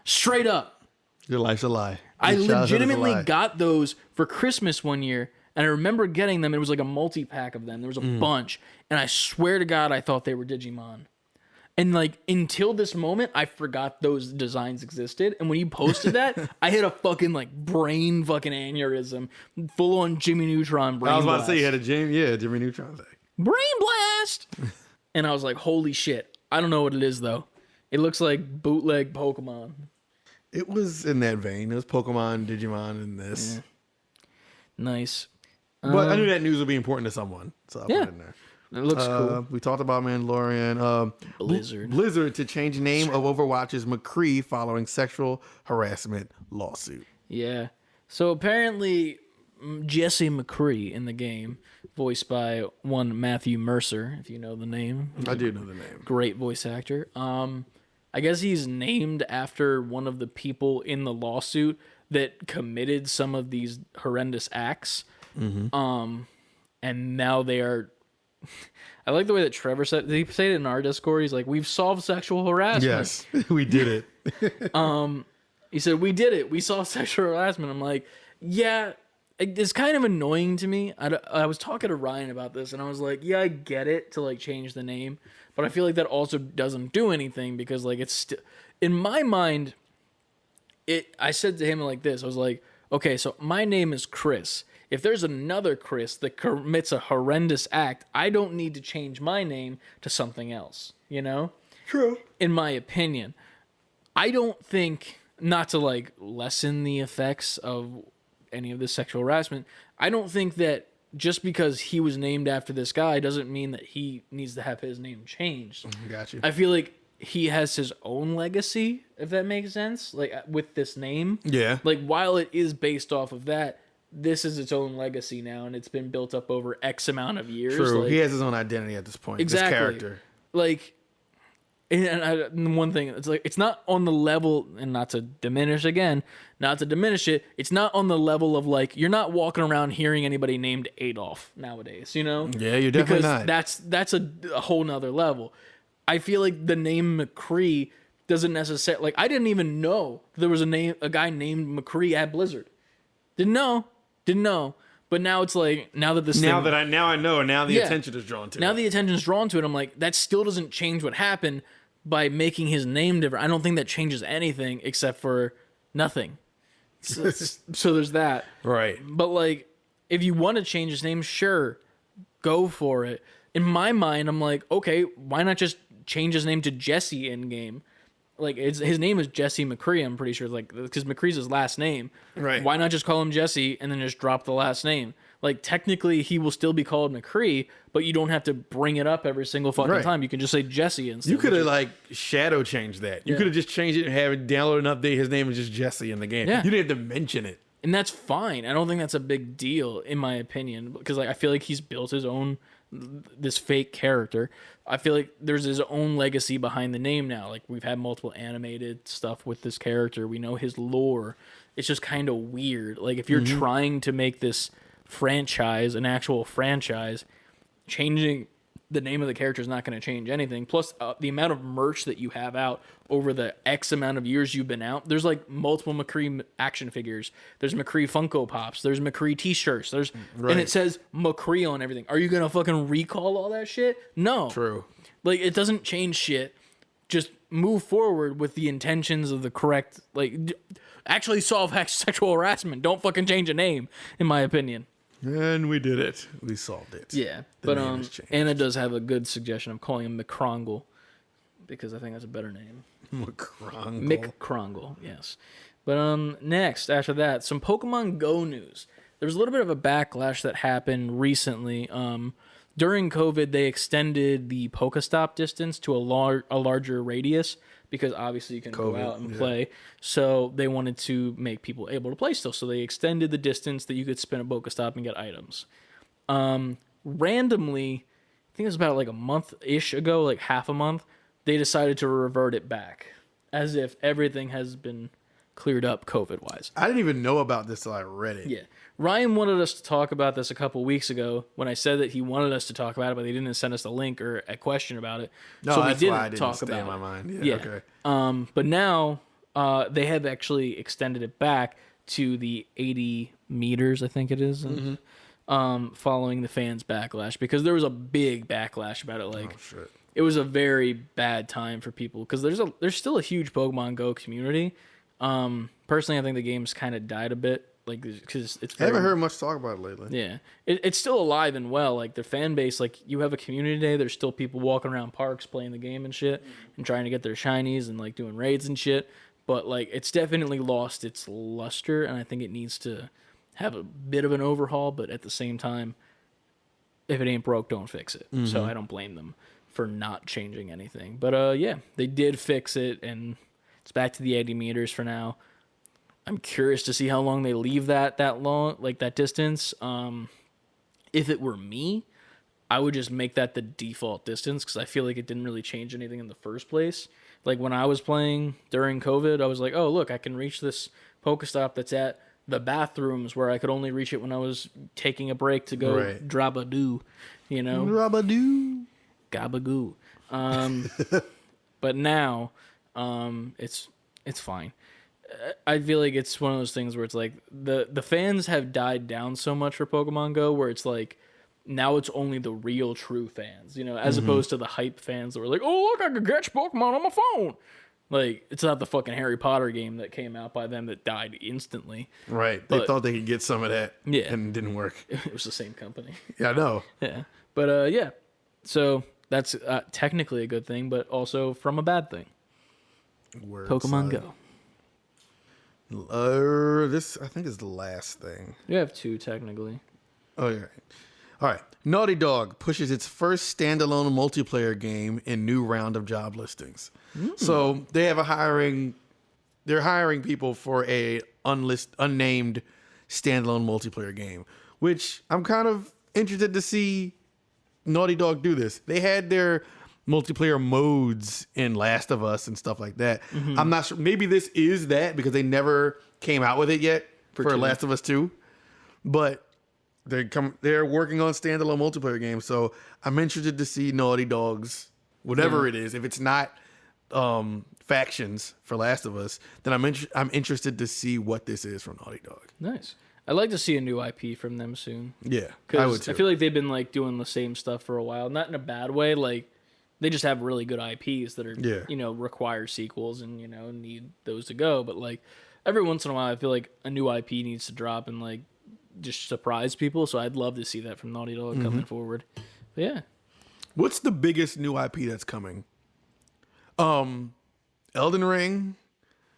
Straight up. Your life's a lie. I legitimately got those for Christmas one year, and I remember getting them. It was like a multi-pack of them. There was a bunch, and I swear to God, I thought they were Digimon. And like until this moment, I forgot those designs existed. And when you posted that, I hit a fucking like brain fucking aneurysm, full on Jimmy Neutron brain. I was about blast. to say you had a Jimmy Neutron thing. Brain blast. And I was like, holy shit. I don't know what it is though. It looks like bootleg Pokemon. It was in that vein. It was Pokemon, Digimon, and this. Yeah. Nice. But I knew that news would be important to someone, so I put it in there. It looks cool. We talked about Mandalorian. Blizzard to change name of Overwatch's McCree following sexual harassment lawsuit. Yeah. So apparently, Jesse McCree in the game, voiced by one Matthew Mercer, if you know the name. I do know the name. Great voice actor. I guess he's named after one of the people in the lawsuit that committed some of these horrendous acts. Mm-hmm. And now they are. I like the way that Trevor said. Did he say it in our Discord? He's like, "We've solved sexual harassment." Yes, we did it. He said, "We did it. We solved sexual harassment." I'm like, "Yeah." It's kind of annoying to me. I was talking to Ryan about this, and I was like, "Yeah, I get it to like change the name, but I feel like that also doesn't do anything because like it's still in my mind." I said to him like this. I was like, "Okay, so my name is Chris. If there's another Chris that commits a horrendous act, I don't need to change my name to something else, you know?" True. In my opinion, I don't think, not to like lessen the effects of any of this sexual harassment, I don't think that just because he was named after this guy doesn't mean that he needs to have his name changed. Got you. I feel like he has his own legacy, if that makes sense, like with this name. Yeah. Like while it is based off of that, this is its own legacy now, and it's been built up over X amount of years. True. Like, he has his own identity at this point. exactly. This character. Like, and one thing, it's like it's not on the level, and not to diminish it, it's not on the level of like you're not walking around hearing anybody named Adolf nowadays, you know? Yeah, you're definitely not. That's a whole nother level. I feel like the name McCree doesn't necessarily like I didn't even know there was a guy named McCree at Blizzard. Didn't know. But now it's like now that I know, and now the attention is drawn to it. Now the attention is drawn to it. I'm like, that still doesn't change what happened by making his name different. I don't think that changes anything except for nothing. So there's that. Right. But like, if you want to change his name, sure, go for it. In my mind, I'm like, okay, why not just change his name to Jesse in game? Like his name is Jesse McCree, I'm pretty sure, like because McCree's his last name. Right. Why not just call him Jesse and then just drop the last name? Like technically he will still be called McCree, but you don't have to bring it up every single fucking time. You can just say Jesse instead. You could have like shadow changed that. You could have just changed it and have it download and update. His name is just Jesse in the game. Yeah. You didn't have to mention it. And that's fine. I don't think that's a big deal in my opinion because like I feel like he's built his own this fake character. I feel like there's his own legacy behind the name now. Like we've had multiple animated stuff with this character. We know his lore. It's just kind of weird. Like if you're trying to make this franchise an actual franchise, changing the name of the character is not going to change anything. Plus the amount of merch that you have out over the X amount of years you've been out. There's like multiple McCree action figures. There's McCree Funko Pops. There's McCree t-shirts. And it says McCree on everything. Are you going to fucking recall all that shit? No. True. Like it doesn't change shit. Just move forward with the intentions of the correct, like actually solve sexual harassment. Don't fucking change a name, in my opinion. And we did it. We solved it. Yeah, but Anna does have a good suggestion. I'm calling him McCrongle because I think that's a better name. McCrongle, yes. But next, after that, some Pokemon Go news. There was a little bit of a backlash that happened recently. During COVID, they extended the Pokestop distance to a larger radius because obviously you can go out and play. So they wanted to make people able to play still. So they extended the distance that you could spin a Pokestop and get items. randomly, I think it was about like a month-ish ago, like half a month, they decided to revert it back as if everything has been cleared up COVID-wise. I didn't even know about this till I read it. Yeah. Ryan wanted us to talk about this a couple weeks ago when I said that he wanted us to talk about it, but he didn't send us a link or a question about it. No, so we that's didn't why I didn't talk stay about in my it. mind. Yeah, okay. But now they have actually extended it back to the 80 meters, I think it is, following the fans' backlash, because there was a big backlash about it. Like, Shit. it was a very bad time for people because there's still a huge Pokemon Go community. Personally, I think the game's kind of died a bit, like, because it's. I haven't heard much talk about it lately. Yeah, it's still alive and well. Like, their fan base, like, you have a community day. There's still people walking around parks playing the game and shit, and trying to get their shinies and like doing raids and shit. But like, it's definitely lost its luster, and I think it needs to have a bit of an overhaul. But at the same time, if it ain't broke, don't fix it. So I don't blame them for not changing anything. But yeah, they did fix it, and it's back to the 80 meters for now. I'm curious to see how long they leave that long, like that distance. If it were me, I would just make that the default distance because I feel like it didn't really change anything in the first place. Like, when I was playing during COVID, I was like, oh, look, I can reach this Pokestop that's at the bathrooms where I could only reach it when I was taking a break to go drop a doo, you know? Rabadoo. Gabagoo. But now, it's fine. I feel like it's one of those things where it's like the fans have died down so much for Pokemon Go where it's like now it's only the real true fans, you know, as opposed to the hype fans that were like, oh, look, I could catch Pokemon on my phone. Like, it's not the fucking Harry Potter game that came out by them that died instantly. Right. They thought they could get some of that. Yeah. And it didn't work. It was the same company. Yeah, I know. Yeah. But yeah. So that's technically a good thing, but also from a bad thing. Word Pokemon side. Go. This, I think, is the last thing. You have two, technically. Oh, yeah. All right. Naughty Dog pushes its first standalone multiplayer game in new round of job listings. So they have they're hiring people for a unnamed standalone multiplayer game, which I'm kind of interested to see Naughty Dog do this. They had their multiplayer modes in Last of Us and stuff like that. I'm not sure. Maybe this is that because they never came out with it yet for Last of Us 2. But they're working on standalone multiplayer games. So I'm interested to see Naughty Dog's whatever it is. If it's not factions for Last of Us, then I'm interested to see what this is from Naughty Dog. Nice. I'd like to see a new IP from them soon. Yeah, I would too. I feel like they've been like doing the same stuff for a while. Not in a bad way. Like, they just have really good IPs that are, you know, require sequels and, you know, need those to go. But like, every once in a while, I feel like a new IP needs to drop and like just surprise people. So I'd love to see that from Naughty Dog coming forward. But yeah. What's the biggest new IP that's coming? Elden Ring.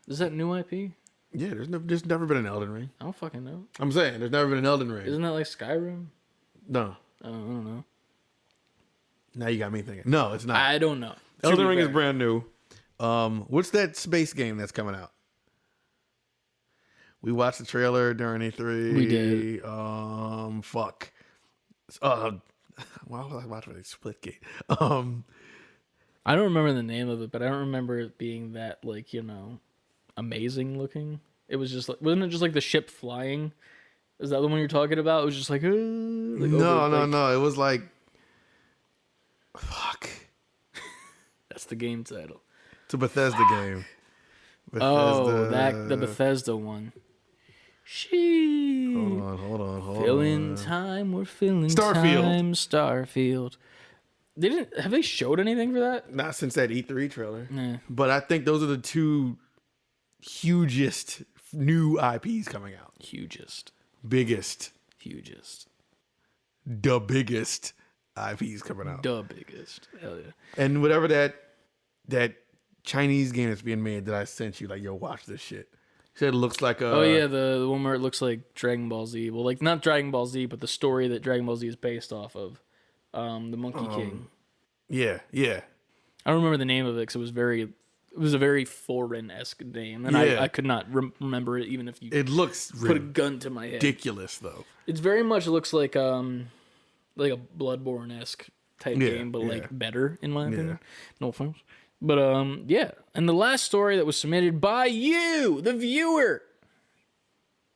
Is that new IP? Yeah, there's never been an Elden Ring. I don't fucking know. I'm saying there's never been an Elden Ring. Isn't that like Skyrim? No. I don't know. Now you got me thinking. No, it's not. I don't know. Elden Ring is brand new. What's that space game that's coming out? We watched the trailer during E3. We did. Fuck. Why was I watching Splitgate? I don't remember the name of it, but I don't remember it being that, like, you know, amazing looking. It was just like, wasn't it just like the ship flying? Is that the one you're talking about? It was just like, no. It was like, fuck. That's the game title. It's a Bethesda game. The Bethesda one. Hold on. Filling time, we're filling Starfield. time. Starfield. Have they showed anything for that? Not since that E3 trailer. Nah. But I think those are the two hugest new IPs coming out. Biggest. The biggest IPs coming out. The biggest. Hell yeah. And whatever that Chinese game that's being made that I sent you, like, yo, watch this shit. You said it looks like a... Oh, yeah, the one where it looks like Dragon Ball Z. Well, like, not Dragon Ball Z, but the story that Dragon Ball Z is based off of. The Monkey King. Yeah. I don't remember the name of it because it was a very foreign-esque name, and I could not remember it even if you it looks put a gun to my head. Ridiculous, though. It very much looks like like a Bloodborne-esque type Yeah, game, but yeah. like better in my opinion. Yeah. No offense. But yeah. And the last story that was submitted by you, the viewer.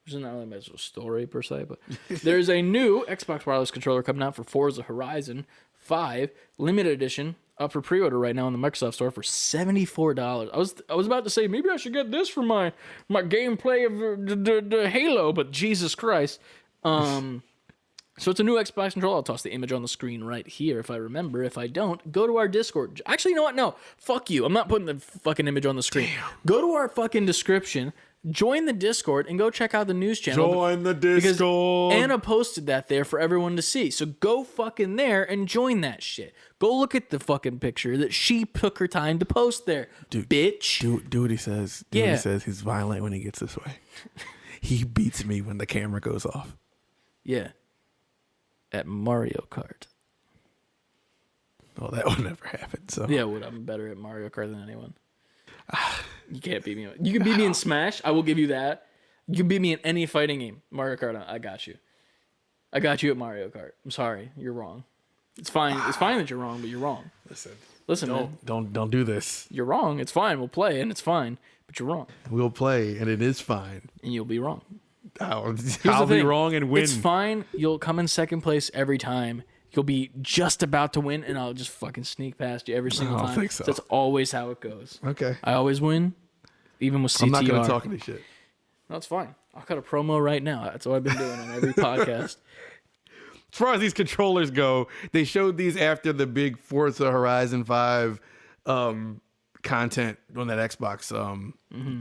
Which is not really a story per se, but there's a new Xbox wireless controller coming out for Forza Horizon 5 limited edition, up for pre-order right now in the Microsoft Store for $74. I was about to say maybe I should get this for my gameplay of the Halo, but Jesus Christ. So it's a new Xbox controller. I'll toss the image on the screen right here if I remember. If I don't, go to our Discord. Actually, you know what? No. Fuck you. I'm not putting the fucking image on the screen. Damn. Go to our fucking description, join the Discord, and go check out the news channel. Join the Discord. Anna posted that there for everyone to see. So go fucking there and join that shit. Go look at the fucking picture that she took her time to post there. Dude, bitch. Do what he says. Do what he says. He's violent when he gets this way. He beats me when the camera goes off. Yeah. At Mario Kart. Well, that would never happen. So yeah, I'm better at Mario Kart than anyone. You can't beat me. You can beat me in Smash. I will give you that. You can beat me in any fighting game. Mario Kart, I got you. I got you at Mario Kart. I'm sorry, you're wrong. It's fine. It's fine that you're wrong, but you're wrong. Listen, man. Don't do this. You're wrong. It's fine. We'll play, and it's fine. But you're wrong. We'll play, and it is fine. And you'll be wrong. I'll be wrong and win. It's fine. You'll come in second place every time. You'll be just about to win, and I'll just fucking sneak past you every single time. I don't think so. That's always how it goes. Okay. I always win, even with CTR. I'm not going to talk any shit. No, it's fine. I'll cut a promo right now. That's what I've been doing on every podcast. As far as these controllers go, they showed these after the big Forza Horizon 5 content on that Xbox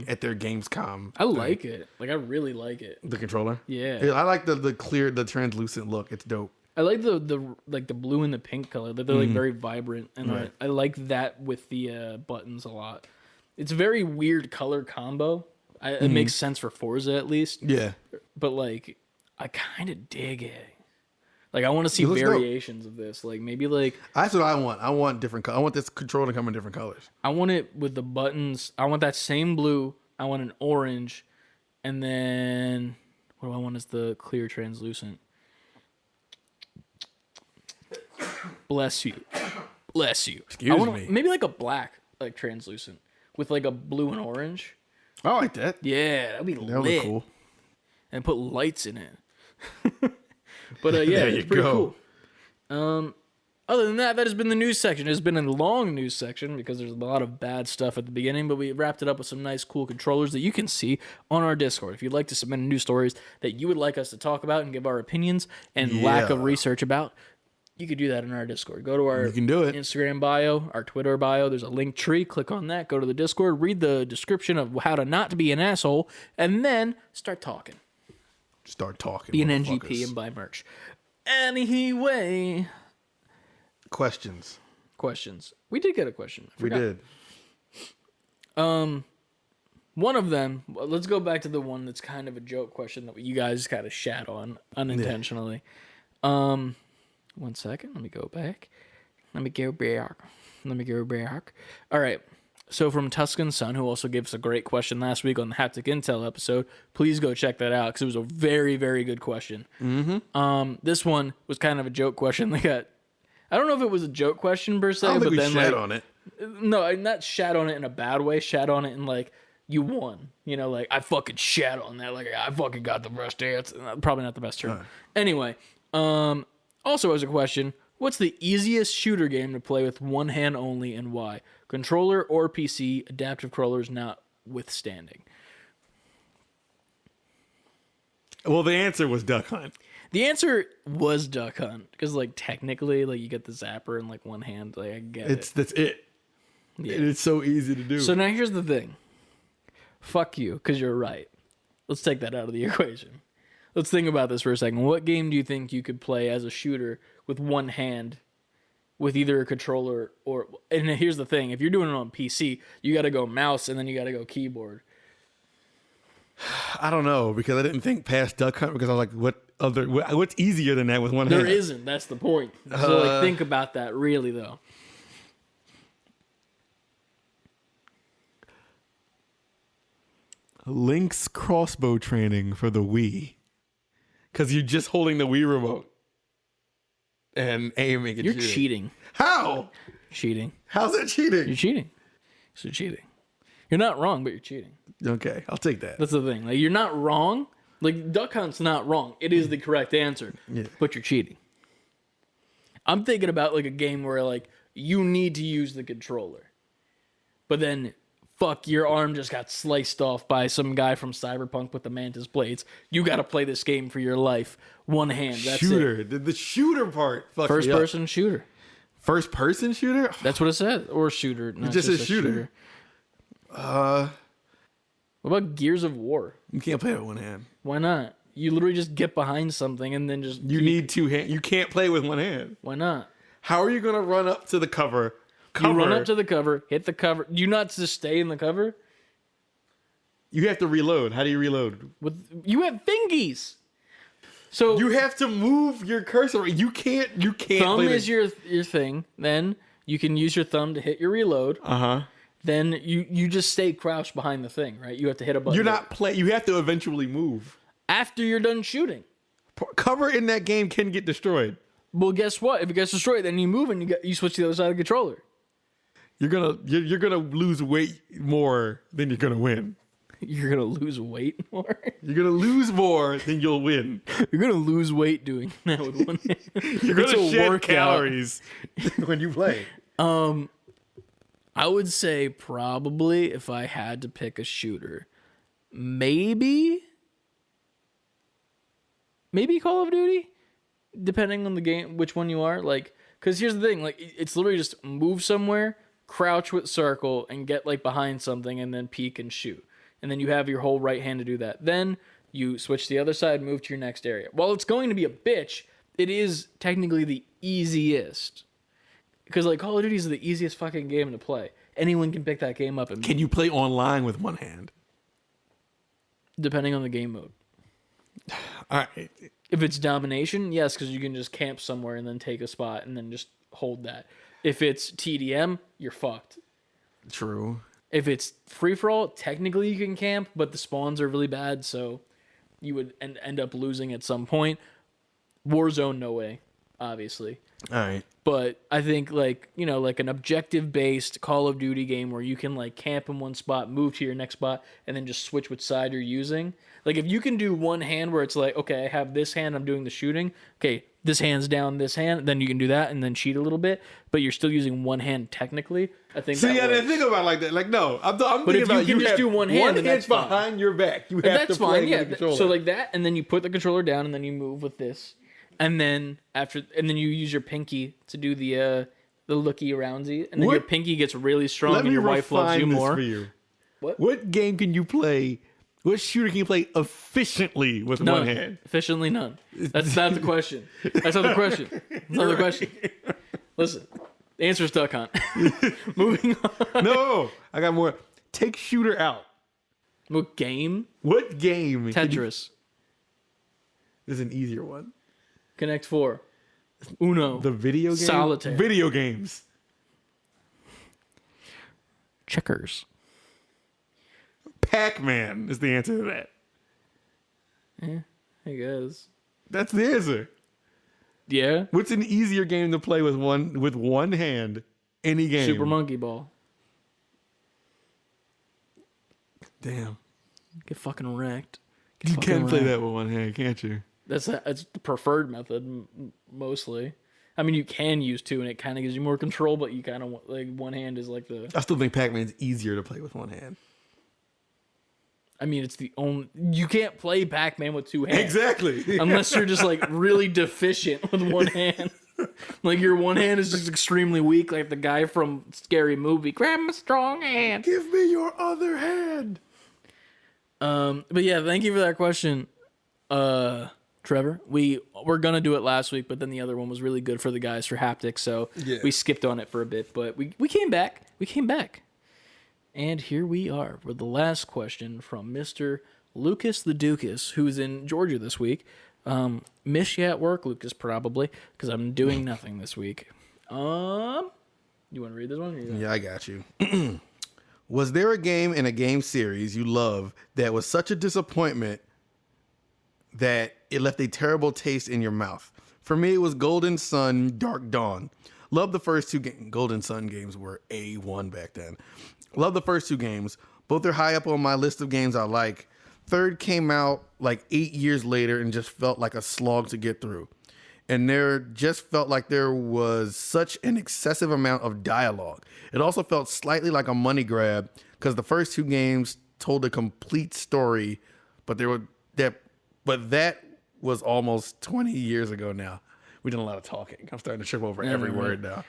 at their gamescom. I like it. Like, I really like it. The controller? Yeah. I like the clear, the translucent look. It's dope. I like the blue and the pink color. They're like very vibrant, and Right. I like that with the buttons a lot. It's a very weird color combo. It makes sense for Forza at least. Yeah. But like, I kind of dig it. Like, I want to see It looks variations of this. Like, maybe like That's what I want. I want different colors. I want this controller to come in different colors. I want it with the buttons. I want that same blue. I want an orange, and then what do I want is the clear translucent. Bless you. Bless you. Excuse me. Maybe like a black, like translucent, with like a blue and orange. I like that. Yeah, that'd be That would lit. be cool. And put lights in it. But yeah, There it's you pretty go. cool. Other than that, that has been the news section. It's been a long news section because there's a lot of bad stuff at the beginning, but we wrapped it up with some nice, cool controllers that you can see on our Discord. If you'd like to submit news stories that you would like us to talk about and give our opinions and lack of research about, you could do that in our Discord. Go to our You can do it. Instagram bio, our Twitter bio. There's a link tree. Click on that. Go to the Discord. Read the description of how to not to be an asshole, and then start talking. Start talking. Be an NGP motherfuckers. and buy merch. Anyway. Questions. We did get a question. I We forgot. did. One of them, let's go back to the one that's kind of a joke question that you guys kind of shat on unintentionally. 1 second. Let me go back. All right. So from Tuscan Sun, who also gave us a great question last week on the Haptic Intel episode, please go check that out because it was a very, very good question. Mm-hmm. This one was kind of a joke question. I don't know if it was a joke question per se, I don't think but we then shat on it. No, not shat on it in a bad way. Shat on it in like you won. You know, like I fucking shat on that. Like I fucking got the best dance. Probably not the best term. Right. Anyway, also as a question, what's the easiest shooter game to play with one hand only and why? Controller or PC? Adaptive controllers notwithstanding. Well, the answer was Duck Hunt. The answer was Duck Hunt because, like, technically, like you get the zapper in like one hand. Like I get it. That's it. Yeah. It's so easy to do. So now here's the thing. Fuck you, because you're right. Let's take that out of the equation. Let's think about this for a second. What game do you think you could play as a shooter with one hand with either a controller or... And here's the thing. If you're doing it on PC, you got to go mouse and then you got to go keyboard. I don't know because I didn't think past Duck Hunt because I was like, what's easier than that with one hand? There isn't. That's the point. So like, think about that really, though. Link's crossbow training for the Wii. Because you're just holding the Wii remote. and aiming and You're shooting. cheating. How? Cheating. How's that cheating? You're cheating. So cheating. You're not wrong, but you're cheating. Okay, I'll take that. That's the thing. Like, you're not wrong. Like, Duck Hunt's not wrong. It is the correct answer. Yeah. But you're cheating. I'm thinking about like a game where like you need to use the controller, but then fuck, your arm just got sliced off by some guy from Cyberpunk with the mantis blades. You got to play this game for your life. One hand. That's Shooter. it. The shooter part. First person shooter. First person shooter? That's what it said. Or shooter. No, It just says shooter. What about Gears of War? You can't play it with one hand. Why not? You literally just get behind something and then just... You need two hands. You can't play with one hand. Why not? How are you going to run up to the cover? You run up to the cover, hit the cover. Do you not just stay in the cover? You have to reload. How do you reload? You have fingies. So You have to move your cursor. You can't thumb play is your thing. Then you can use your thumb to hit your reload. Uh-huh. Then you just stay crouched behind the thing, right? You have to hit a button. You're not play. You have to eventually move. After you're done shooting. Cover in that game can get destroyed. Well, guess what? If it gets destroyed, then you move and you switch to the other side of the controller. You're gonna lose weight more than you're gonna win. You're gonna lose weight more. You're gonna lose more than you'll win. You're gonna lose weight doing that with one hand. You're gonna It's a shed workout. calories when you play. I would say probably if I had to pick a shooter, maybe Call of Duty, depending on the game, which one you are. Like, because here's the thing, like it's literally just move somewhere, crouch with circle, and get like behind something, and then peek and shoot, and then you have your whole right hand to do that. Then you switch to the other side, move to your next area. While it's going to be a bitch, it is technically the easiest. Because like Call of Duty is the easiest fucking game to play. Anyone can pick that game up and Can you play online with one hand? depending on the game mode. All right. If it's domination, yes, because you can just camp somewhere and then take a spot and then just hold that. If it's TDM, you're fucked. True. If it's free for all, technically you can camp, but the spawns are really bad, so you would end up losing at some point. Warzone, no way, obviously. All right. But I think like an objective based Call of Duty game where you can like camp in one spot, move to your next spot, and then just switch which side you're using. Like if you can do one hand where it's like, okay, I have this hand, I'm doing the shooting. Okay, this hand's down, this hand, then you can do that and then cheat a little bit, but you're still using one hand technically. I think. See, I didn't think about it like that. Like, no, I'm But thinking if about you can just do one hand, then that's fine. behind your back. You have That's to play fine, with yeah. the controller. So like that, and then you put the controller down, and then you move with this, and then you use your pinky to do the looky aroundsy, and then your pinky gets really strong, Let and me your wife loves you refine this more. for you. What game can you play? What shooter can you play efficiently with one hand? Efficiently, none. That's not the question. That's not the question. That's not the question. Listen, the answer is Duck Hunt. Moving on. No, I got more. Take shooter out. What game? What game? Tetris. This is an easier one. Connect 4. Uno. The video game? Solitaire. Video games. Checkers. Pac-Man is the answer to that. Yeah, I guess. That's the answer. Yeah. What's an easier game to play with one hand? Any game. Super Monkey Ball. Damn. Get fucking wrecked. You can play that with one hand, can't you? That's the preferred method, mostly. I mean, you can use two, and it kind of gives you more control, but you kind of like one hand is like the. I still think Pac-Man's easier to play with one hand. I mean, it's the only. You can't play Pac-Man with two hands. Exactly. Unless you're just like really deficient with one hand. Like your one hand is just extremely weak, like the guy from Scary Movie. Grab my strong hand. Give me your other hand. But yeah, thank you for that question, Trevor. We're gonna do it last week, but then the other one was really good for the guys for haptics, so we skipped on it for a bit. But we came back. We came back. And here we are with the last question from Mr. Lucas the Dukas, who's in Georgia this week. Miss you at work, Lucas, probably, because I'm doing nothing this week. You want to read this one? Yeah, I got you. Was there a game in a game series you love that was such a disappointment that it left a terrible taste in your mouth? For me, it was Golden Sun, Dark Dawn. Love the first two Golden Sun games were A1 back then. Love the first two games. Both are high up on my list of games I like. Third came out like 8 years later and just felt like a slog to get through. And there just felt like there was such an excessive amount of dialogue. It also felt slightly like a money grab because the first two games told a complete story, but that was almost 20 years ago now. We did a lot of talking. I'm starting to trip over every word now.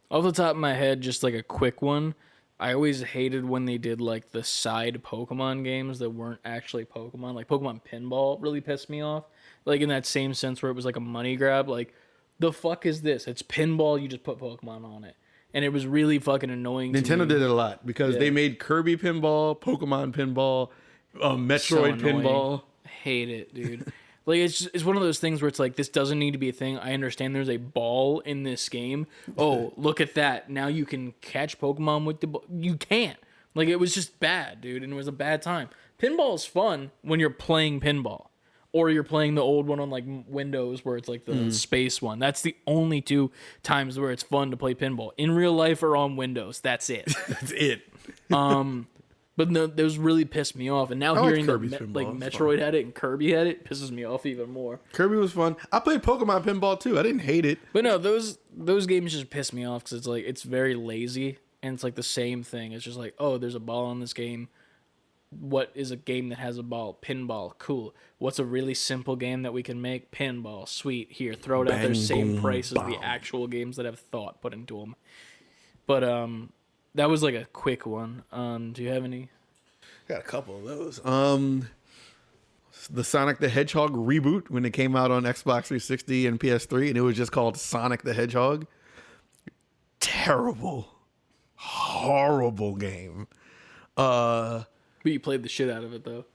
Off the top of my head, just like a quick one. I always hated when they did like the side Pokemon games that weren't actually Pokemon. Like Pokemon Pinball really pissed me off. Like in that same sense where it was like a money grab. Like, the fuck is this? It's pinball, you just put Pokemon on it. And it was really fucking annoying to Nintendo me. did it a lot because they made Kirby Pinball, Pokemon Pinball, Metroid Pinball. Hate it, dude. Like, it's one of those things where it's like, this doesn't need to be a thing. I understand there's a ball in this game. Oh, look at that. Now you can catch Pokemon with the ball. You can't. Like, it was just bad, dude, and it was a bad time. Pinball is fun when you're playing pinball. Or you're playing the old one on, like, Windows where it's, like, the space one. That's the only two times where it's fun to play pinball. In real life or on Windows. That's it. That's it. But no, those really pissed me off. And now I hearing Kirby's that pinball. Metroid had it and Kirby had it pisses me off even more. Kirby was fun. I played Pokemon Pinball too. I didn't hate it. But no, those games just piss me off because it's like, it's very lazy and it's like the same thing. It's just like, oh, there's a ball in this game. What is a game that has a ball? Pinball. Cool. What's a really simple game that we can make? Pinball. Sweet. Here, throw it out there. Same price as the actual games that have thought put into them. But that was like a quick one. Do you have any? Got a couple of those. The Sonic the Hedgehog reboot when it came out on Xbox 360 and PS3, and it was just called Sonic the Hedgehog. Terrible, horrible game. But you played the shit out of it though.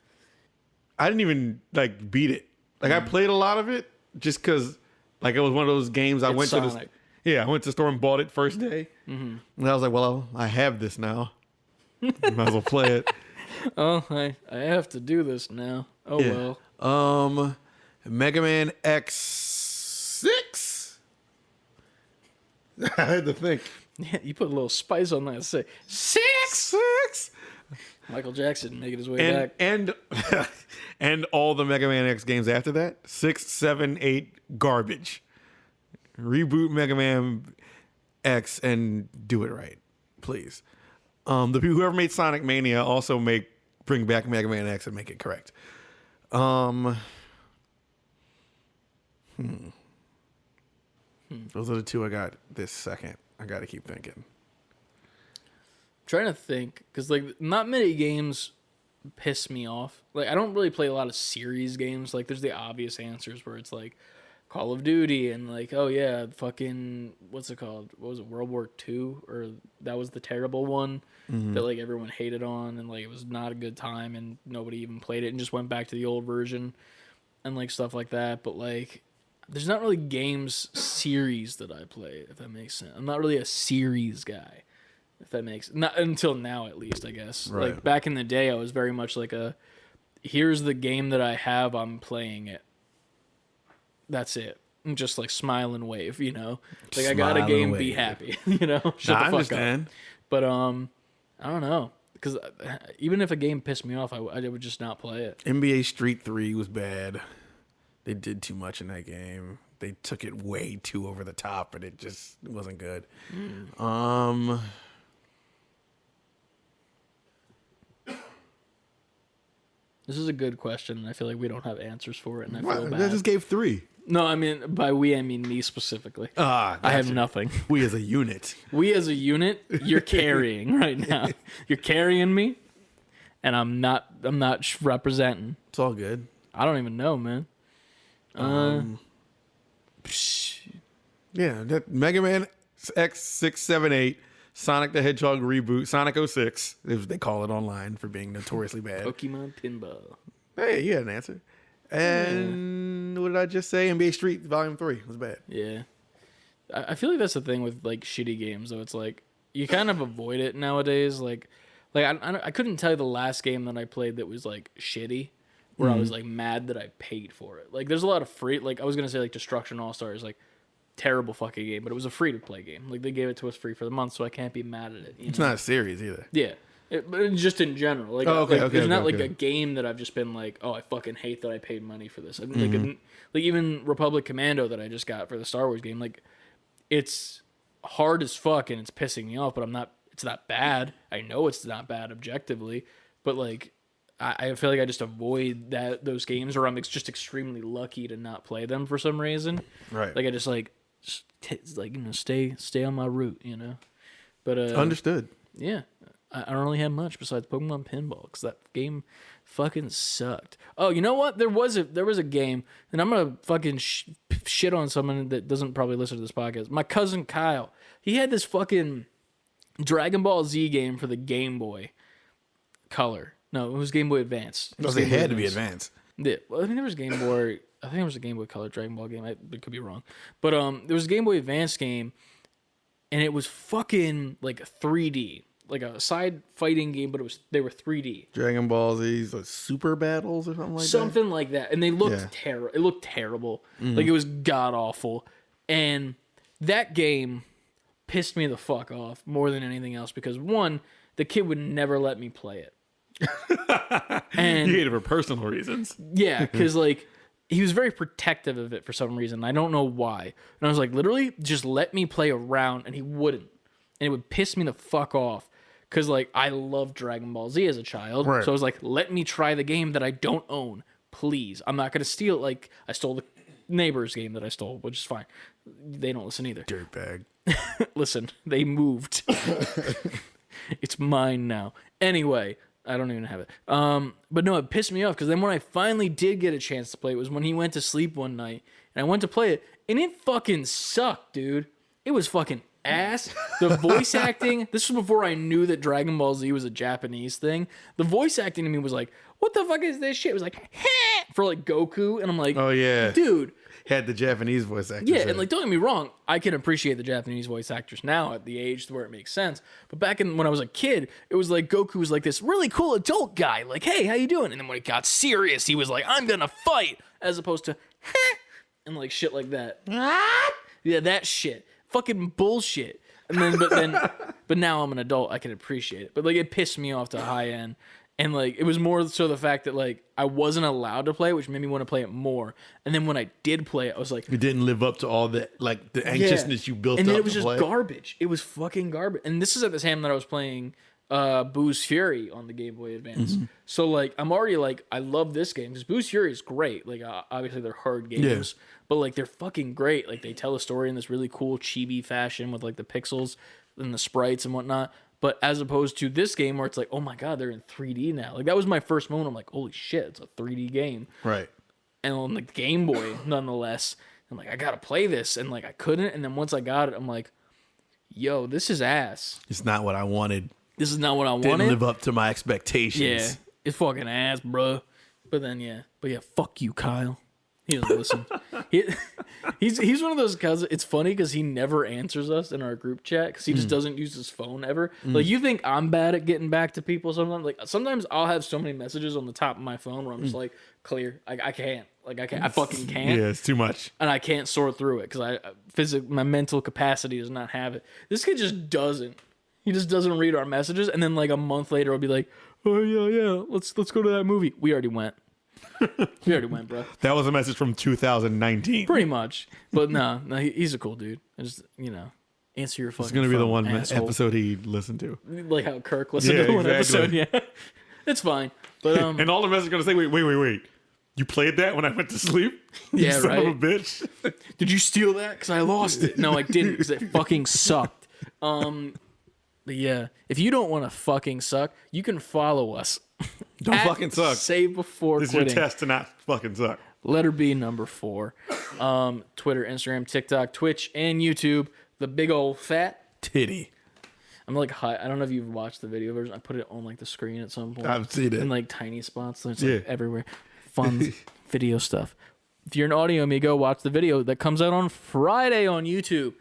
I didn't even like beat it. Like I played a lot of it just because like it was one of those games I went Sonic. I went to the store and bought it first day, and I was like, well, I have this now. Might as well play it. Oh, I have to do this now. Oh, well. Mega Man X6? I had to think. Yeah, you put a little spice on that. Say, six! Michael Jackson making his way back. And all the Mega Man X games after that. 6, 7, 8, garbage. Reboot Mega Man X and do it right, please. The people whoever made Sonic Mania also bring back Mega Man X and make it correct. Those are the two I got this second. I got to keep thinking. Trying to think, because like not many games piss me off. Like I don't really play a lot of series games. Like there's the obvious answers where it's like Call of Duty and like, oh yeah, fucking what's it called? What was it, World War II? Or that was the terrible one that like everyone hated on and like it was not a good time and nobody even played it and just went back to the old version and like stuff like that. But like there's not really games series that I play, if that makes sense. I'm not really a series guy, if that makes not until now at least, I guess. Right. Like back in the day I was very much like here's the game that I have, I'm playing it. That's it. And just like smile and wave, you know. Like I got a game, be happy, you know. Shut the fuck understand. up. But I don't know, because even if a game pissed me off, I would just not play it. NBA Street 3 was bad. They did too much in that game. They took it way too over the top, and it just wasn't good. This is a good question, and I feel like we don't have answers for it, and I feel I bad. just gave 3. No, I mean, by we, I mean me specifically. I have nothing. We as a unit. We as a unit, you're carrying right now. You're carrying me, and I'm not representing. It's all good. I don't even know, man. Yeah, that Mega Man X 6, 7, 8, Sonic the Hedgehog reboot, Sonic 06, they call it online for being notoriously bad. Pokemon Pinball. Hey, you had an answer. And what did I just say? NBA Street Volume 3 was bad. Yeah. I feel like that's the thing with like shitty games, though. It's like you kind of avoid it nowadays. Like I couldn't tell you the last game that I played that was like shitty, where I was like mad that I paid for it. Like there's a lot of free, like I was gonna say like Destruction All Stars, like terrible fucking game, but it was a free to play game. Like they gave it to us free for the month, so I can't be mad at it. It's not a series either. Yeah. But just in general, like, it's not like a game that I've just been like, oh, I fucking hate that I paid money for this. I mean, like even Republic Commando that I just got for the Star Wars game, like it's hard as fuck and it's pissing me off, but it's not bad. I know it's not bad objectively, but like I feel like I just avoid those games, or I'm just extremely lucky to not play them for some reason. Right. Like I just stay on my route, But Understood. Yeah. I don't really have much besides Pokemon Pinball because that game fucking sucked. Oh, you know what? There was a game, and I'm gonna fucking shit on someone that doesn't probably listen to this podcast. My cousin Kyle, he had this fucking Dragon Ball Z game for the Game Boy Color. No, it was Game Boy Advance. It had to be Advance. Yeah, well, I think there was Game Boy. I think there was a Game Boy Color Dragon Ball game. I could be wrong, but there was a Game Boy Advance game, and it was fucking like 3D. Like a side fighting game, but they were 3D. Dragon Ball Z's like Super Battles or something like that? Something like that. And they looked terrible. It looked terrible. Like it was god awful. And that game pissed me the fuck off more than anything else because one, the kid would never let me play it. And you hate it for personal reasons. Yeah, because like he was very protective of it for some reason. I don't know why. And I was like, literally, just let me play a round, and he wouldn't. And it would piss me the fuck off. Because, like, I loved Dragon Ball Z as a child. Right. So I was like, let me try the game that I don't own. Please. I'm not going to steal it. Like, I stole the neighbor's game that I stole, which is fine. They don't listen either. Dirtbag. Listen, they moved. It's mine now. Anyway, I don't even have it. But no, it pissed me off. Because then when I finally did get a chance to play it was when he went to sleep one night. And I went to play it. And it fucking sucked, dude. It was fucking ass. The voice acting, this was before I knew that Dragon Ball Z was a Japanese thing. The voice acting to me was like, what the fuck is this shit? It was like, heh, for like Goku. And I'm like, oh yeah, dude. Had the Japanese voice actors. Yeah, and like, don't get me wrong, I can appreciate the Japanese voice actors now at the age where it makes sense. But back when I was a kid, it was like Goku was like this really cool adult guy. Like, hey, how you doing? And then when it got serious, he was like, I'm gonna fight. As opposed to, heh, and like shit like that. Yeah, that shit. Fucking bullshit. And then but now I'm an adult, I can appreciate it. But like it pissed me off to a high end. And like it was more so the fact that like I wasn't allowed to play it, which made me want to play it more. And then when I did play it, I was like, it didn't live up to all the like the anxiousness you built up. And then it was just play. garbage. It was fucking garbage. And this is at the time that I was playing Boo's Fury on the Game Boy Advance. So like I'm already like I love this game because Boo's Fury is great. Like obviously they're hard games, but like they're fucking great. Like they tell a story in this really cool chibi fashion with like the pixels and the sprites and whatnot. But as opposed to this game where it's like, oh my god, they're in 3D now. Like that was my first moment. I'm like, holy shit, it's a 3D game. Right. And on the Game Boy, nonetheless, I'm like, I gotta play this, and like I couldn't. And then once I got it, I'm like, yo, this is ass. It's not what I wanted. This is not what I wanted. Didn't live up to my expectations. Yeah, it's fucking ass, bro. But yeah, fuck you, Kyle. He doesn't listen. He's one of those cousins. It's funny because he never answers us in our group chat because he just doesn't use his phone ever. Like you think I'm bad at getting back to people sometimes. Like sometimes I'll have so many messages on the top of my phone where I'm just like clear. I can't. Like I fucking can't. Yeah, it's too much. And I can't sort through it because my mental capacity does not have it. This kid just doesn't. He just doesn't read our messages, and then like a month later, I'll be like, "Oh yeah, let's go to that movie." We already went. We already went, bro. That was a message from 2019. Pretty much, but no, he's a cool dude. I just answer your fucking. It's gonna be the one asshole. episode he listened to, like how Kirk listened to one episode. Yeah, it's fine. But and all the messages gonna say, wait. You played that when I went to sleep? You Yeah, son right. of a bitch. Did you steal that? Because I lost it. No, I didn't. Because it fucking sucked. But yeah, if you don't want to fucking suck, you can follow us. Don't fucking suck. Save before This is quitting. your test to not fucking suck. Letter B number 4. Twitter, Instagram, TikTok, Twitch, and YouTube. The big old fat Titty. I'm like high. I don't know if you've watched the video version. I put it on like the screen at some point. I've seen it. In like tiny spots. So it's like everywhere. Fun video stuff. If you're an audio amigo, watch the video that comes out on Friday on YouTube.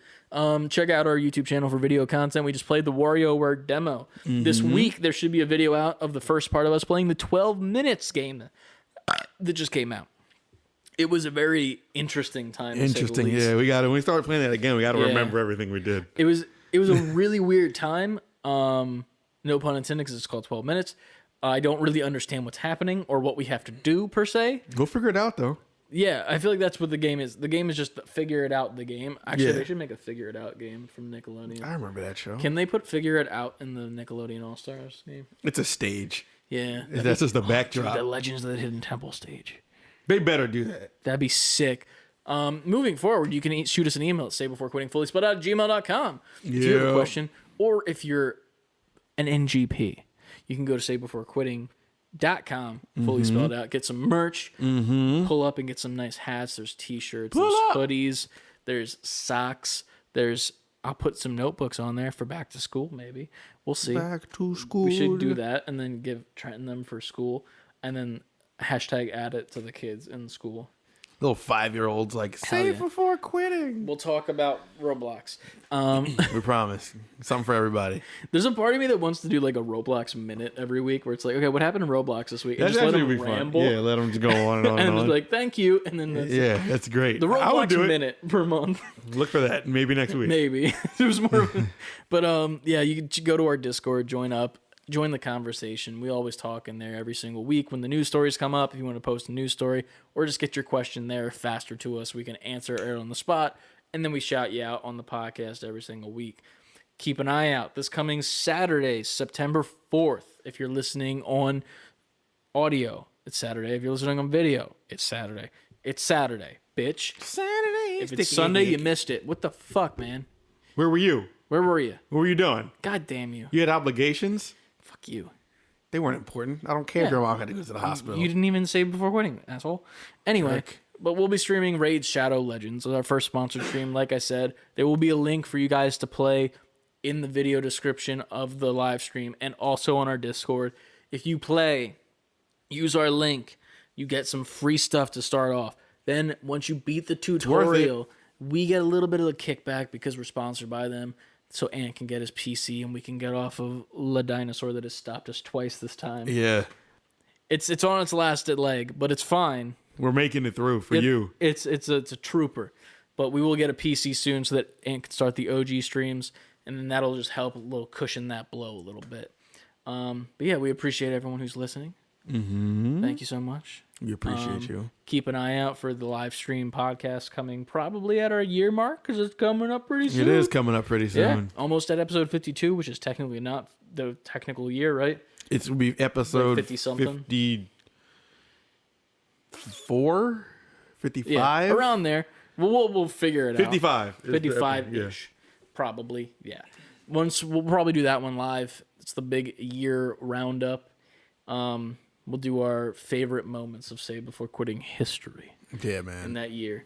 Check out our YouTube channel for video content. We just played the WarioWare demo. This week, there should be a video out of the first part of us playing the 12 minutes game. that just came out. It was a very interesting time. Interesting, yeah. We got to when we start playing that again. We got to remember everything we did. It was a really weird time. No pun intended, because it's called 12 minutes. I don't really understand what's happening or what we have to do per se. Go figure it out though. Yeah, I feel like that's what the game is. The game is just figure it out. The game. Actually, they should make a figure it out game from Nickelodeon. I remember that show. Can they put figure it out in the Nickelodeon All Stars game? It's a stage. Yeah, That's just the backdrop. The Legends of the Hidden Temple stage. They better do that. That'd be sick. Moving forward, you can shoot us an email at saybeforequittingfullyspelled@gmail.com if you have a question, or if you're an NGP, you can go to saybeforequitting.com, fully spelled out, get some merch, pull up and get some nice hats. There's t-shirts, there's hoodies, there's socks, I'll put some notebooks on there for back to school, maybe. We'll see. Back to school. We should do that and then give Trenton them for school, and then hashtag add it to the kids in school. Little 5-year-olds like save before quitting. We'll talk about Roblox. We promise. Something for everybody. There's a part of me that wants to do like a Roblox minute every week where it's like, okay, what happened in Roblox this week? And That's just let actually them be ramble. fun. Yeah, let them just go on and on and and on. just like, thank you. And then That's great. the I would Roblox do it. minute per month. Look for that. Maybe next week. Maybe. There's more. But yeah, you can go to our Discord, join the conversation. We always talk in there every single week when the news stories come up. If you want to post a news story or just get your question there faster to us, we can answer it on the spot, and then we shout you out on the podcast every single week. Keep an eye out. This coming Saturday, September 4th, if you're listening on audio, it's Saturday. If you're listening on video, it's Saturday. It's Saturday, bitch. Saturday. If it's Sunday, you missed it. What the fuck, man? Where were you? Where were you? What were you doing? God damn you. You had obligations? Fuck you. They weren't important. I don't care if your mom had to go to the hospital. You didn't even say before quitting, asshole. Anyway, but we'll be streaming Raid Shadow Legends as our first sponsored stream. Like I said, there will be a link for you guys to play in the video description of the live stream and also on our Discord. If you play, use our link, you get some free stuff to start off. Then once you beat the tutorial, we get a little bit of a kickback because we're sponsored by them. So Ant can get his PC and we can get off of La Dinosaur that has stopped us twice this time. Yeah. It's on its last leg, but it's fine. We're making it through for you. It's a trooper. But we will get a PC soon so that Ant can start the OG streams, and then that'll just help a little cushion that blow a little bit. But yeah, we appreciate everyone who's listening. Mm-hmm. Thank you so much. We appreciate you. Keep an eye out for the live stream podcast coming probably at our year mark because it's coming up pretty soon. It is coming up pretty soon. Yeah, almost at episode 52, which is technically not the technical year, right? It will be episode 50-something. 54? 55? Yeah, around there. We'll figure it 55. out. 55-ish. Probably, yeah. We'll probably do that one live. It's the big year roundup. We'll do our favorite moments of Save Before Quitting history. Yeah, man. In that year,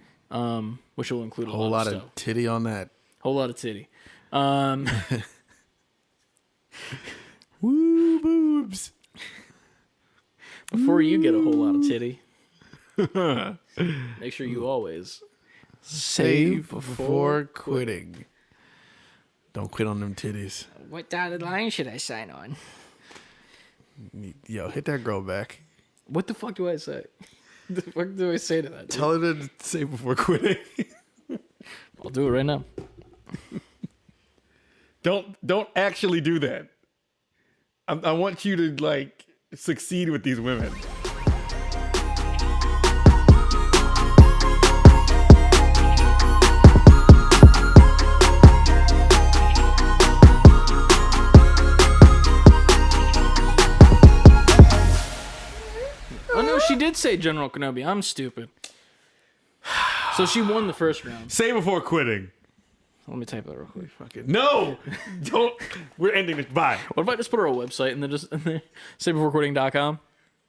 which will include a whole lot of stuff. titty on that. Whole lot of titty. Woo boobs. Before you get a whole lot of titty, make sure you always save before quitting. Don't quit on them titties. What dotted line should I sign on? Yo, hit that girl back. What the fuck do I say? The fuck do I say to that? Dude? Tell her to save before quitting. I'll do it right now. Don't actually do that. I want you to like succeed with these women. Oh no, she did say General Kenobi. I'm stupid. So she won the first round. Save before quitting. Let me type that real quick. No! Don't. We're ending it. Bye. What if I just put our website and then just savebeforequitting.com?